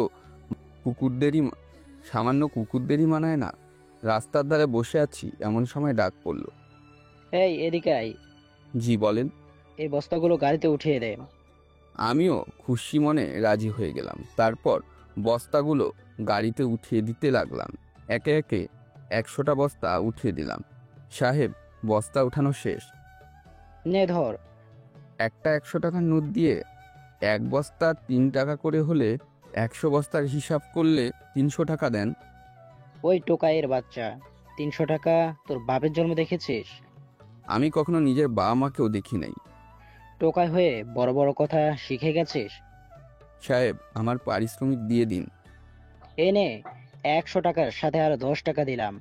সামান্য কুকুরদেরই মানায় না। রাস্তার ধারে বসে আছি, এমন সময় ডাক পড়ল। এই এদিকে আয়, জি বলেন। এই বস্তাগুলো গাড়িতে উঠিয়ে দে। আমিও খুশি মনে রাজি হয়ে গেলাম। তারপর বস্তাগুলো গাড়িতে উঠিয়ে দিতে লাগলাম। একে একে 100টা বস্তা উঠিয়ে দিলাম। সাহেব, বস্তা উঠানো শেষ। নে ধর। একটা 100 টাকার নোট দিয়ে 1 বস্তা 3 টাকা করে হলে 100 বস্তার হিসাব করলে 300 টাকা দেন। ওই টোকাইয়ের বাচ্চা, 300 টাকা তোর বাপের জন্ম দেখেছিস? আমি কখনো নিজের বাবা মাকেও দেখি নাই। টোকাই হয়ে বড় বড় কথা শিখে গেছিস? সাহেব, আমার পারিশ্রমিক দিয়ে দিন। এনে 100 টাকার সাথে আরো 10 টাকা দিলাম।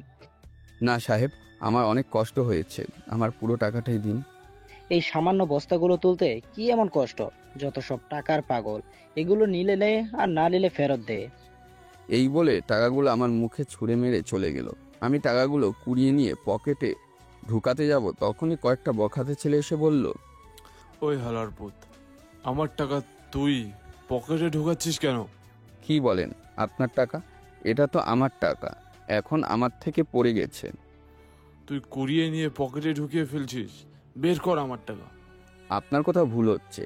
না সাহেব, আমার অনেক কষ্ট হয়েছে, আমার পুরো টাকাটাই দিন। এই সামান্য বস্তাগুলো তুলতে কি এমন কষ্ট? যত সব টাকার পাগল, এগুলো নিলে নে আর না নিলে ফেরত দে। এই বলে টাকাগুলো আমার মুখে ছুঁড়ে মেরে চলে গেল। আমি টাকাগুলো কুড়িয়ে নিয়ে পকেটে ঢুকাতে যাব, তখনই কয়েকটা বখাতে ছেলে এসে বলল, ওই হালার পুত, আমার টাকা তুই পকেটে ঢুকাচ্ছিস কেন? কি বলেন? আপনার টাকা? এটা তো আমার টাকা, এখন আমার থেকে পড়ে গেছে। তুই কুড়িয়ে নিয়ে পকেটে ঢুকিয়ে ফেলছিস। বের কর আমার টাকা। আপনার কথা ভুল হচ্ছে।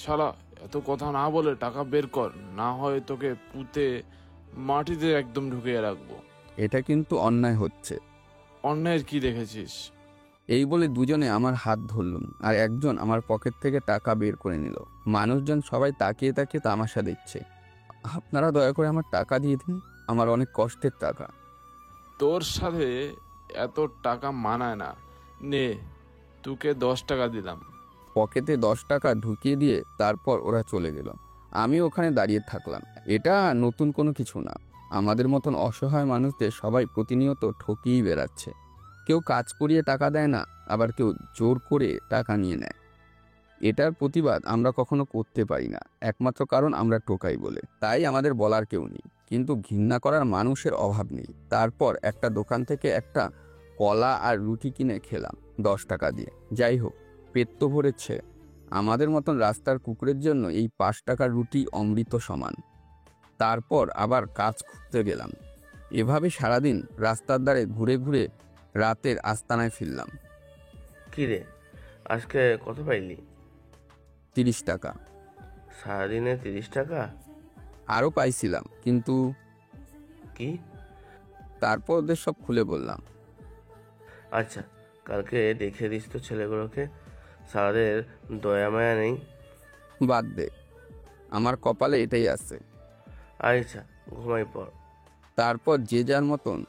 শালা, এত কথা না বলে টাকা বের কর, না হয় তোকে পুঁতে মাটিতে একদম ঢুকিয়ে রাখবো। এটা কিন্তু অন্যায় হচ্ছে। অন্যায়ের কি দেখেছিস? এই বলে দুজনে আমার হাত ধরলুম, আর একজন আমার পকেট থেকে টাকা বের করে নিল। মানুষজন সবাই তাকিয়ে তাকিয়ে তামাশা দেখছে। আপনারা দয়া করে আমার টাকা দিয়ে দিন, আমার অনেক কষ্টের টাকা। তোর সাথে এত টাকা মানায় না, নে তোকে 10 টাকা দিলাম। পকেটে 10 টাকা ঢুকিয়ে দিয়ে তারপর ওরা চলে গেল। আমি ওখানে দাঁড়িয়ে থাকলাম। এটা নতুন কোনো কিছু না। আমাদের মতন অসহায় মানুষদের সবাই প্রতিনিয়ত ঠকিয়েই বেড়াচ্ছে। কেউ কাজ করিয়ে টাকা দেয় না, আবার কেউ জোর করে টাকা নিয়ে নেয়। এটার প্রতিবাদ আমরা কখনো করতে পারি না, একমাত্র কারণ আমরা টোকাই বলে। তাই আমাদের বলার কেউ নেই, কিন্তু ঘৃণা করার মানুষের অভাব নেই। তারপর একটা দোকান থেকে একটা কলা আর রুটি কিনে খেলাম 10 টাকা দিয়ে। যাই হোক, পেট তো ভরেছে। আমাদের মতন রাস্তার কুকুরের জন্য এই 5 টাকার রুটি অমৃত সমান। তারপর আবার কাজ খুঁজতে গেলাম। এভাবে সারাদিন রাস্তার ধারে ঘুরে ঘুরে রাতের আস্তানায় ফিরলাম। কি রে, আজকে কত পাইলি? 30 টাকা। সারাদিনে 30 টাকা? আরও পাইছিলাম, কিন্তু কি? তারপর ওদের সব খুলে বললাম। আচ্ছা, কালকে দেখিয়ে দিস তো ছেলেগুলোকে, সারাদের দয়া মায়া নেই। বাদ দে, আমার কপালে এটাই আছে। আচ্ছা, ঘুমাই পড়। তারপর যে যার মতন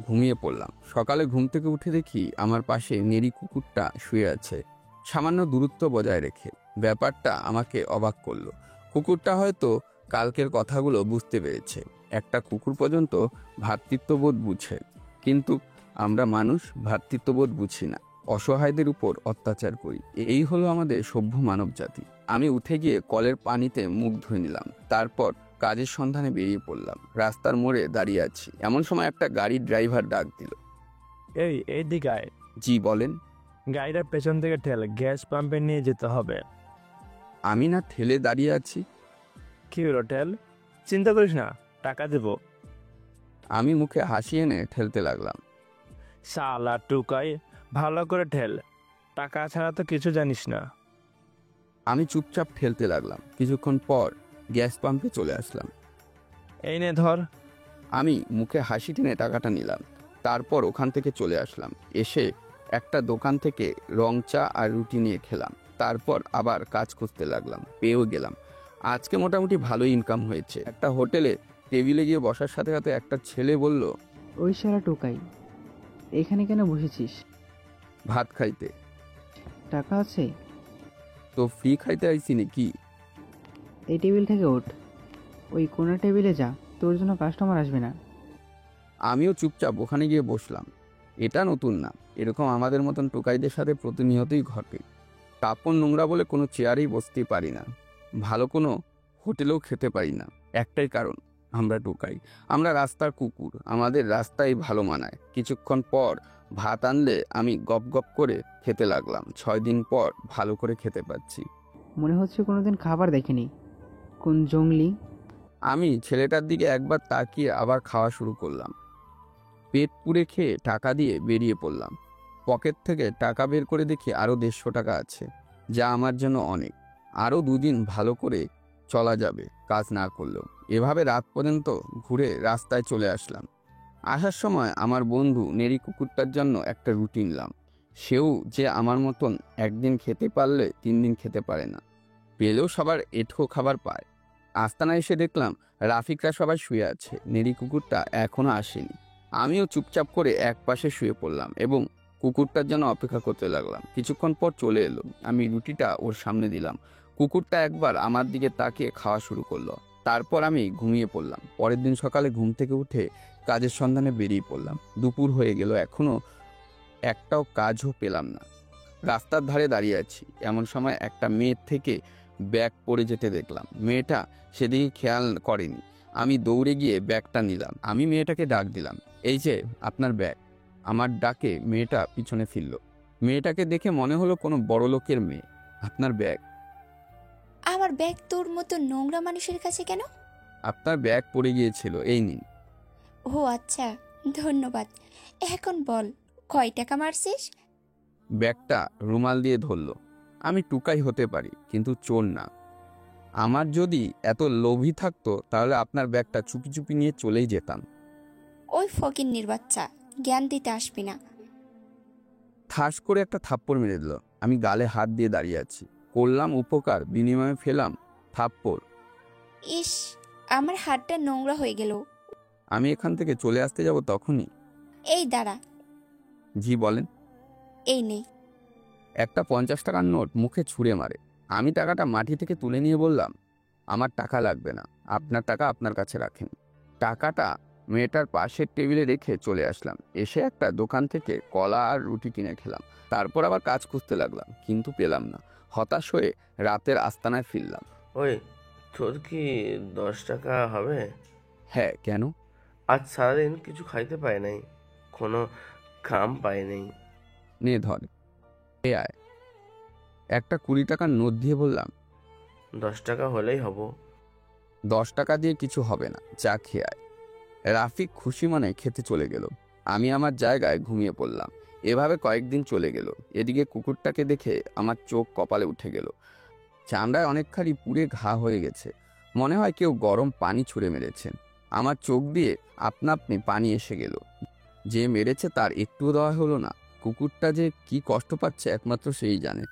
ঘুমিয়ে পড়লাম। সকালে ঘুম থেকে উঠে দেখি আমার পাশে নেড়ি কুকুরটা শুয়ে আছে, সামান্য দূরত্ব বজায় রেখে। ব্যাপারটা আমাকে অবাক করলো। কুকুরটা হয়তো কালকের কথাগুলো বুঝতে পেরেছে। একটা কুকুর পর্যন্ত ভ্রাতৃত্ববোধ বুঝে, কিন্তু আমরা মানুষ ভ্রাতৃত্ববোধ বুঝি না, অসহায়দের উপর অত্যাচার করি। এই হলো আমাদের সভ্য মানব জাতি। আমি উঠে গিয়ে কলের পানিতে মুখ ধুয়ে নিলাম। তারপর কাজের সন্ধানে বেরিয়ে পড়লাম। রাস্তার মোড়ে দাঁড়িয়ে আছি, এমন সময় একটা গাড়ির ড্রাইভার ডাক দিল। এই দিকে আয়। জি বলেন। গাড়িটা পেছন থেকে ঠেল, গ্যাস পাম্পে নিয়ে যেতে হবে। আমি না ঠেলে দাঁড়িয়ে আছি। কি হলো, ঠেল, চিন্তা করিস না, টাকা দেব। আমি মুখে হাসি এনে ঠেলতে লাগলাম। শালা টুকাই, ভালো করে ঠেল, টাকা ছাড়া তো কিছু জানিস না। আমি চুপচাপ ঠেলতে লাগলাম। কিছুক্ষণ পর গ্যাস পাম্পে চলে আসলাম। এই নে ধর। আমি মুখে হাসি টেনে টাকাটা নিলাম। তারপর ওখান থেকে চলে আসলাম। এসে একটা দোকান থেকে রং চা আর রুটি নিয়ে খেলাম। তারপর আবার কাজ খুঁজতে লাগলাম। পেয়েও গেলাম। আজকে মোটামুটি ভালোই ইনকাম হয়েছে। একটা হোটেলে টেবিলে গিয়ে বসার সাথে সাথে একটা ছেলে বলল, ওই শালা টোকাই, এখানে কেন বসেছিস? ভাত খাইতে। টাকা আছে তো ফ্রি খাইতে আইসি নাকি? এই টেবিল থেকে ওঠ, ওই কোনা টেবিলে যা, তোর জন্য কাস্টমার আসবে না। আমিও চুপচাপ ওখানে গিয়ে বসলাম। এটা নতুন না, এরকম আমাদের মতন টোকাইদের সাথে প্রতিনিয়তই ঘটে। কাপড় নোংরা বলে কোনো চেয়ারেই বসতে পারি না, ভালো কোনো হোটেলেও খেতে পারি না। একটাই কারণ, আমরা টোকাই, আমরা রাস্তার কুকুর, আমাদের রাস্তাই ভালো মানায়। কিছুক্ষণ পর ভাত আনলে আমি গপ গপ করে খেতে লাগলাম। 6 দিন পর ভালো করে খেতে পাচ্ছি। মনে হচ্ছে কোনোদিন খাবার দেখিনি। কোন জঙ্গলি? আমি ছেলেটার দিকে একবার তাকিয়ে আবার খাওয়া শুরু করলাম। পেট পুড়ে খেয়ে টাকা দিয়ে বেরিয়ে পড়লাম। পকেট থেকে টাকা বের করে দেখি আরও 150 টাকা আছে, যা আমার জন্য অনেক। আরও 2 দিন ভালো করে চলা যাবে কাজ না করলেও। এভাবে রাত পর্যন্ত ঘুরে রাস্তায় চলে আসলাম। আসার সময় আমার বন্ধু নেড়ি কুকুরটার জন্য একটা রুটি নিলাম। সেও যে আমার মতন একদিন খেতে পারলে 3 দিন খেতে পারে না, পেলেও সবার এঁঠো খাবার পায়। আস্তানায় এসে দেখলাম রাফিকরা সবাই শুয়ে আছে, নেড়ি কুকুরটা এখনো আসেনি। আমিও চুপচাপ করে এক পাশে শুয়ে পড়লাম এবং কুকুরটার জন্য অপেক্ষা করতে লাগলাম। কিছুক্ষণ পর চলে এলো। আমি রুটিটা ওর সামনে দিলাম। কুকুরটা একবার আমার দিকে তাকিয়ে খাওয়া শুরু করলো। তারপর আমি ঘুমিয়ে পড়লাম। পরের দিন সকালে ঘুম থেকে উঠে কাজের সন্ধানে বেরিয়ে পড়লাম। দুপুর হয়ে গেল, এখনো একটাও কাজও পেলাম না। রাস্তার ধারে দাঁড়িয়ে আছি, এমন সময় একটা মেয়ের থেকে ব্যাগ পড়ে যেতে দেখলাম। মেয়েটা সেদিকে খেয়াল করেনি। আমি দৌড়ে গিয়ে ব্যাগটা নিলাম। আমি মেয়েটাকে ডাক দিলাম, এই যে আপনার ব্যাগ। আমার ডাকে মেয়েটা পিছনে ফিরল। মেয়েটাকে দেখে মনে হলো কোনো বড় লোকের মেয়ে। আপনার ব্যাগ? আমার ব্যাগ তোর মতো নোংরা মানুষের কাছে কেন? আপনার ব্যাগ পড়ে গিয়েছিল, এই নিন। ও আচ্ছা, ধন্যবাদ। এখন বল, কয় টাকা মারছিস? ব্যাগটা রুমাল দিয়ে ধরল। আমি টুকাই হতে পারি, কিন্তু চোর না। আমার যদি এত লোভী থাকতো তাহলে আপনার ব্যাগটা চুপি চুপি নিয়ে চলেই যেতাম। ওই ফকিন্নির বাচ্চা, জ্ঞান দিতে আসবি না। ঠাস করে একটা থাপ্পড় মেরে দিল। আমি গালে হাত দিয়ে দাঁড়িয়ে আছি। করলাম উপকার, বিনিময়ে ফেলাম থাপ্পড়। ইস, আমার হাতটা নোংরা হয়ে গেল। আমি এখান থেকে চলে আসতে যাব তখনই। এই দাঁড়া। জি বলেন। এই নে। একটা 50 টাকার নোট মুখে ছুঁড়ে মারে। আমি টাকাটা মাটি থেকে তুলে নিয়ে বললাম, আমার টাকা লাগবে না, আপনার টাকা আপনার কাছে রাখেন। টাকাটা মেয়েটার পাশের টেবিলে রেখে চলে আসলাম। এসে একটা দোকান থেকে কলা আর রুটি কিনে খেলাম। তারপর আবার কাজ খুঁজতে লাগলাম, কিন্তু পেলাম না। হতাশ হয়ে রাতের আস্তানায় ফিরলাম। ওই, তোর কি 10 টাকা হবে? হ্যাঁ, কেন? আজ সারাদিন কিছু খাইতে পাই নাই, কোনো কাম পাই নাই। নে ধর, এ আয়। একটা 20 টাকার নোট দিয়ে বললাম, 10 টাকা হলেই হব। 10 টাকা দিয়ে কিছু হবে না, চা খেয়ে আয়। রাফিক খুশি মনে খেতে চলে গেল। আমি আমার জায়গায় ঘুমিয়ে পড়লাম। এভাবে কয়েকদিন চলে গেল। এদিকে কুকুরটাকে দেখে আমার চোখ কপালে উঠে গেল। চামড়ায় অনেকখানি পুড়ে ঘা হয়ে গেছে, মনে হয় কেউ গরম পানি ছুঁড়ে মেরেছেন। আমার চোখ দিয়ে আপনা আপনি পানি এসে গেল। যে মেরেছে তার একটুও দেওয়া হলো না। কুকুরটা যে কি কষ্ট পাচ্ছে একমাত্র সেই জানে।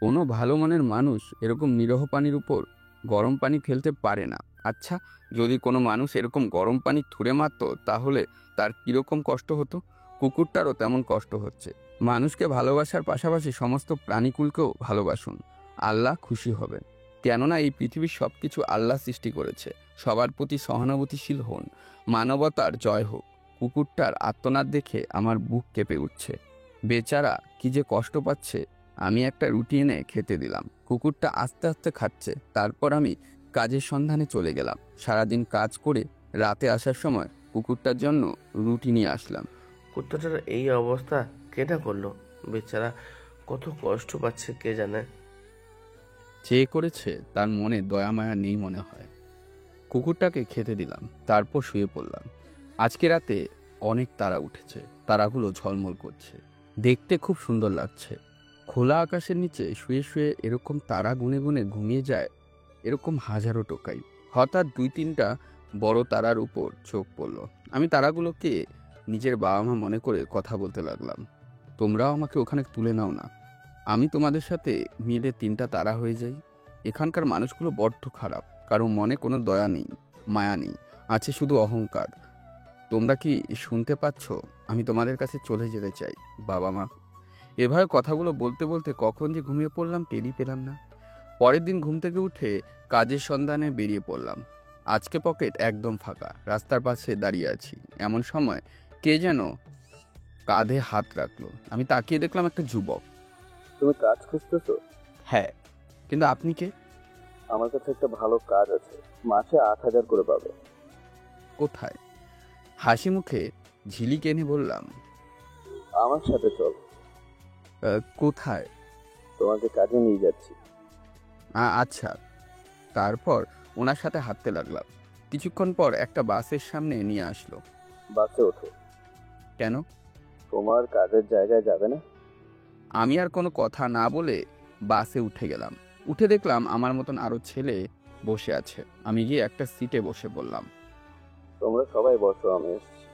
কোনো ভালো মনের মানুষ এরকম নিরহ পানির উপর গরম পানি ফেলতে পারে না। আচ্ছা, যদি কোনো মানুষ এরকম গরম পানি ছুঁড়ে মারত তাহলে তার কীরকম কষ্ট হতো? কুকুরটারও তেমন কষ্ট হচ্ছে। মানুষকে ভালোবাসার পাশাপাশি সমস্ত প্রাণীকুলকেও ভালোবাসুন, আল্লাহ খুশি হবেন। কেননা এই পৃথিবীর সব কিছু আল্লাহ সৃষ্টি করেছে। সবার প্রতি সহানুভূতিশীল হন। মানবতার জয় হোক। কুকুরটার আর্তনাদ দেখে আমার বুক কেঁপে উঠছে। বেচারা কি যে কষ্ট পাচ্ছে। আমি একটা রুটি এনে খেতে দিলাম। কুকুরটা আস্তে আস্তে খাচ্ছে। তারপর আমি কাজের সন্ধানে চলে গেলাম। সারাদিন কাজ করে রাতে আসার সময় কুকুরটার জন্য রুটি নিয়ে আসলাম। কুত্তাটার এই অবস্থা কেটা করলো? বেচারা কত কষ্ট পাচ্ছে কে জানে। যে করেছে তার মনে দয়া মায়া নেই মনে হয়। কুকুরটাকে খেতে দিলাম, তারপর শুয়ে পড়লাম। আজকে রাতে অনেক তারা উঠেছে। তারাগুলো ঝলমল করছে, দেখতে খুব সুন্দর লাগছে। খোলা আকাশের নিচে শুয়ে শুয়ে এরকম তারা গুনে গুনে ঘুমিয়ে যায় এরকম হাজারো টোকাই। হঠাৎ 2-3টা বড় তারার উপর চোখ পড়ল। আমি তারাগুলোকে নিজের বাবা মা মনে করে কথা বলতে লাগলাম, তোমরাও আমাকে ওখানে তুলে নাও না, আমি তোমাদের সাথে মিলে 3টা তারা হয়ে যাই। এখানকার মানুষগুলো বড্ড খারাপ, কারো মনে কোনো দয়া নেই, মায়া নেই, আছে শুধু অহংকার। তোমরা কি শুনতে পাচ্ছ? আমি তোমাদের কাছে চলে যেতে চাই বাবা মা। এভাবে কথাগুলো বলতে বলতে কখন যে ঘুমিয়ে পড়লাম টেরই পেলাম না। পরের দিন ঘুম থেকে উঠে কাজের সন্ধানে বেরিয়ে পড়লাম। আজকে পকেট একদম ফাঁকা। রাস্তার পাশে দাঁড়িয়ে আছি। এমন সময় কে যেন কাঁধে হাত রাখলো। আমি তাকিয়ে দেখলাম একটা যুবক। তুমি কাজ খুঁজতেছো? হ্যাঁ, কিন্তু আপনি কে? আমার কাছে একটা ভালো কাজ আছে, মাসে 8,000 করে পাবে। কোথায়? হাসি মুখে ঝিলিক এনে বললাম, আমার সাথে চল, কোথায়? তোমাকে কাজে নিয়ে যাচ্ছি। আচ্ছা। তারপর ওনার সাথে হাঁটতে লাগলাম। কিছুক্ষণ পর একটা বাসের সামনে নিয়ে আসলো। বাসে ওঠো। কেন? তোমার কাজের জায়গায় যাবে না? আমি আর কোনো কথা না বলে বাসে উঠে গেলাম। উঠে দেখলাম আমার মতন আরো ছেলে বসে আছে। আমি গিয়ে একটা সিটে বসে বললাম, তোমরা সবাই বসো, আমি এসেছি।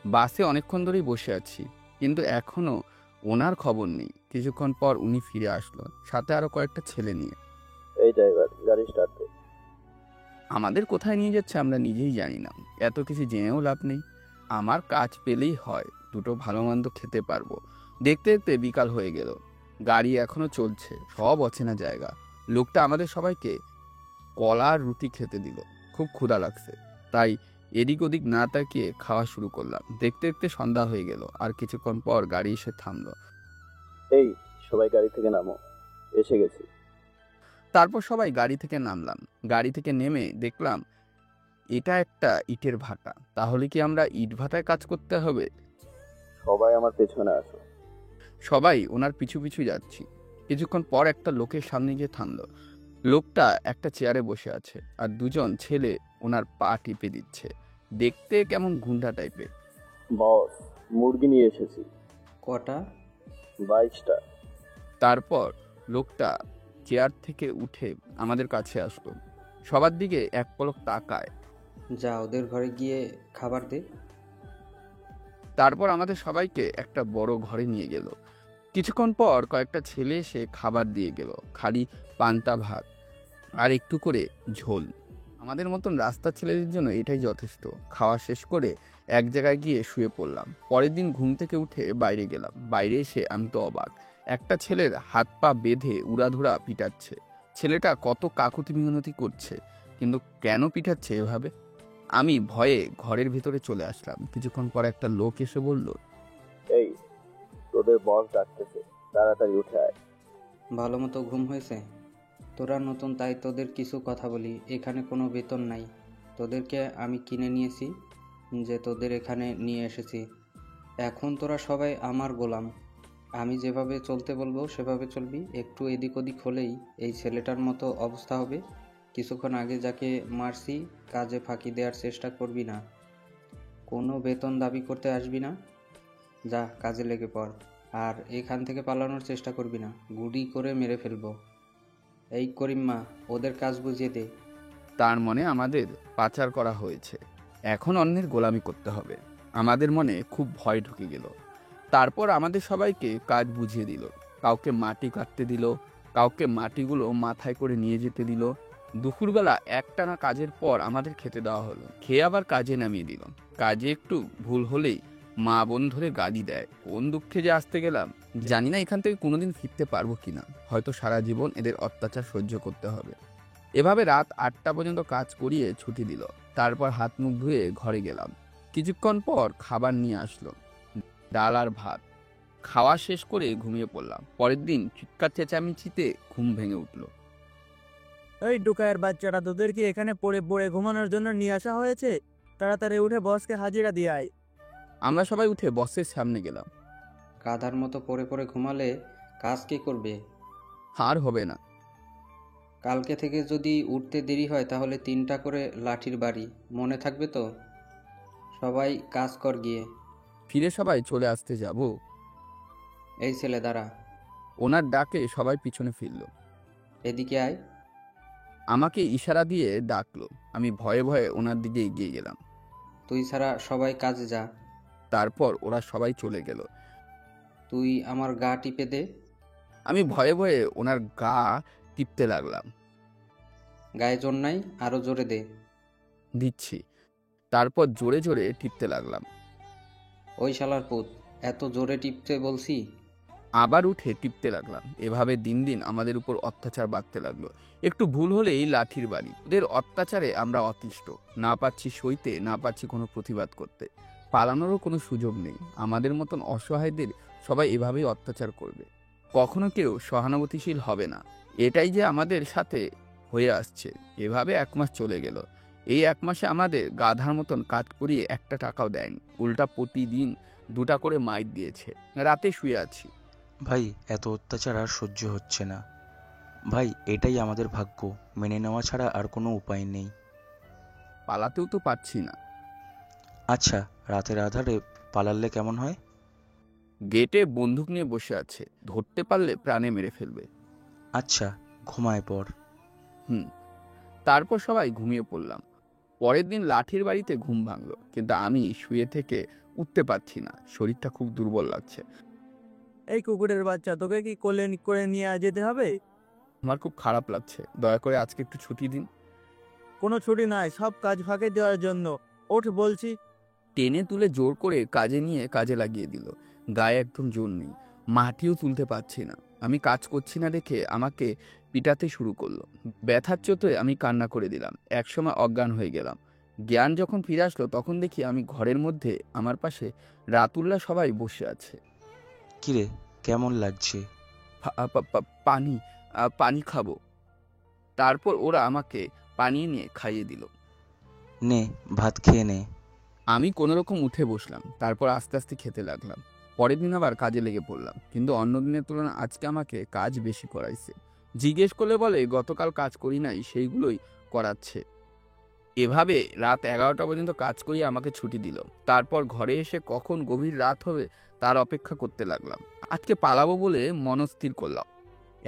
বাসে অনেকক্ষণ ধরেই বসে আছি, কিন্তু এখনো ওনার খবর নেই। কিছুক্ষণ পর উনি ফিরে আসলো, সাথে আরো কয়েকটা ছেলে নিয়ে। এই ড্রাইভার, গাড়ি স্টার্ট দে। আমাদের কোথায় নিয়ে যাচ্ছে আমরা নিজেই জানি না। এত কিছু জেনেও লাভ নেই। আমার কাজ পেলেই হয়, দুটো ভালো মন্দ খেতে পারবো। দেখতে দেখতে বিকাল হয়ে গেল। গাড়ি এখনো চলছে, সব অচেনা জায়গা। লোকটা আমাদের সবাইকে কলা আর রুটি খেতে দিল। খুব ক্ষুধা লাগছে, তাই এদিক ওদিক না তাকিয়ে খাওয়া শুরু করলাম। দেখতে দেখতে সন্ধ্যা হয়ে গেল, আর কিছুক্ষণ পর গাড়ি এসে থামলো। এই সবাই গাড়ি থেকে নামো, এসে গেছি। তারপর সবাই গাড়ি থেকে নামলাম। গাড়ি থেকে নেমে দেখলাম এটা একটা ইটের ভাটা। তাহলে কি আমরা ইট ভাটায় কাজ করতে হবে? সবাই আমার পেছনে আসো। সবাই ওনার পিছু পিছু যাচ্ছি। কিছুক্ষণ পর একটা লোকের সামনে গিয়ে থামলো। লোকটা একটা চেয়ারে বসে আছে, আর দুজন ছেলে ওনার পা টিপে দিচ্ছে। দেখতে কেমন গুন্ডা টাইপের। বস, মুরগি নিয়ে এসেছি। কটা? 22টা। তারপর লোকটা চেয়ার থেকে উঠে আমাদের কাছে আসলো। সবার দিকে এক পলক তাকায়। যা ওদের ঘরে গিয়ে খাবার দে। তারপর আমাদের সবাইকে একটা বড় ঘরে নিয়ে গেল। কিছুক্ষণ পর কয়েকটা ছেলে এসে খাবার দিয়ে গেল। খালি পান্তা ভাত আর একটু করে ঝোল। আমাদের মতন রাস্তার ছেলেদের জন্য এটাই যথেষ্ট। খাওয়া শেষ করে এক জায়গায় গিয়ে শুয়ে পড়লাম। পরের দিন ঘুম থেকে উঠে বাইরে গেলাম। বাইরে এসে আমি তো অবাক। একটা ছেলের হাত পা বেঁধে উড়াধুরা পিটাচ্ছে। ছেলেটা কত কাকুতি মিনতি করছে, কিন্তু কেন পিটাচ্ছে এভাবে? আমি ভয়ে ঘরের ভিতরে চলে আসলাম। কিছুক্ষণ পর একটা লোক এসে বলল, এই তোদের বস ডাকতেছে, তাড়াতাড়ি উঠে আয়। ভালো মতো ঘুম হয়েছে? তোরা নতুন তাই তোদের কিছু কথা বলি। এখানে কোনো বেতন নাই। তোদেরকে আমি কিনে নিয়েছি, যে তোদের এখানে নিয়ে এসেছি। এখন তোরা সবাই আমার গোলাম। আমি যেভাবে চলতে বলবো সেভাবে চলবি। একটু এদিক ওদিক হলেই এই ছেলেটার মতো অবস্থা হবে। কিছুক্ষণ আগে যাকে মারছি, কাজে ফাঁকি দেওয়ার চেষ্টা করবি না। কোনো বেতন দাবি করতে আসবি না। যা কাজে লেগে পড়। আর এখান থেকে পালানোর চেষ্টা করবি না, গুলি করে মেরে ফেলবো। এই করিম্মা, ওদের কাজ বুঝিয়ে দে। তার মনে আমাদের পাচার করা হয়েছে, এখন অন্যের গোলামি করতে হবে। আমাদের মনে খুব ভয় ঢুকে গেল। তারপর আমাদের সবাইকে কাজ বুঝিয়ে দিল। কাউকে মাটি কাটতে দিল, কাউকে মাটিগুলো মাথায় করে নিয়ে যেতে দিল। দুপুরবেলা একটানা কাজের পর আমাদের খেতে দেওয়া হলো। খেয়ে আবার কাজে নামিয়ে দিল। কাজে একটু ভুল হলেই মা বোন ধরে গালি দেয়। কোন দুঃখে যে আসতে গেলাম জানি না। এখান থেকে কোনোদিন ফিরতে পারবো কিনা। হয়তো সারা জীবন এদের অত্যাচার সহ্য করতে হবে। এভাবে রাত 8টা পর্যন্ত কাজ করিয়ে ছুটি দিল। তারপর হাত মুখ ধুয়ে ঘরে গেলাম। কিছুক্ষণ পর খাবার নিয়ে আসলো, ডাল আর ভাত। খাওয়া শেষ করে ঘুমিয়ে পড়লাম। পরের দিন চিৎকার চেঁচামেচিতে ঘুম ভেঙে উঠল। এই ডুকায়ের বাচ্চারা, তোদের কি এখানে পড়ে পড়ে ঘুমানোর জন্য নিয়ে আসা হয়েছে? তাড়াতাড়ি উঠে বসকে হাজিরা দিয়ে আয়। আমরা সবাই উঠে বসের সামনে গেলাম। গাধার মতো পড়ে পড়ে ঘুমালে কাজ কে করবে? আর হবে না। কালকে থেকে যদি উঠতে দেরি হয় তাহলে 3টা করে লাঠির বাড়ি, মনে থাকবে তো? সবাই কাজ কর গিয়ে। ফিরে সবাই চলে আসতে যাব। এই ছেলে দাঁড়া। ওনার ডাকে সবাই পিছনে ফিরল। এদিকে আয়। আমাকে ইশারা দিয়ে ডাকলো। আমি ভয়ে ভয়ে ওনার দিকে এগিয়ে গেলাম। তুই ছাড়া সবাই কাজে যা। তারপর ওরা সবাই চলে গেল। তুই আমার গা টিপে দে। আমি ভয়ে ভয়ে ওনার গা টিপতে লাগলাম। গায়ে জোর নাই, আরো জোরে দে। দিচ্ছি। তারপর জোরে জোরে টিপতে লাগলাম। ওই শালার পুত, এত জোরে টিপতে বলছি। আবার উঠে টিপতে লাগলাম। এভাবে দিন দিন আমাদের উপর অত্যাচার বাড়তে লাগলো। একটু ভুল হলেই লাঠির বাড়ি। ওদের অত্যাচারে আমরা অতিষ্ঠ। না পাচ্ছি সইতে, না পাচ্ছি কোনো প্রতিবাদ করতে। পালানোরও কোনো সুযোগ নেই। আমাদের মতন অসহায়দের সবাই এভাবেই অত্যাচার করবে। কখনো কেউ সহানুভূতিশীল হবে না। এটাই যে আমাদের সাথে হয়ে আসছে। এভাবে 1 মাস চলে গেল। এই 1 মাসে আমাদের গাধার মতন কাজ করিয়ে একটা টাকাও দেয়নি, উল্টা প্রতিদিন 2টা করে মাইর দিয়েছে। রাতে শুয়ে আছি। ভাই এত অত্যাচার আর সহ্য হচ্ছে না ভাই, এটাই আমাদের ভাগ্য, মেনে নেওয়া ছাড়া আর কোনো উপায় নেই। পালাতেও তো পারছি না। আচ্ছা, রাতের আধারে পালালে কেমন হয়? গেটে বন্দুক নিয়ে বসে আছে, ধরতে পারলে প্রাণে মেরে ফেলবে। আচ্ছা, ঘুমায় পর। তারপর সবাই ঘুমিয়ে পড়লাম। পরের দিন লাঠির বাড়িতে ঘুম ভাঙলো, কিন্তু আমি শুয়ে থেকে উঠতে পারছি না, শরীরটা খুব দুর্বল লাগছে। এই কুকুরের বাচ্চা, তোকে কি কোলে করে নিয়ে যেতে হবে? আমার খুব খারাপ লাগছে, দয়া করে আজকে একটু ছুটি দিন। কোনো ছুটি নাই, সব কাজ ফাঁকে দেওয়ার জন্য। ওঠ বলছি। টেনে তুলে জোর করে কাজে লাগিয়ে দিল। গায়ে একদম জোর নেই, মাটিও তুলতে পারছি না। আমি কাজ করছি না দেখে আমাকে পিটাতে শুরু করলো। ব্যথার চোটে আমি কান্না করে দিলাম। একসময় অজ্ঞান হয়ে গেলাম। জ্ঞান যখন ফিরে আসলো তখন দেখি আমি ঘরের মধ্যে, আমার পাশে রাতুল্লাহ সবাই বসে আছে। কিরে, কেমন লাগছে? পানি খাবো। তারপর ওরা আমাকে পানি নিয়ে খাইয়ে দিল। নে, ভাত খেয়ে নে। আমি কোনোরকম উঠে বসলাম, তারপর আস্তে আস্তে খেতে লাগলাম। পরের দিন আবার কাজে লেগে পড়লাম, কিন্তু অন্য দিনের তুলনায় আজকে আমাকে কাজ বেশি করাইছে। জিজ্ঞেস করলে বলে গতকাল কাজ করি নাই, সেইগুলোই করাচ্ছে। এভাবে রাত 11টা পর্যন্ত কাজ করিয়ে আমাকে ছুটি দিল। তারপর ঘরে এসে কখন গভীর রাত হবে তার অপেক্ষা করতে লাগলাম। আজকে পালাবো বলে মনস্থির করলাম।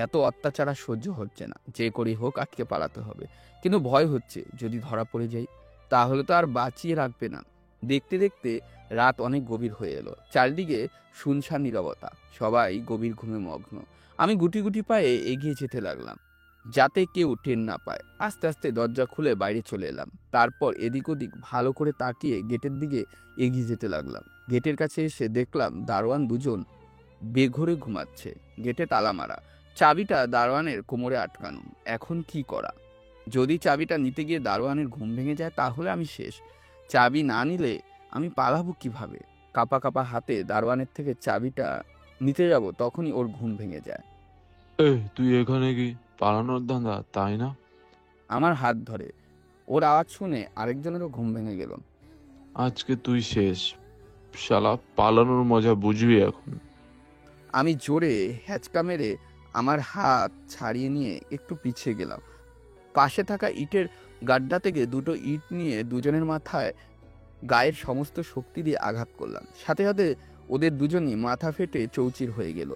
এত অত্যাচার আর সহ্য হচ্ছে না, যে করেই হোক আজকে পালাতে হবে। কিন্তু ভয় হচ্ছে, যদি ধরা পড়ে যাই তাহলে তো আর বাঁচিয়ে রাখবে না। দেখতে দেখতে রাত অনেক গভীর হয়ে এলো। চারদিকে শুনশান নীরবতা, সবাই গভীর ঘুমে মগ্ন। আমি গুটি গুটি পায়ে এগিয়ে যেতে লাগলাম, যাতে কেউ টের না পায়। আস্তে আস্তে দরজা খুলে বাইরে চলে এলাম। তারপর এদিক ওদিক ভালো করে তাকিয়ে গেটের দিকে এগিয়ে যেতে লাগলাম। গেটের কাছে এসে দেখলাম দারোয়ান দুজন বেঘরে ঘুমাচ্ছে। গেটে তালা মারা, চাবিটা দারোয়ানের কোমরে আটকানো। এখন কি করা? যদি চাবিটা নিতে গিয়ে দারোয়ানের ঘুম ভেঙে যায় তাহলে আমি শেষ। চাবি না নিলে আমি পালাবো কিভাবে? কাপা কাপা হাতে দারোয়ানের থেকে চাবিটা নিতে যাব, তখনই ওর ঘুম ভেঙে যায়। তুই এখানে কি পালানোর ধান্দা, তাই না? আমার হাত ধরে। ওর আওয়াজ শুনে আরেকজনেরও ঘুম ভেঙে গেল। আজকে তুই শেষ, শালা পালানোর মজা বুঝবি এখন। আমি জোরে হ্যাচকা মেরে আমার হাত ছাড়িয়ে নিয়ে একটু পিছিয়ে গেলাম। পাশে থাকা ইটের গাড্ডা থেকে 2টো ইট নিয়ে দুজনের মাথায় গায়ের সমস্ত শক্তি দিয়ে আঘাত করলাম। সাথে সাথে ওদের দুজনই মাথা ফেটে চৌচির হয়ে গেল।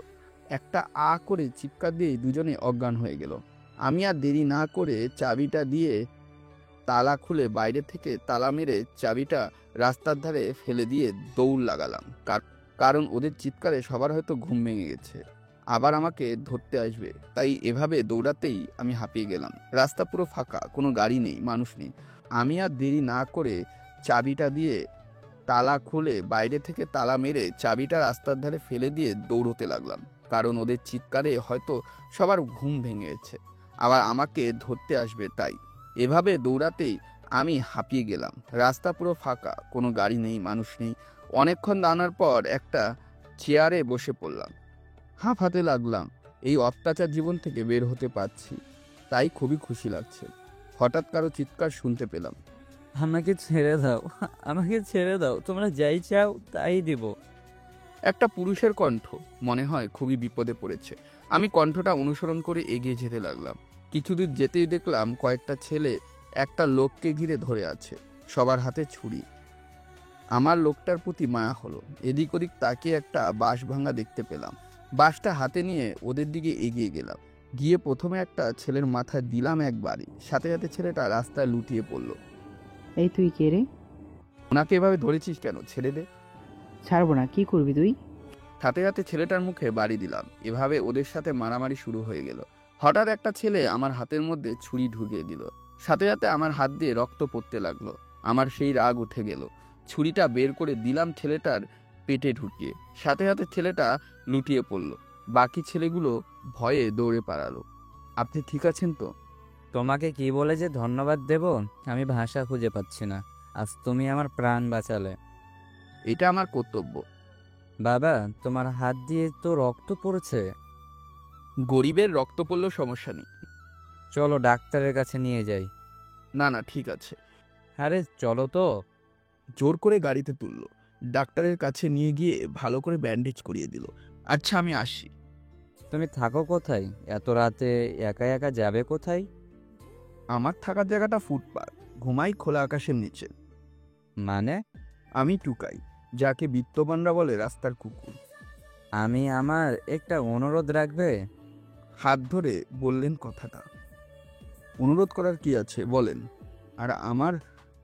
একটা আ করে চিৎকার দিয়ে দুজনে অজ্ঞান হয়ে গেল। আমি আর দেরি না করে চাবিটা দিয়ে তালা খুলে বাইরে থেকে তালা মেরে চাবিটা রাস্তার ধারে ফেলে দিয়ে দৌড় লাগালাম। কারণ ওদের চিৎকারে সবার হয়তো ঘুম ভেঙে গেছে, আবার আমাকে ধরতে আসবে। তাই এভাবে দৌড়াতেই আমি হাঁপিয়ে গেলাম। রাস্তা পুরো ফাঁকা, কোনো গাড়ি নেই, মানুষ নেই। আমি আর দেরি না করে চাবিটা দিয়ে তালা খুলে বাইরে থেকে তালা মেরে চাবিটা রাস্তার ধারে ফেলে দিয়ে দৌড়তে লাগলাম। কারণ ওদের চিৎকারে হয়তো সবার ঘুম ভেঙে গেছে, আবার আমাকে ধরতে আসবে। তাই এভাবে দৌড়াতেই আমি হাঁপিয়ে গেলাম। রাস্তা পুরো ফাঁকা, কোনো গাড়ি নেই, মানুষ নেই। অনেকক্ষণ দাঁড়ানোর পর একটা চেয়ারে বসে পড়লাম। হাঁপাতে লাগলাম। এই অত্যাচার জীবন থেকে বের হতে পারছি, তাই খুবই খুশি লাগছে। হঠাৎ কারো চিৎকার শুনতে পেলাম। আমাকে ছেড়ে দাও, আমাকে ছেড়ে দাও, তোমরা যাই চাও তাই দিব। একটা পুরুষের কণ্ঠ, মনে হয় খুবই বিপদে পড়েছে। আমি কণ্ঠটা অনুসরণ করে এগিয়ে যেতে লাগলাম। কিছুদূর যেতেই দেখলাম কয়েকটা ছেলে একটা লোককে ঘিরে ধরে আছে, সবার হাতে ছুরি। আমার লোকটার প্রতি মায়া হলো। এদিক ওদিক তাকিয়ে একটা বাঁশ ভাঙা দেখতে পেলাম। বাঁশটা হাতে নিয়ে ওদের দিকে এগিয়ে গেলাম। গিয়ে প্রথমে একটা ছেলের মাথায় দিলাম এক বাড়ি, সাথে সাথে ছেলেটা রাস্তায় লুটিয়ে পড়লো। এই তুই কে রে? ওনাকে এভাবে ধরেছিস কেন? ছেড়ে দে। ছাড়বো না, কি করবি তুই? সাথে সাথে ছেলেটার মুখে বাড়ি দিলাম। এভাবে ওদের সাথে মারামারি শুরু হয়ে গেল। হঠাৎ একটা ছেলে আমার হাতের মধ্যে ছুরি ঢুকিয়ে দিল। সাথে সাথে আমার হাত দিয়ে রক্ত পড়তে লাগলো। আমার সেই রাগ উঠে গেল। ছুরিটা বের করে দিলাম ছেলেটার পেটে ঢুকিয়ে। সাথে সাথে ছেলেটা লুটিয়ে পড়ল। বাকি ছেলেগুলো ভয়ে দৌড়ে পালালো। আপনি ঠিক আছেন তো? তোমাকে কি বলে যে ধন্যবাদ দেব আমি ভাষা খুঁজে পাচ্ছি না। আজ তুমি আমার প্রাণ বাঁচালে। এটা আমার কর্তব্য। বাবা, তোমার হাত দিয়ে তো রক্ত পড়ছে। গরিবের রক্ত পড়লেও সমস্যা নেই। চলো ডাক্তারের কাছে নিয়ে যাই। না না, ঠিক আছে। আরে চলো তো। জোর করে গাড়িতে তুললো, ডাক্তারের কাছে নিয়ে গিয়ে ভালো করে ব্যান্ডেজ করিয়ে দিল। আচ্ছা আমি আসি। তুমি থাকো কোথায়? এত রাতে একা একা যাবে কোথায়? আমার থাকার জায়গাটা ফুটপাত, ঘুমাই খোলা আকাশের নিচে। মানে? আমি টুকাই, যাকে বিত্তবানরা বলে রাস্তার কুকুর। আমি আমার একটা অনুরোধ রাখবে? হাত ধরে বললেন কথাটা। অনুরোধ করার কি আছে বলেন। আর আমার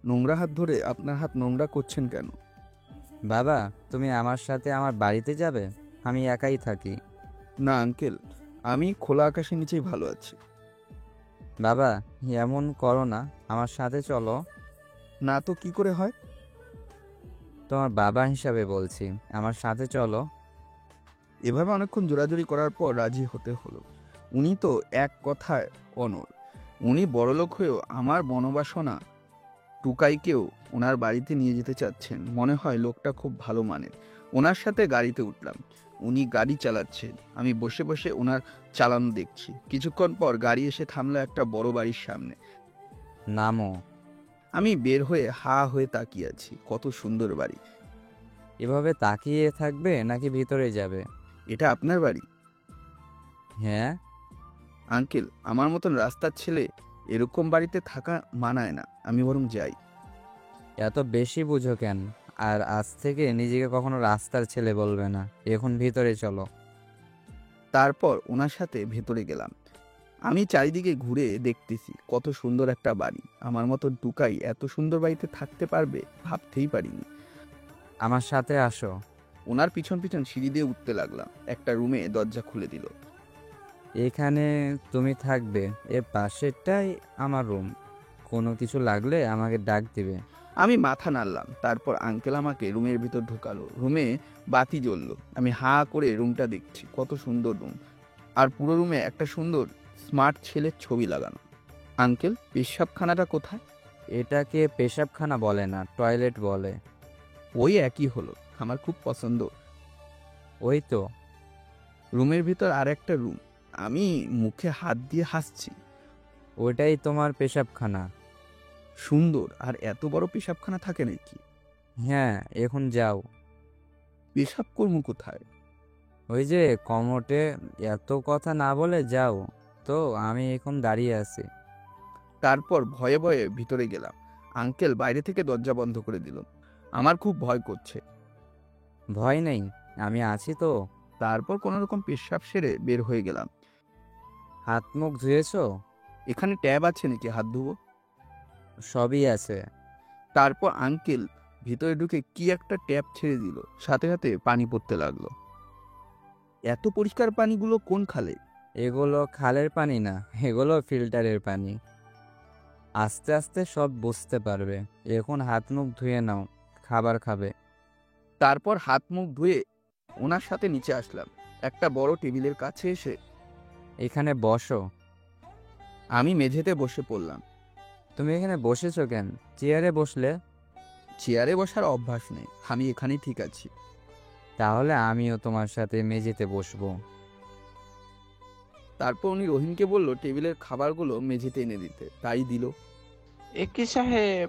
নোংরা হাত ধরে আপনার হাত নোংরা করছেন কেন? বাবা, তুমি আমার সাথে আমার বাড়িতে যাবে? আমি একাই থাকি। না আঙ্কেল, আমি খোলা আকাশের নিচেই ভালো আছি। বাবা, এমন করো না, আমার সাথে চলো। না তো কি করে হয়? তোমার বাবা হিসাবে বলছি, আমার সাথে চলো। এভাবে অনেকক্ষণ জোরাজুরি করার পর রাজি হতে হলো। উনি তো এক কথায় অনড়। উনি বড়লোক হয়েও আমার বনবাসনা টুকাইকেও ওনার বাড়িতে নিয়ে যেতে চাচ্ছেন। মনে হয় লোকটা খুব ভালো মানের। ওনার সাথে গাড়িতে উঠলাম। উনি গাড়ি চালাচ্ছেন, আমি বসে বসে ওনার চালানো দেখছি। কিছুক্ষণ পর গাড়ি এসে থামলো একটা বড় বাড়ির সামনে। নামো। আমি বের হয়ে হা হয়ে তাকিয়ে আছি। কত সুন্দর বাড়ি। এভাবে তাকিয়ে থাকবে নাকি ভিতরে যাবে? এটা আপনার বাড়ি? হ্যাঁ। আঙ্কেল, আমার মতন রাস্তার ছেলে এরকম বাড়িতে থাকা মানায় না, আমি বরং যাই। এত বেশি বুঝো কেন? আর আজ থেকে নিজেকে কখনো রাস্তার ছেলে বলবে না। এখন ভিতরে চলো। তারপর ওনার সাথে ভেতরে গেলাম। আমি চারিদিকে ঘুরে দেখতেছি কত সুন্দর একটা বাড়ি। আমার মতো টুকাই এত সুন্দর বাড়িতে থাকতে পারবে ভাবতেই পারিনি। আমার সাথে আসো। ওনার পিছন পিছন সিঁড়ি দিয়ে উঠতে লাগলাম। একটা রুমে দরজা খুলে দিল। এখানে তুমি থাকবে, এর পাশেরটাই আমার রুম। কোনো কিছু লাগলে আমাকে ডাক দিবে। আমি মাথা নাড়লাম। তারপর আঙ্কেল আমাকে রুমের ভিতর ঢোকালো। রুমে বাতি জ্বললো। আমি হা করে রুমটা দেখছি। কত সুন্দর রুম। আর পুরো রুমে একটা সুন্দর স্মার্ট ছেলের ছবি লাগানো। আঙ্কেল, পেশাবখানাটা কোথায়? এটাকে পেশাবখানা বলে না, টয়লেট বলে। ওই একই হলো, আমার খুব পছন্দ। ওই তো। রুমের ভিতর আর একটা রুম। আমি মুখে হাত দিয়ে হাসছি। ওইটাই তোমার পেশাবখানা। সুন্দর। আর এত বড় পেশাবখানা থাকে নাকি? হ্যাঁ, এখন যাও। পেশাব কর্ম কোথায়? ওই যে কমোটে। এত কথা না বলে যাও তো, আমি এখন দাঁড়িয়ে আছি। তারপর ভয়ে ভয়ে ভিতরে গেলাম। আঙ্কেল বাইরে থেকে দরজা বন্ধ করে দিল। আমার খুব ভয় করছে। ভয় নেই, আমি আছি তো। তারপর কোনো রকম পেশাব সেরে বের হয়ে গেলাম। হাত মুখ ধুয়েছো? এখানে ট্যাব আছে নাকি হাত ধুবো? সবই আছে। তারপর আঙ্কেল ভিতরে ঢুকে কি একটা ট্যাপ ছেড়ে দিল। সাথে সাথে পানি পড়তে লাগলো। এত পরিষ্কার পানিগুলো কোন খালে? এগুলো খালের পানি না, এগুলো ফিল্টারের পানি। আস্তে আস্তে সব বুঝতে পারবে। এখন হাত মুখ ধুয়ে নাও, খাবার খাবে। তারপর হাত মুখ ধুয়ে ওনার সাথে নিচে আসলাম। একটা বড় টেবিলের কাছে এসে এখানে বসো। আমি মেঝেতে বসে পড়লাম। তুমি এখানে বসেছো কেন? চেয়ারে বসলে। চেয়ারে বসার অভ্যাস নেই, আমি এখানেই ঠিক আছি। তাহলে আমিও তোমার সাথে মেঝেতে বসবো। তারপর উনি রহিমকে বলল টেবিলের খাবারগুলো মেঝেতে এনে দিতে। তাই দিল। একে সাহেব,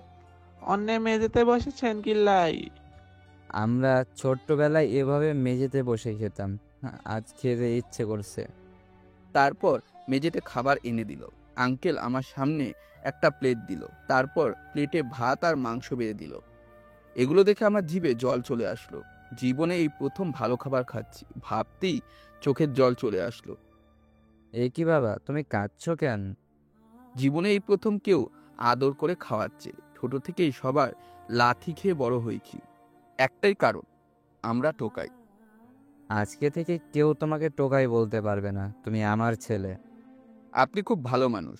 অন্যের মেঝেতে বসেছেন কিল্লাই? আমরা ছোট্টবেলায় এভাবে মেঝেতে বসে খেতাম, আজ খেতে ইচ্ছে করছে। তারপর মেঝেতে খাবার এনে দিল। আঙ্কেল আমার সামনে একটা প্লেট দিল। তারপর প্লেটে ভাত আর মাংস বেড়ে দিল। এগুলো দেখে আমার জিভে জল চলে আসলো। জীবনে এই প্রথম ভালো খাবার খাচ্ছি, ভাবতেই চোখের জল চলে আসলো। এ কি বাবা, তুমি কাঁদছো কেন? জীবনে এই প্রথম কেউ আদর করে খাওয়াচ্ছে। ছোট থেকেই সবার লাথি খেয়ে বড় হয়েছি। একটাই কারণ, আমরা টোকাই। আজকে থেকে কেউ তোমাকে টোকাই বলতে পারবে না, তুমি আমার ছেলে। আপনি খুব ভালো মানুষ।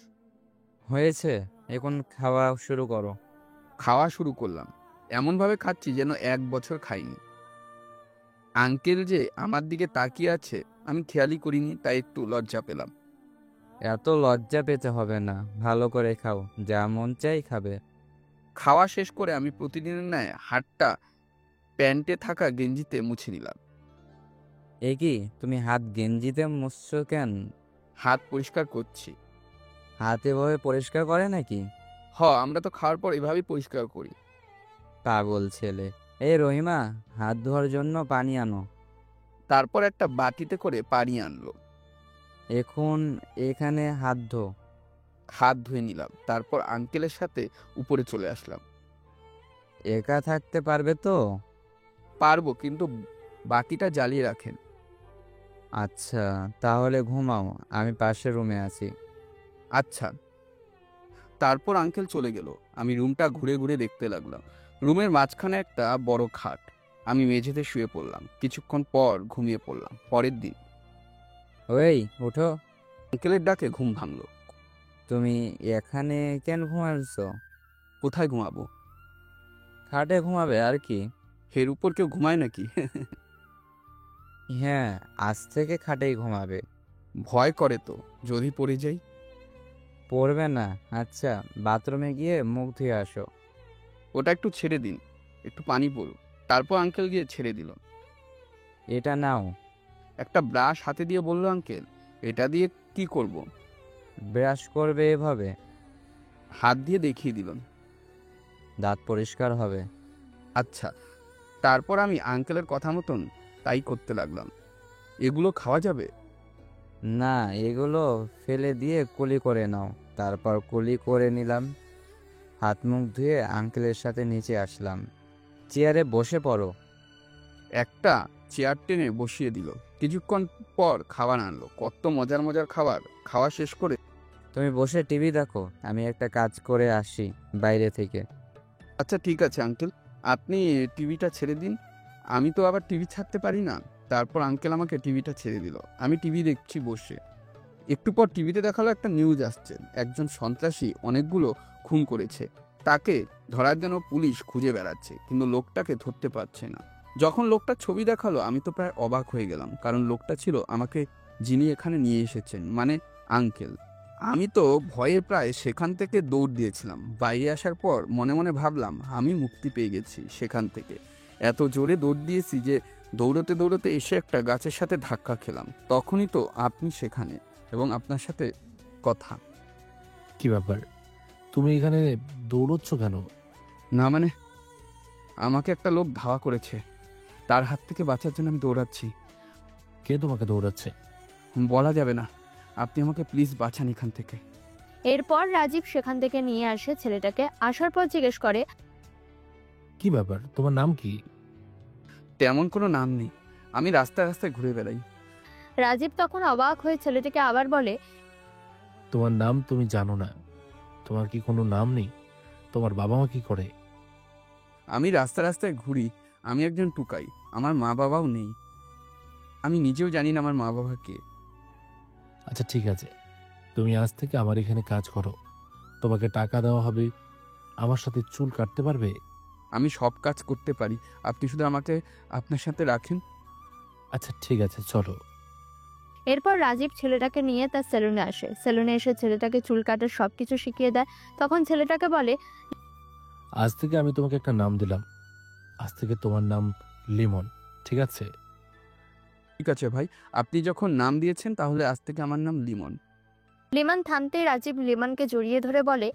হয়েছে, এখন খাওয়া শুরু করো। খাওয়া শুরু করলাম। এমনভাবে খাচ্ছি যেন 1 বছর খাইনি। আঙ্কেল যে আমার দিকে তাকিয়ে আছে আমি খেয়ালই করিনি, তাই একটু লজ্জা পেলাম। এত লজ্জা পেতে হবে না, ভালো করে খাও, যা মন চাই খাবে। খাওয়া শেষ করে আমি প্রতিদিনের ন্যায় হাতটা প্যান্টে থাকা গেঞ্জিতে মুছে নিলাম। এ কি, তুমি হাত গেঞ্জিতে মুছছো কেন? হাত পরিষ্কার করছি। হাত এভাবে পরিষ্কার করে নাকি? আমরা তো খাওয়ার পর এভাবেই পরিষ্কার করি। পাগল ছেলে। এই রহিমা, হাত ধোয়ার জন্য পানি আনো। তারপর একটা বাটিতে করে পানি আনলো। এখন এখানে হাত ধো। হাত ধুয়ে নিলাম, তারপর আঙ্কেলের সাথে উপরে চলে আসলাম। একা থাকতে পারবে তো? পারবো, কিন্তু বাতিটা জ্বালিয়ে রাখেন। আচ্ছা, তাহলে ঘুমাও, আমি পাশের রুমে আছি। আচ্ছা। তারপর আঙ্কেল চলে গেল। আমি রুমটা ঘুরে ঘুরে দেখতে লাগলাম। রুমের মাঝখানে একটা বড় খাট। আমি মেঝেতে শুয়ে পড়লাম। কিছুক্ষণ পর ঘুমিয়ে পড়লাম। পরের দিন ওই উঠো। আঙ্কেলের ডাকে ঘুম ভাঙলো। তুমি এখানে কেন ঘুমাচ্ছো? কোথায় ঘুমাবো? খাটে ঘুমাবে আর কি। এর উপর কেউ ঘুমায় নাকি? হ্যাঁ, আজ থেকে খাটেই ঘুমাবে। ভয় করে তো, যদি পড়ে যাই। পড়বে না। আচ্ছা, বাথরুমে গিয়ে মুখ ধুয়ে আসো। ওটা একটু ছেড়ে দিন, একটু পানি পড়ুক। তারপর আঙ্কেল গিয়ে ছেড়ে দিল। এটা নাও। একটা ব্রাশ হাতে দিয়ে বলল আঙ্কেল, এটা দিয়ে কি করব? ব্রাশ করবে এভাবে। হাত দিয়ে দেখিয়ে দিলাম। দাঁত পরিষ্কার হবে। আচ্ছা। তারপর আমি আঙ্কেলের কথা মতন তাই করতে লাগলাম। এগুলো খাওয়া যাবে? না, এগুলো ফেলে দিয়ে কুলি করে নাও। তারপর কুলি করে নিলাম। হাত মুখ ধুয়ে আঙ্কেলের সাথে নিচে আসলাম। চেয়ারে বসে পড়ো। একটা চেয়ার টেনে বসিয়ে দিল। কিছুক্ষণ পর খাবার আনলো। কত মজার মজার খাবার। খাওয়া শেষ করে তুমি বসে টিভি দেখো, আমি একটা কাজ করে আসি বাইরে থেকে। আচ্ছা ঠিক আছে আঙ্কেল, আপনি টিভিটা ছেড়ে দিন। আমি তো আবার টিভি ছাড়তে পারি না। তারপর আঙ্কেল আমাকে টিভিটা ছেড়ে দিল। আমি টিভি দেখছি বসে। একটু পর টিভিতে দেখালো একটা নিউজ আসছে। একজন সন্ত্রাসী অনেকগুলো খুন করেছে। তাকে ধরার জন্য পুলিশ খুঁজে বেড়াচ্ছে, কিন্তু লোকটাকে ধরতে পারছে না। যখন লোকটার ছবি দেখালো আমি তো প্রায় অবাক হয়ে গেলাম, কারণ লোকটা ছিল আমাকে যিনি এখানে নিয়ে এসেছেন, মানে আঙ্কেল। আমি তো ভয়ে প্রায় সেখান থেকে দৌড় দিয়েছিলাম। বাইরে আসার পর মনে মনে ভাবলাম আমি মুক্তি পেয়ে গেছি সেখান থেকে। এত জোরে দৌড় দিয়েছি যে দৌড়তে দৌড়তে এসে একটা গাছের সাথে ধাক্কা খেলাম। তখনই তো আপনি সেখানে এবং আপনার সাথে কথা। কি ব্যাপার, তুমি এখানে দৌড়চ্ছ কেন? না মানে, আমাকে একটা লোক ধাওয়া করেছে, তার হাত থেকে বাঁচার জন্য আমি দৌড়াচ্ছি। কে তোমাকে দৌড়াচ্ছে? বলা যাবে না, আপনি আমাকে প্লিজ বাঁচান এখান থেকে। এরপর রাজীব সেখান থেকে নিয়ে আসে ছেলেটাকে। আসার পর জিজ্ঞেস করে, কি ব্যাপার, তোমার নাম কি? তেমন কোনো নাম নেই, আমি রাস্তায় রাস্তায় ঘুরে বেড়াই। রাজীব তখন অবাক হয়ে ছেলেটাকে আবার বলে, তোমার নাম তুমি জানো না? তোমার কি কোনো নাম নেই? তোমার বাবা মা কি করে? আমি রাস্তা রাস্তায় ঘুরি। আমি একজন টুকাই, আমার মা বাবাও নেই। আমি নিজেও জানি না আমার মা বাবা কে। আচ্ছা ঠিক আছে, তুমি আজ থেকে আমার এখানে কাজ করো। তোমাকে টাকা দেওয়া হবে। আমার সাথে চুল কাটতে পারবে? আমি সব কাজ করতে পারি, আপনি শুধু আমাকে আপনার সাথে রাখেন। আচ্ছা ঠিক আছে, চলো। এরপর রাজীব ছেলেটাকে নিয়ে তার সেলুনে আসে। সেলুনে এসে ছেলেটাকে চুল কাটার সবকিছু শিখিয়ে দেয়। তখন ছেলেটাকে বলে, আজ থেকে আমি তোমাকে একটা নাম দিলাম। আজ থেকে তোমার নাম লিমন, ঠিক আছে? ঠিক আছে ভাই, আপনি যখন নাম দিয়েছেন তাহলে আজ থেকে আমার নাম লিমন। লিমন থামতে রাজীব লিমনকে জড়িয়ে ধরে বলে,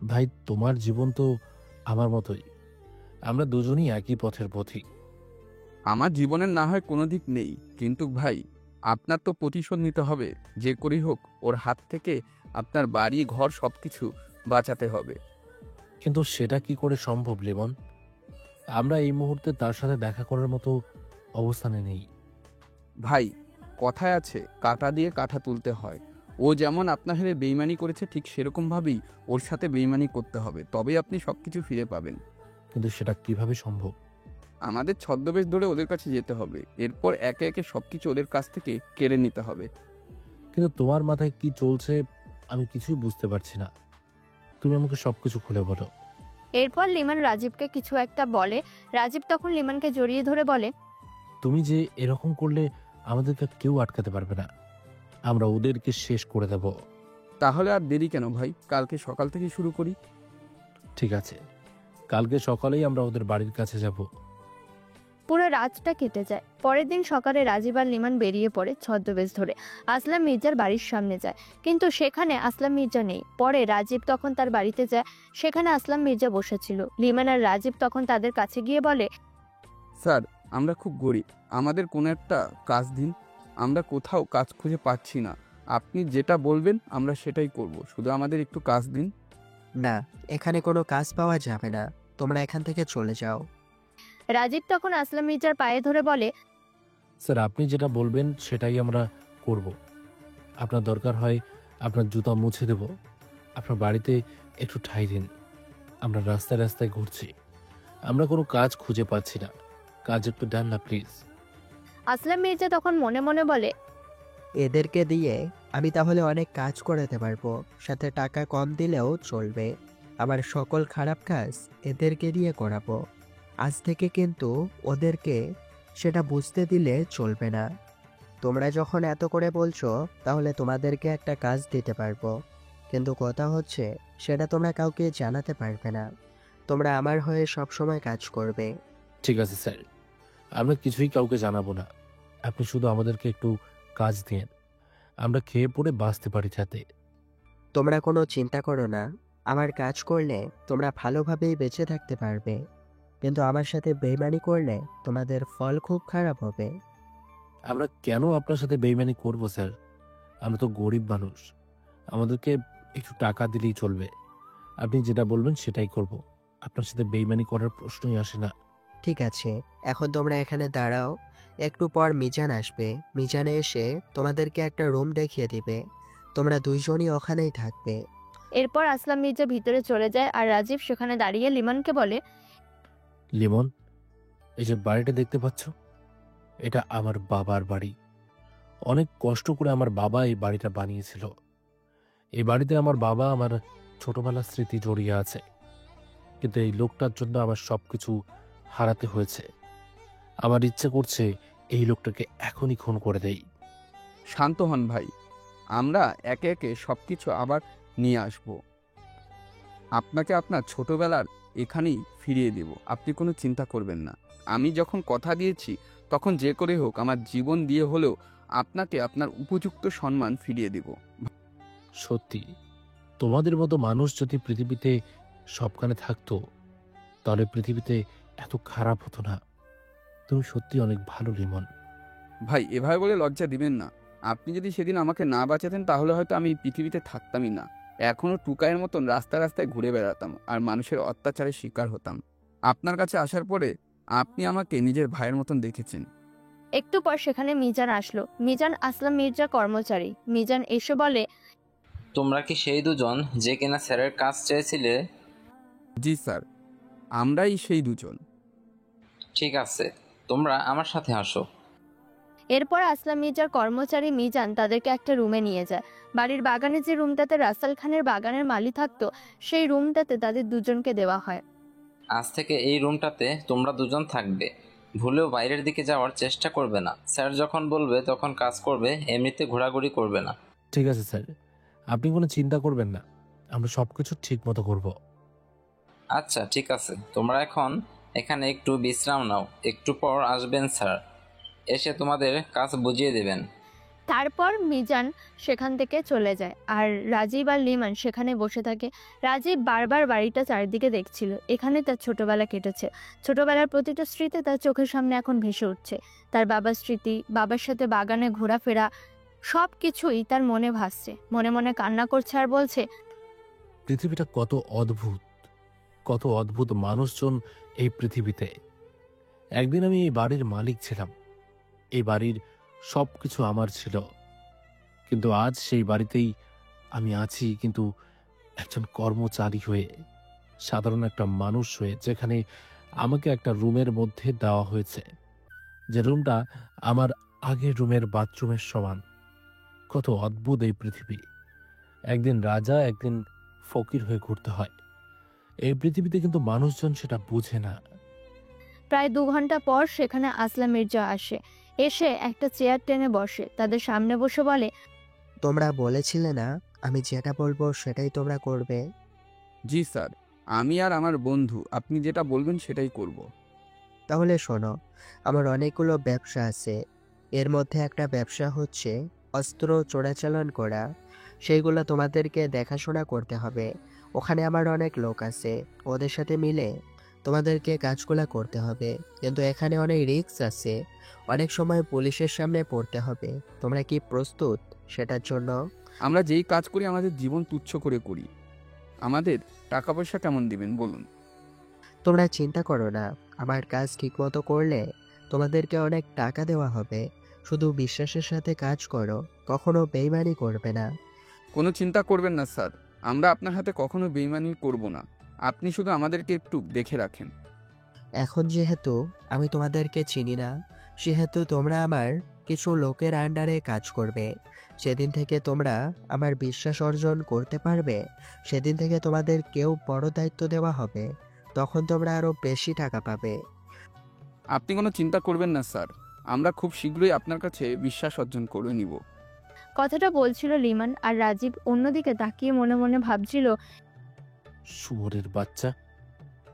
ভাই, তোমার জীবন তো আমার মতোই। আমরা দুজনই একই পথের পথিক। আমার জীবনের না হয় কোনো দিক নেই, কিন্তু ভাই আপনার তো প্রতিশোধ নিতে হবে। যে করেই হোক ওর হাত থেকে আপনার বাড়ি ঘর সবকিছু বাঁচাতে হবে। কিন্তু সেটা কি করে সম্ভব লিমন? আমরা এই মুহূর্তে তার সাথে দেখা করার মতো অবস্থানে নেই। ভাই, কথায় আছে কাঁটা দিয়ে কাঁটা তুলতে হয়। ও যেমন আপনার সাথে বেইমানি করেছে, ঠিক সেরকমভাবেই ওর সাথে বেইমানি করতে হবে, তবেই আপনি সবকিছু ফিরে পাবেন। কিন্তু সেটা কিভাবে সম্ভব? আমাদের ছদ্মবেশ ধরে ওদের কাছে যেতে হবে, এরপর একে একে সবকিছু ওদের কাছ থেকে কেড়ে নিতে হবে। কিন্তু তোমার মাথায় কি চলছে আমি কিছুই বুঝতে পারছি না। তুমি আমাকে সবকিছু খুলে বলো। এরপর লিমন রাজীবকে কিছু একটা বলে। রাজীব তখন লিমনকে জড়িয়ে ধরে বলে, তুমি যে এরকম করলে আমাদেরকে কেউ আটকাতে পারবে না। আমরা ওদেরকে শেষ করে দেব। তাহলে আর দেরি কেন ভাই, কালকে সকাল থেকে শুরু করি। ঠিক আছে, কালকে সকালেই আমরা ওদের বাড়ির কাছে যাব। পুরো রাতটা কেটে যায়। পরের দিন সকালে রাজীব আর লিমান বেরিয়ে পড়ে ছদ্মবেশ ধরে। আসলাম মির্জার বাড়ির সামনে যায়, কিন্তু সেখানে আসলাম মির্জা নেই। পরে রাজীব তখন তার বাড়িতে যায়, সেখানে আসলাম মির্জা বসেছিল। লিমান আর রাজীব তখন তাদের কাছে গিয়ে বলে, স্যার, আমরা খুব গরিব, আমাদের কোনো একটা কাজ দিন। আমরা কোথাও কাজ খুঁজে পাচ্ছি না। আপনি যেটা বলবেন আমরা সেটাই করব, শুধু আমাদের একটু কাজ দিন। না, এখানে কোনো কাজ পাওয়া যাবে না, তোমরা এখান থেকে চলে যাও। রাজীব তখন আসলাম মির্জার পায়ে ধরে বলে, স্যার আপনি যেটা বলবেন সেটাই আমরা করব। আপনার দরকার হয় আপনার জুতা মুছে দেব, আপনার বাড়িতে একটু ঠাঁই দিন। আমরা রাস্তায় রাস্তায় ঘুরছি, আমরা কোনো কাজ খুঁজে পাচ্ছি না, কাজ একটু দেন না প্লিজ। আসলাম মির্জা তখন মনে মনে বলে, এদেরকে দিয়ে আমি তাহলে অনেক কাজ করাতে পারবো, সাথে টাকা কম দিলেও চলবে। আমার সকল খারাপ কাজ এদেরকে দিয়ে করাবো। আজ থেকে কিন্তু ওদেরকে সেটা বুঝতে দিলে চলবে না। তোমরা যখন এত করে বলছো তাহলে তোমাদেরকে একটা কাজ দিতে পারবো, কিন্তু কথা হচ্ছে সেটা তোমরা কাউকে জানাতে পারবে না। তোমরা আমার হয়ে সবসময় কাজ করবে। ঠিক আছে স্যার, আমরা কিছুই কাউকে জানাবো না। আপনি শুধু আমাদেরকে একটু কাজ দিন, আমরা খেয়ে পড়ে বাঁচতে পারি যাতে। তোমরা কোনো চিন্তা করো না, আমার কাজ করলে তোমরা ভালোভাবেই বেঁচে থাকতে পারবে, কিন্তু আমার সাথে বেইমানি করলে তোমাদের ফল খুব খারাপ হবে। আমরা কেন আপনার সাথে বেইমানি করব স্যার? আমরা তো গরিব মানুষ, আমাদেরকে একটু টাকা দিলেই চলবে। আপনি যেটা বলবেন সেটাই করব, আপনার সাথে বেইমানি করার প্রশ্নই আসে না। ঠিক আছে, এখন তোমরা এখানে দাঁড়াও, একটু পর মিজান আসবে। মিজানে এসে তোমাদেরকে একটা রুম দেখিয়ে দিবে, তোমরা দুইজনই ওখানেই থাকবে। এরপর আসলাম মির্জা ভিতরে চলে যায় আর রাজীব সেখানে দাঁড়িয়ে লিমনকে বলে, লিমন, এই যে বাড়িটা দেখতে পাচ্ছ, এটা আমার বাবার বাড়ি। অনেক কষ্ট করে আমার বাবা এই বাড়িটা বানিয়েছিল। এই বাড়িতে আমার বাবা আমার ছোটবেলার স্মৃতি জড়িয়ে আছে, কিন্তু এই লোকটার জন্য আমার সবকিছু হারাতে হয়েছে। আমার ইচ্ছে করছে এই লোকটাকে এখনই খুন করে দেই। শান্ত হন ভাই, আমরা একে একে সব কিছু আবার নিয়ে আসব। আপনাকে আপনার ছোটবেলার এখানেই ফিরিয়ে দেব, আপনি কোনো চিন্তা করবেন না। আমি যখন কথা দিয়েছি তখন যে করে হোক আমার জীবন দিয়ে হলেও আপনাকে আপনার উপযুক্ত সম্মান ফিরিয়ে দেব। সত্যি, তোমাদের মতো মানুষ যদি পৃথিবীতে সবখানে থাকতো তাহলে পৃথিবীতে এত খারাপ হতো না। তুমি সত্যি অনেক ভালো লিমন। ভাই, এভাবে বলে লজ্জা দিবেন না। আপনি যদি সেদিন আমাকে না বাঁচাতেন তাহলে হয়তো আমি এই পৃথিবীতে থাকতামই না। এখনও টুকায়ের মতন রাস্তায় রাস্তায় ঘুরে বেড়াতাম আর মানুষের অত্যাচারের শিকার হতাম। আপনার কাছে আসার পরে আপনি আমাকে নিজের ভাইয়ের মতন দেখেছেন। একটু পর সেখানে মিজান আসলো। মিজান আসলাম মির্জা কর্মচারী। মিজান এসে বলে, তোমরা কি সেই দুজন যে কিনা স্যারের কাজ চেয়েছিলে? জি স্যার, আমরাই সেই দুজন। ঠিক আছে, তোমরা আমার সাথে আসো। এরপর আসলাম মির্জার কর্মচারী মিজান তাদেরকে একটা রুমে নিয়ে যায়। বাড়ির বাগানে যে রুমটাতে রাসেল খানের বাগানের মালি থাকতো সেই রুমটাতে তাদের দুজনকে দেওয়া হয়। আজ থেকে এই রুমটাতে তোমরা দুজন থাকবে, ভুলেও বাইরের দিকে যাওয়ার চেষ্টা করবে না। স্যার যখন বলবে তখন কাজ করবে, এমনিতে ঘোরাঘুরি করবে না। ঠিক আছে স্যার, আপনি কোনো চিন্তা করবেন না, আমরা সবকিছু ঠিক মতো করব। আচ্ছা ঠিক আছে, তোমরা এখন এখানে একটু বিশ্রাম নাও, একটু পর আসবেন স্যার, এসে তোমাদের কাজ বুঝিয়ে দেবেন। তারপর মিজান সেখান থেকে চলে যায় আর রাজীব আর লিমান সেখানে বসে থাকে। রাজীব বারবার বাড়িটা চারিদিকে দেখছিল। এখানে তার ছোটবেলা কেটেছে। ছোটবেলার প্রতিটা স্মৃতি তার চোখের সামনে এখন ভেসে উঠছে। তার বাবার স্মৃতি, বাবার সাথে বাগানে ঘোরাফেরা, সব কিছুই তার মনে ভাসছে। মনে মনে কান্না করছে আর বলছে, পৃথিবীটা কত অদ্ভুত, কত অদ্ভুত মানুষজন এই পৃথিবীতে। একদিন আমি এই বাড়ির মালিক ছিলাম, এই বাড়ির সব কিছু আমার ছিল, কিন্তু আজ সেই বাড়িতেই আমি আছি, কিন্তু একজন কর্মচারী হয়ে, সাধারণ একটা মানুষ হয়ে, যেখানে আমাকে একটা রুমের মধ্যে দেওয়া হয়েছে, যে রুমটা আমার আগের রুমের বাথরুমের সমান। কত অদ্ভুত এই পৃথিবী। একদিন রাজা, একদিন ফকির হয়ে ঘুরতে হয় এই পৃথিবীতে, কিন্তু মানুষজন সেটা বুঝে না। প্রায় 2 ঘন্টা পর সেখানে আসলাম মির্জা আসে। এসে একটা চেয়ার টেনে বসে তাদের সামনে বসে বলে, তোমরা বলেছিলে না আমি যেটা বলবো সেটাই তোমরা করবে? জি স্যার, আমি আর আমার বন্ধু আপনি যেটা বলবেন সেটাই করব। তাহলে শোনো, আমার অনেকগুলো ব্যবসা আছে। এর মধ্যে একটা ব্যবসা হচ্ছে অস্ত্র চোরাচালান করা। সেইগুলো তোমাদেরকে দেখাশোনা করতে হবে। ওখানে আমার অনেক লোক আছে, ওদের সাথে মিলে তোমাদেরকে কাজগুলা করতে হবে। কিন্তু এখানে অনেক রিস্ক আছে, অনেক সময় পুলিশের সামনে পড়তে হবে। তোমরা কি প্রস্তুত সেটার জন্য? আমরা যেই কাজ করি আমাদের জীবন তুচ্ছ করে করি, আমাদের টাকা পয়সা কেমন দিবেন বলুন? তোমরা চিন্তা করো না, আমার কাজ ঠিকমতো করলে তোমাদেরকে অনেক টাকা দেওয়া হবে। শুধু বিশ্বাসের সাথে কাজ করো, কখনো বেইমানি করবে না। কোনো চিন্তা করবেন না স্যার, আমরা আপনার হাতে কখনো বেইমানি করব না। আপনি শুধু আমাদেরকে একটু দেখে রাখেন। এখন যেহেতু আমি তোমাদেরকে চিনি না, সেহেতু তোমরা আমার কিছু লোকের আন্ডারে কাজ করবে। সেদিন থেকে তোমরা আমার বিশ্বাস অর্জন করতে পারবে, সেদিন থেকে তোমাদের কেউ বড় দায়িত্ব দেওয়া হবে। তখন তোমরা আরো বেশি টাকা পাবে। আপনি কোনো চিন্তা করবেন না স্যার, আমরা খুব শীঘ্রই আপনার কাছে বিশ্বাস অর্জন করে নিব। কথাটা বলছিল লিমন, আর রাজীব অন্যদিকে তাকিয়ে মনে মনে ভাবছিল, শুয়োরের বাচ্চা,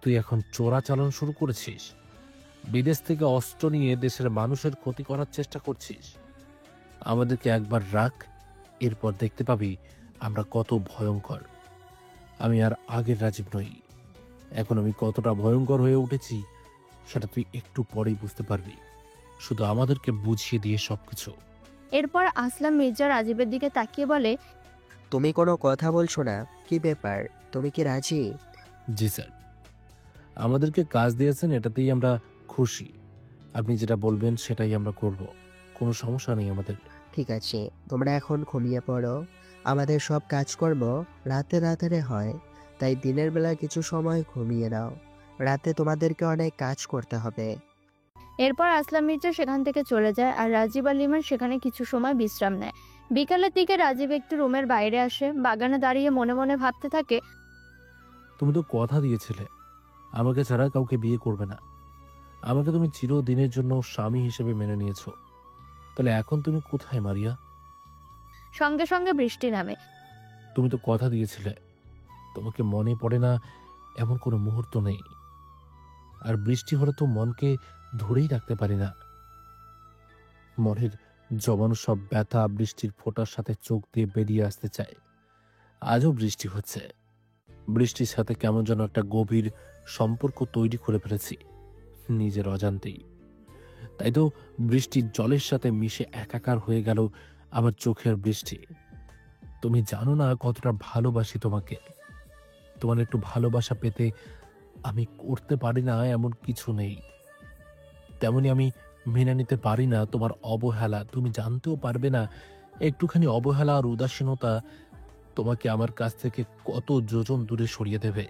তুই এখন চোরাচালান শুরু করেছিস। বিদেশ থেকে অস্ত্র নিয়ে দেশের মানুষের ক্ষতি করার চেষ্টা করছিস। আমাদেরকে একবার রাখ, এরপর দেখতে পাবি আমরা কত ভয়ঙ্কর। আমি আর আগের রাজীব নই, এখন আমি কতটা ভয়ঙ্কর হয়ে উঠেছি সেটা তুই একটু পরেই বুঝতে পারবি। শুধু আমাদেরকে বুঝিয়ে দিয়ে সবকিছু। এরপর আসলাম মির্জা রাজীবের দিকে তাকিয়ে বলে, তুমি কোনো কথা বলছো না, কি ব্যাপার? তুমি কি রাজি? জি স্যার, আমাদেরকে কাজ দিয়েছেন, এটাতেই আমরা খুশি। আপনি যেটা বলবেন সেটাই আমরা করব, কোনো সমস্যা নেই আমাদের। ঠিক আছে, তোমরা এখন ঘুমিয়ে পড়ো। আমাদের সব কাজকর্ম রাতে রাতে হয়, তাই দিনের বেলা কিছু সময় ঘুমিয়ে নাও। রাতে তোমাদেরকে অনেক কাজ করতে হবে। এরপর আসলাম মির্জা সেখান থেকে চলে যায়, আর রাজীব আর লিমন সেখানে কিছু সময় বিশ্রাম নেয়। বিকালের দিকে রাজীব একটু রুমের বাইরে আসে, বাগানে দাঁড়িয়ে মনে মনে ভাবতে থাকে, তুমি তো কথা দিয়েছিলে আমাকে ছাড়া কাউকে বিয়ে করবে না। আমাকে তুমি চিরদিনের জন্য স্বামী হিসেবে মেনে নিয়েছো, তাহলে এখন তুমি কোথায় মারিয়া? সঙ্গে সঙ্গে বৃষ্টি নামে। তুমি তো কথা দিয়েছিলে, তোমাকে মনে পড়ে না এমন কোনো মুহূর্ত নেই। আর বৃষ্টি হলে তো মনকে ধরেই রাখতে পারি না। মনের জমানো সব ব্যথা বৃষ্টির ফোঁটার সাথে চোখ দিয়ে বেরিয়ে আসতে চায়। আজও বৃষ্টি হচ্ছে, বৃষ্টির সাথে কেমন যেন একটা গভীর সম্পর্ক তৈরি করে ফেলেছি নিজের অজান্তেই। তাই তো বৃষ্টির জলের সাথে মিশে একাকার হয়ে গেল আমার চোখের বৃষ্টি। তুমি জানো না কতটা ভালোবাসি তোমাকে। তোমার একটু ভালোবাসা পেতে আমি করতে পারি না এমন কিছু নেই। তেমনি আমি মেনে নিতে পারি না তোমার অবহেলা। তুমি জানতেও পারবে না একটুখানি অবহেলা আর উদাসীনতা তোমাকে আমার কাছ থেকে কত যোজন দূরে সরিয়ে দেবে।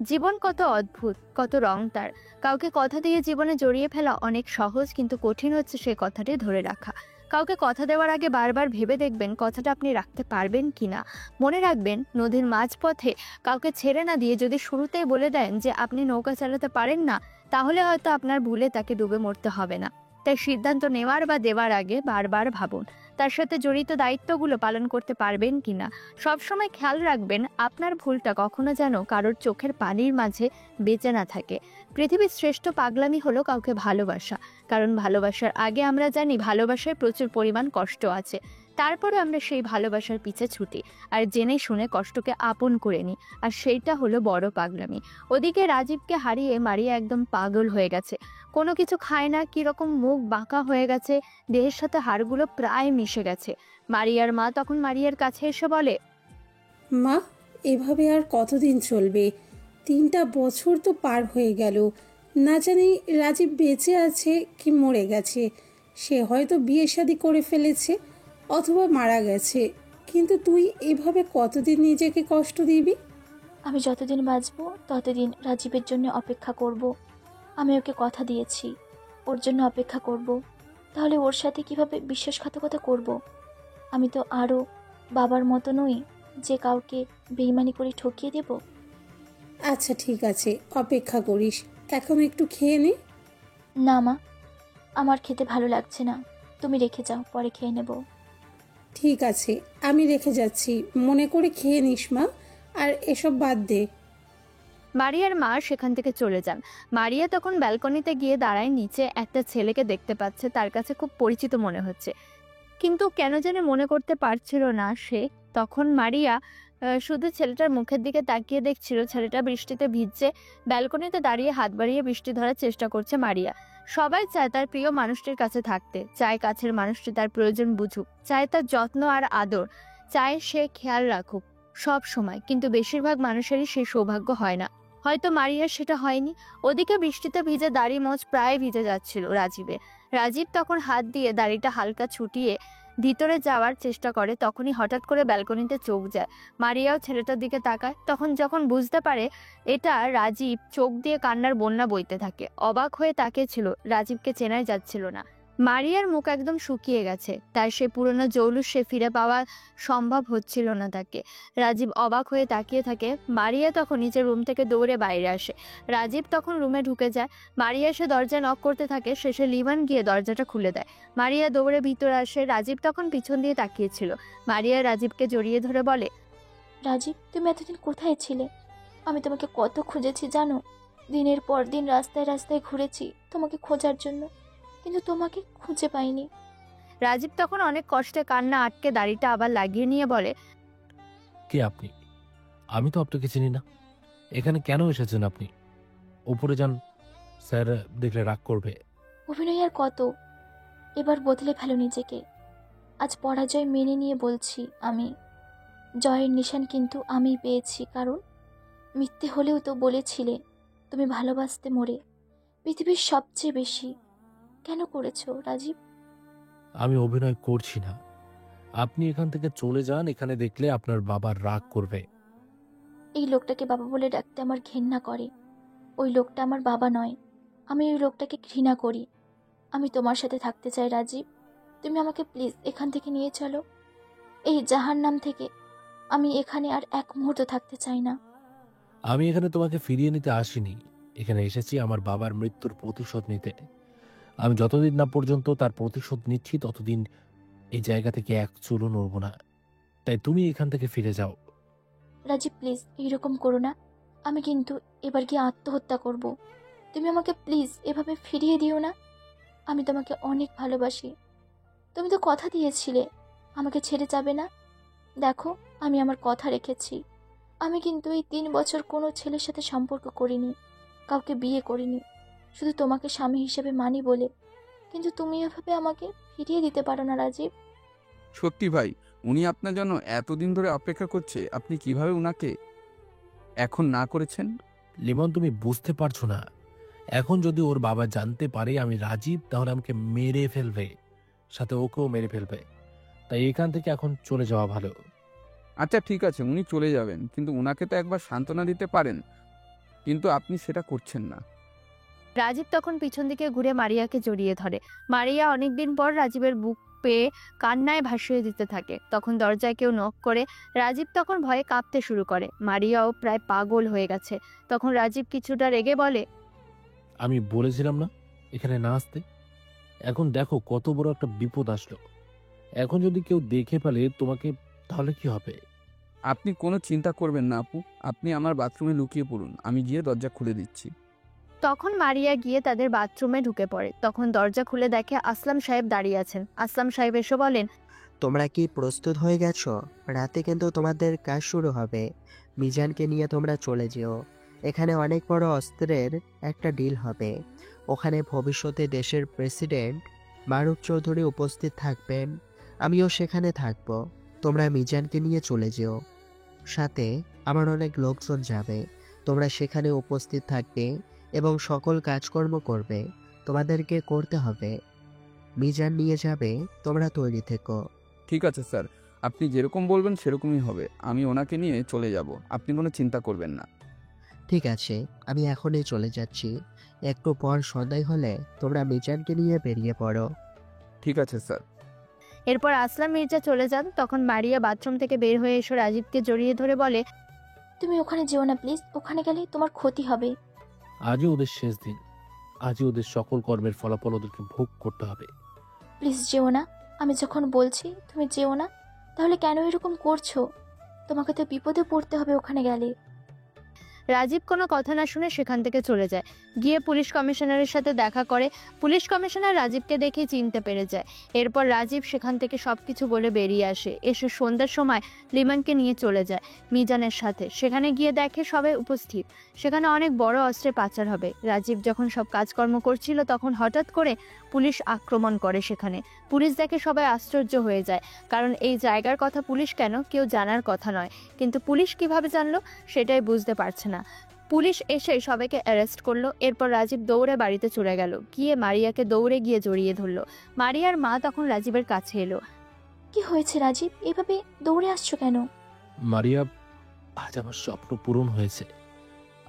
জীবন কত অদ্ভুত, কত রং তার। কাউকে কথা দিয়ে জীবনে জড়িয়ে ফেলা অনেক সহজ, কিন্তু কঠিন হচ্ছে সেই কথাটি ধরে রাখা। কাউকে কথা দেওয়ার আগে বারবার ভেবে দেখবেন কথাটা আপনি রাখতে পারবেন কিনা। মনে রাখবেন, নদীর মাঝপথে কাউকে ছেড়ে না দিয়ে যদি শুরুতেই বলে দেন যে আপনি নৌকা চালাতে পারেন না, তাহলে হয়তো আপনার ভুলে তাকে ডুবে মরতে হবে না। তাই সিদ্ধান্ত নেওয়ার বা দেওয়ার আগে বারবার ভাবুন তার সাথে জড়িত দায়িত্বগুলো পালন করতে পারবেন কিনা। সবসময় খেয়াল রাখবেন আপনার ভুলটা কখনো যেন কারোর চোখের পানির মাঝে বেঁচে না থাকে। পৃথিবীর শ্রেষ্ঠ পাগলামি হলো কাউকে ভালোবাসা, কারণ ভালোবাসার আগে আমরা জানি ভালোবাসায় প্রচুর পরিমাণ কষ্ট আছে। তারপরে আমরা সেই ভালোবাসার পিছে ছুটি আর জেনে শুনে কষ্টকে আপন করে নিই, আর সেইটা হলো বড় পাগলামি। ওদিকে রাজীবকে হারিয়ে মারিয়া একদম পাগল হয়ে গেছে। কোনো কিছু খায় না, কিরকম মুখ বাঁকা হয়ে গেছে, দেহের সাথে হাড়গুলো প্রায় মিশে গেছে। মারিয়ার মা তখন মারিয়ার কাছে এসে বলে, মা, এভাবে আর কতদিন চলবে? 3টা বছর তো পার হয়ে গেল, না জানি রাজীব বেঁচে আছে কি মরে গেছে। সে হয়তো বিয়ে শাদী করে ফেলেছে অথবা মারা গেছে, কিন্তু তুই এভাবে কতদিন নিজেকে কষ্ট দিবি? আমি যতদিন বাঁচবো ততদিন রাজীবের জন্য অপেক্ষা করব। আমি ওকে কথা দিয়েছি ওর জন্য অপেক্ষা করব। তাহলে ওর সাথে কিভাবে বিশ্বাসঘাতকতা করব? আমি তো আরও বাবার মতো নই যে কাউকে বেইমানি করে ঠকিয়ে দেব। আচ্ছা ঠিক আছে, অপেক্ষা করিস। এখন একটু খেয়ে নে। না মা, আমার খেতে ভালো লাগছে না, তুমি রেখে যাও, পরে খেয়ে নেব। ঠিক আছে, আমি রেখে যাচ্ছি, মনে করে খেয়ে নিস মা, আর এসব বাদ দে। মারিয়ার মা সেখান থেকে চলে যান। মারিয়া তখন ব্যালকনিতে গিয়ে দাঁড়ায়, নিচে একটা ছেলেকে দেখতে পাচ্ছে, তার কাছে খুব পরিচিত মনে হচ্ছে, কিন্তু কেন জানি মনে করতে পারছিল না সে। তখন মারিয়া শুধু ছেলেটার মুখের দিকে তাকিয়ে দেখছিল। ছেলেটা বৃষ্টিতে ভিজছে, ব্যালকনিতে দাঁড়িয়ে হাত বাড়িয়ে বৃষ্টি ধরার চেষ্টা করছে। মারিয়া সবাই চায় তার প্রিয় মানুষটির কাছে থাকতে, চায় কাছের মানুষটি তার প্রয়োজন বুঝুক, চায় তার যত্ন আর আদর, চায় সে খেয়াল রাখুক সব সময়, কিন্তু বেশিরভাগ মানুষেরই সেই সৌভাগ্য হয় না। হয়তো মারিয়ার সেটা হয়নি। ওদিকে বৃষ্টিতে ভিজে দাড়ি মোজ প্রায় ভিজে যাচ্ছিল রাজীবের। রাজীব তখন হাত দিয়ে দাড়িটা হালকা ছুটিয়ে ভিতরে যাওয়ার চেষ্টা করে, তখনই হঠাৎ করে ব্যালকনিতে চোখ যায়। মারিয়াও ছেলেটার দিকে তাকায়। যখন বুঝতে পারে এটা রাজীব, চোখ দিয়ে কান্নার বন্যা বইতে থাকে। অবাক হয়ে তাকিয়েছিল, রাজীবকে চেনাই যাচ্ছিল না। মারিয়ার মুখ একদম শুকিয়ে গেছে, তার সে পুরনো জৌলুস সে ফিরে পাওয়া সম্ভব হচ্ছিল না তাকে। রাজীব অবাক হয়ে তাকিয়ে থাকে। মারিয়া তখন নিজের রুম থেকে দৌড়ে বাইরে আসে। রাজীব তখন রুমে ঢুকে যায়। মারিয়া এসে দরজা নক করতে থাকে, শেষে লিভান গিয়ে দরজাটা খুলে দেয়। মারিয়া দৌড়ে ভিতরে আসে। রাজীব তখন পিছন দিয়ে তাকিয়েছিল। মারিয়া রাজীবকে জড়িয়ে ধরে বলে, রাজীব, তুমি এতদিন কোথায় ছিলে? আমি তোমাকে কত খুঁজেছি জানো? দিনের পর দিন রাস্তায় রাস্তায় ঘুরেছি তোমাকে খোঁজার জন্য, কিন্তু তোমাকে খুঁজে পাইনি। রাজীব তখন অনেক কষ্টে কান্না আটকে দাড়িটা আবার লাগিয়ে নিয়ে বলে, কে আপনি? আমি তো আপনাকে চিনি না। এখানে কেন এসেছেন আপনি? উপরে যান, স্যার দেখলে রাগ করবে। অভিনয় আর কত? এবার বদলে ফেলো নিজেকে। আজ পরাজয় মেনে নিয়ে বলছি, আমি জয়ের নিশান কিন্তু আমি পেয়েছি, কারণ মিথ্যে হলেও তো বলেছিলে তুমি ভালোবাসতে মরে পৃথিবীর সবচেয়ে বেশি। কেন করেছো রাজীব? আমি অভিনয় করছি না। আপনি এখান থেকে চলে যান, এখানে দেখলে আপনার বাবার রাগ করবে। এই লোকটাকে বাবা বলে ডাকতে আমার ঘেন্না করে। ওই লোকটা আমার বাবা নয়, আমি ওই লোকটাকে ঘৃণা করি। আমি তোমার সাথে থাকতে চাই রাজীব, তুমি আমাকে প্লিজ এখান থেকে নিয়ে চলো। এই জাহান্নাম থেকে আমি এখানে আর এক মুহূর্ত থাকতে চাই না। আমি এখানে তোমাকে ফিরিয়ে নিতে আসিনি, এখানে এসেছি আমার বাবার মৃত্যুর প্রতিশোধ নিতে। আমি যতদিন না পর্যন্ত তার প্রতিশোধ নিচ্ছি ততদিন এই জায়গা থেকে এক চুলও নড়ব না। তাই তুমি এখান থেকে ফিরে যাও। রাজীব প্লিজ এইরকম করো না, আমি কিন্তু এবার গিয়ে আত্মহত্যা করব। তুমি আমাকে প্লিজ এভাবে ফিরিয়ে দিও না। আমি তোমাকে অনেক ভালোবাসি। তুমি তো কথা দিয়েছিলে আমাকে ছেড়ে যাবে না। দেখো, আমি আমার কথা রেখেছি। আমি কিন্তু এই 3 বছর কোনো ছেলের সাথে সম্পর্ক করিনি, কাউকে বিয়ে করিনি, শুধু তোমাকে স্বামী হিসেবে মানি বলে। কিন্তু তুমি এভাবে আমাকে ফিরিয়ে দিতে পারো না রাজীব। সত্যি ভাই, উনি আপনার জন্য এতদিন ধরে অপেক্ষা করছে, আপনি কিভাবে উনাকে এখন না করেছেন? লিমন, তুমি বুঝতে পারছো না। এখন যদি ওর বাবা জানতে পারে আমি রাজীব, তাহলে আমাকে মেরে ফেলবে, সাথে ওকেও মেরে ফেলবে। তাই এখান থেকে এখন চলে যাওয়া ভালো। আচ্ছা ঠিক আছে, উনি চলে যাবেন, কিন্তু উনাকে তো একবার সান্ত্বনা দিতে পারেন, কিন্তু আপনি সেটা করছেন না। রাজীব তখন পিছন দিকে ঘুরে মারিয়াকে জড়িয়ে ধরে। মারিয়া অনেকদিন পর রাজীবের বুক পেয়ে কান্নায় ভাসিয়ে দিতে থাকে। তখন দরজায় কেউ নক করে। রাজীব তখন ভয়ে কাঁপতে শুরু করে। মারিয়াও প্রায় পাগল হয়ে গেছে। তখন রাজীব কিছুটা রেগে বলে, আমি বলেছিলাম না এখানে না আসতে? এখন দেখো কত বড় একটা বিপদ আসলো। এখন যদি কেউ দেখে ফেলে তোমাকে, তাহলে কি হবে? আপনি কোনো চিন্তা করবেন না আপু, আপনি আমার বাথরুমে লুকিয়ে পড়ুন, আমি গিয়ে দরজা খুলে দিচ্ছি। তখন মারিয়া গিয়ে তাদের বাথরুমে ঢুকে পড়ে। তখন দরজা খুলে দেখে আসলাম সাহেব দাঁড়িয়ে আছেন। আসলাম সাহেব এসে বলেন, তোমরা কি প্রস্তুত হয়ে গেছো? রাতে কিন্তু তোমাদের কাজ শুরু হবে। মিজানকে নিয়ে তোমরা চলে যেও। এখানে অনেক বড় অস্ত্রের একটা ডিল হবে। ওখানে ভবিষ্যতে দেশের প্রেসিডেন্ট মারুফ চৌধুরী উপস্থিত থাকবেন, আমিও সেখানে থাকব। তোমরা মিজানকে নিয়ে চলে যেও, সাথে আমার অনেক লোকজন যাবে। তোমরা সেখানে উপস্থিত থাকবে এবং সকল কাজকর্ম করবে, তোমাদেরকে করতে হবে। মিজান নিয়ে যাবে, তোমরা তৈরি থেকো। ঠিক আছে স্যার, আপনি যেরকম বলবেন সেরকমই হবে। আমি ওনাকে নিয়ে চলে যাব, আপনি কোনো চিন্তা করবেন না। ঠিক আছে, আমি এখনই চলে যাচ্ছি। একটু পর সন্ধ্যায় হলে তোমরা মিজানকে নিয়ে বেরিয়ে পড়ো। ঠিক আছে স্যার। এরপর আসলাম মির্জা চলে যান। তখন মারিয়া বাথরুম থেকে বের হয়ে এসে রাজীবকে জড়িয়ে ধরে বলে, তুমি ওখানে যেও না প্লিজ, ওখানে গেলে তোমার ক্ষতি হবে। আজই ওদের শেষ দিন, আজই ওদের সকল কর্মের ফলাফল ওদেরকে ভোগ করতে হবে। প্লিজ যেও না। আমি যখন বলছি তুমি যেও না, তাহলে কেন এরকম করছো? তোমাকে তো বিপদে পড়তে হবে ওখানে গেলে। রাজীব কোনো কথা না শুনে সেখান থেকে চলে যায়, গিয়ে পুলিশ কমিশনারের সাথে দেখা করে। পুলিশ কমিশনার রাজীবকে দেখে চিনতে পেরে যায়। এরপর রাজীব সেখান থেকে সবকিছু বলে বেরিয়ে আসে। এসে সন্ধ্যার সময় লিমনকে নিয়ে চলে যায় মিজানের সাথে। সেখানে গিয়ে দেখে সবাই উপস্থিত। সেখানে অনেক বড় অস্ত্রের পাচার হবে। রাজীব যখন সব কাজকর্ম করছিল তখন হঠাৎ করে পুলিশ আক্রমণ করে সেখানে। পুলিশ দেখে সবাই আশ্চর্য হয়ে যায়, কারণ এই জায়গার কথা পুলিশ কেন কেউ জানার কথা নয়, কিন্তু পুলিশ কিভাবে জানলো সেটাই বুঝতে পারছে না। পুলিশ এসে সবাইকে অ্যারেস্ট করলো। এরপর রাজীব দৌড়ে বাড়িতে চলে গেল, গিয়ে মারিয়াকে দৌড়ে গিয়ে জড়িয়ে ধরলো। মারিয়ার মা তখন রাজীবের কাছে এলো। কি হয়েছে রাজীব, এভাবে দৌড়ে আসছো কেন? মারিয়া, আজ আমার স্বপ্ন পূরণ হয়েছে।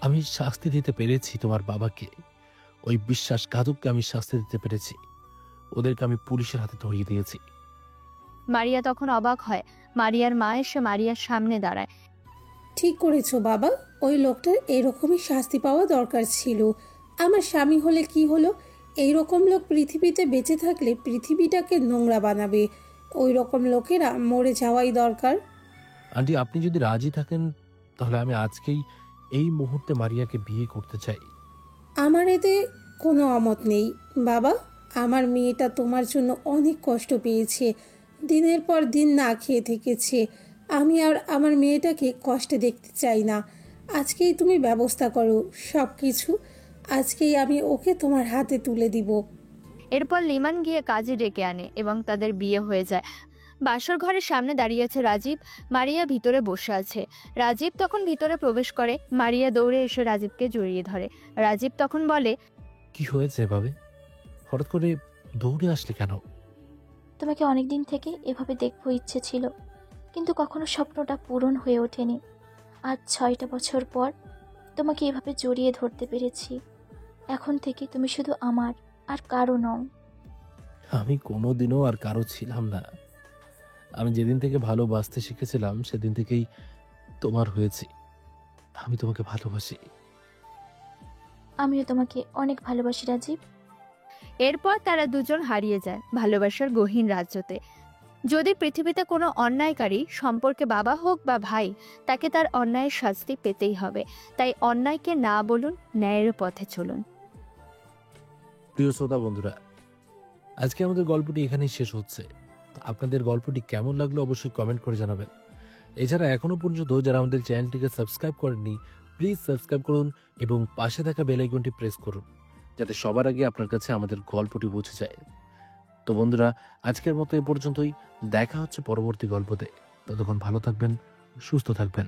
আমি শাস্তি দিতে পেরেছি তোমার বাবাকে। ওই বিশ্বাসঘাতককে আমি শাস্তি দিতে পেরেছি। ওদেরকে আমি পুলিশের হাতে ধরিয়ে দিয়েছি। মারিয়া তখন অবাক হয়। মারিয়ার মা এসে মারিয়ার সামনে দাঁড়ায়। ঠিক করেছো বাবা, ওই লোকটার এরকমই শাস্তি পাওয়া দরকার ছিল। আমার স্বামী হলে কি হলো, এই রকম লোক পৃথিবীতে বেঁচে থাকলে পৃথিবীটাকে নোংরা বানাবে। ওই রকম লোকেরা মরে যাওয়াই দরকার। আন্টি, আপনি যদি রাজি থাকেন তাহলে আমি আজকেই এই মুহূর্তে মারিয়াকে বিয়ে করতে চাই। আমার এতে কোনো অমত নেই বাবা। আমার মেয়েটা তোমার জন্য অনেক কষ্ট পেয়েছে, দিনের পর দিন না খেয়ে থেকেছে। আমি আর আমার মেয়েটাকে কষ্টে দেখতে চাই না। আজকেই তুমি ব্যবস্থা করো সব কিছু। আজকেই আমি ওকে তোমার হাতে তুলে দিব। এরপর লিমান গিয়ে কাজে ডেকে আনে এবং তাদের বিয়ে হয়ে যায়। বাসর ঘরের সামনে দাঁড়িয়ে আছে রাজীব, মারিয়া ভিতরে বসে আছে। রাজীব তখন ভিতরে প্রবেশ করে। মারিয়া দৌড়ে এসে রাজীবকে জড়িয়ে ধরে। রাজীব তখন বলে, কি হয়েছে এভাবে? হঠাৎ করে দৌড়ে আসলে কেন? তোমাকে অনেকদিন থেকে এভাবে দেখবো ইচ্ছে ছিল, কিন্তু কখনো স্বপ্নটা পূরণ হয়ে ওঠেনি। আজ 6টা বছর পর তোমাকে এভাবে জড়িয়ে ধরতে পেরেছি। এখন থেকে তুমি শুধু আমার, আর কারো নও। আমি কোনোদিনও আর কারো ছিলাম না। আমি যেদিন থেকে ভালোবাসতে শিখেছিলাম সেদিন থেকেই তোমার হয়েছি। আমি তোমাকে ভালোবাসি। আমিও তোমাকে অনেক ভালোবাসি রাজীব। এরপর তারা দুজন হারিয়ে যায় ভালোবাসার গহীন রাজ্যতে। যদি পৃথিবীতে কোনো অন্যায়কারী, সম্পর্কে বাবা হোক বা ভাই, তাকে তার অন্যায়ের শাস্তি পেতেই হবে। তাই অন্যায়কে না বলুন, ন্যায়ের পথে চলুন। প্রিয় শ্রোতা বন্ধুরা, আজকে আমাদের গল্পটি এখানেই শেষ হচ্ছে। আপনাদের গল্পটি কেমন লাগলো অবশ্যই কমেন্ট করে জানাবেন। এছাড়া এখনো পর্যন্ত যারা আমাদের চ্যানেলটিকে সাবস্ক্রাইব করেননি, প্লিজ সাবস্ক্রাইব করুন এবং পাশে থাকা বেল আইকনটি প্রেস করুন, যাতে সবার আগে আপনার কাছে আমাদের গল্পটি পৌঁছে যায়। তো বন্ধুরা, আজকের মতো এ পর্যন্তই। দেখা হচ্ছে পরবর্তী গল্পতে। ততক্ষণ ভালো থাকবেন, সুস্থ থাকবেন।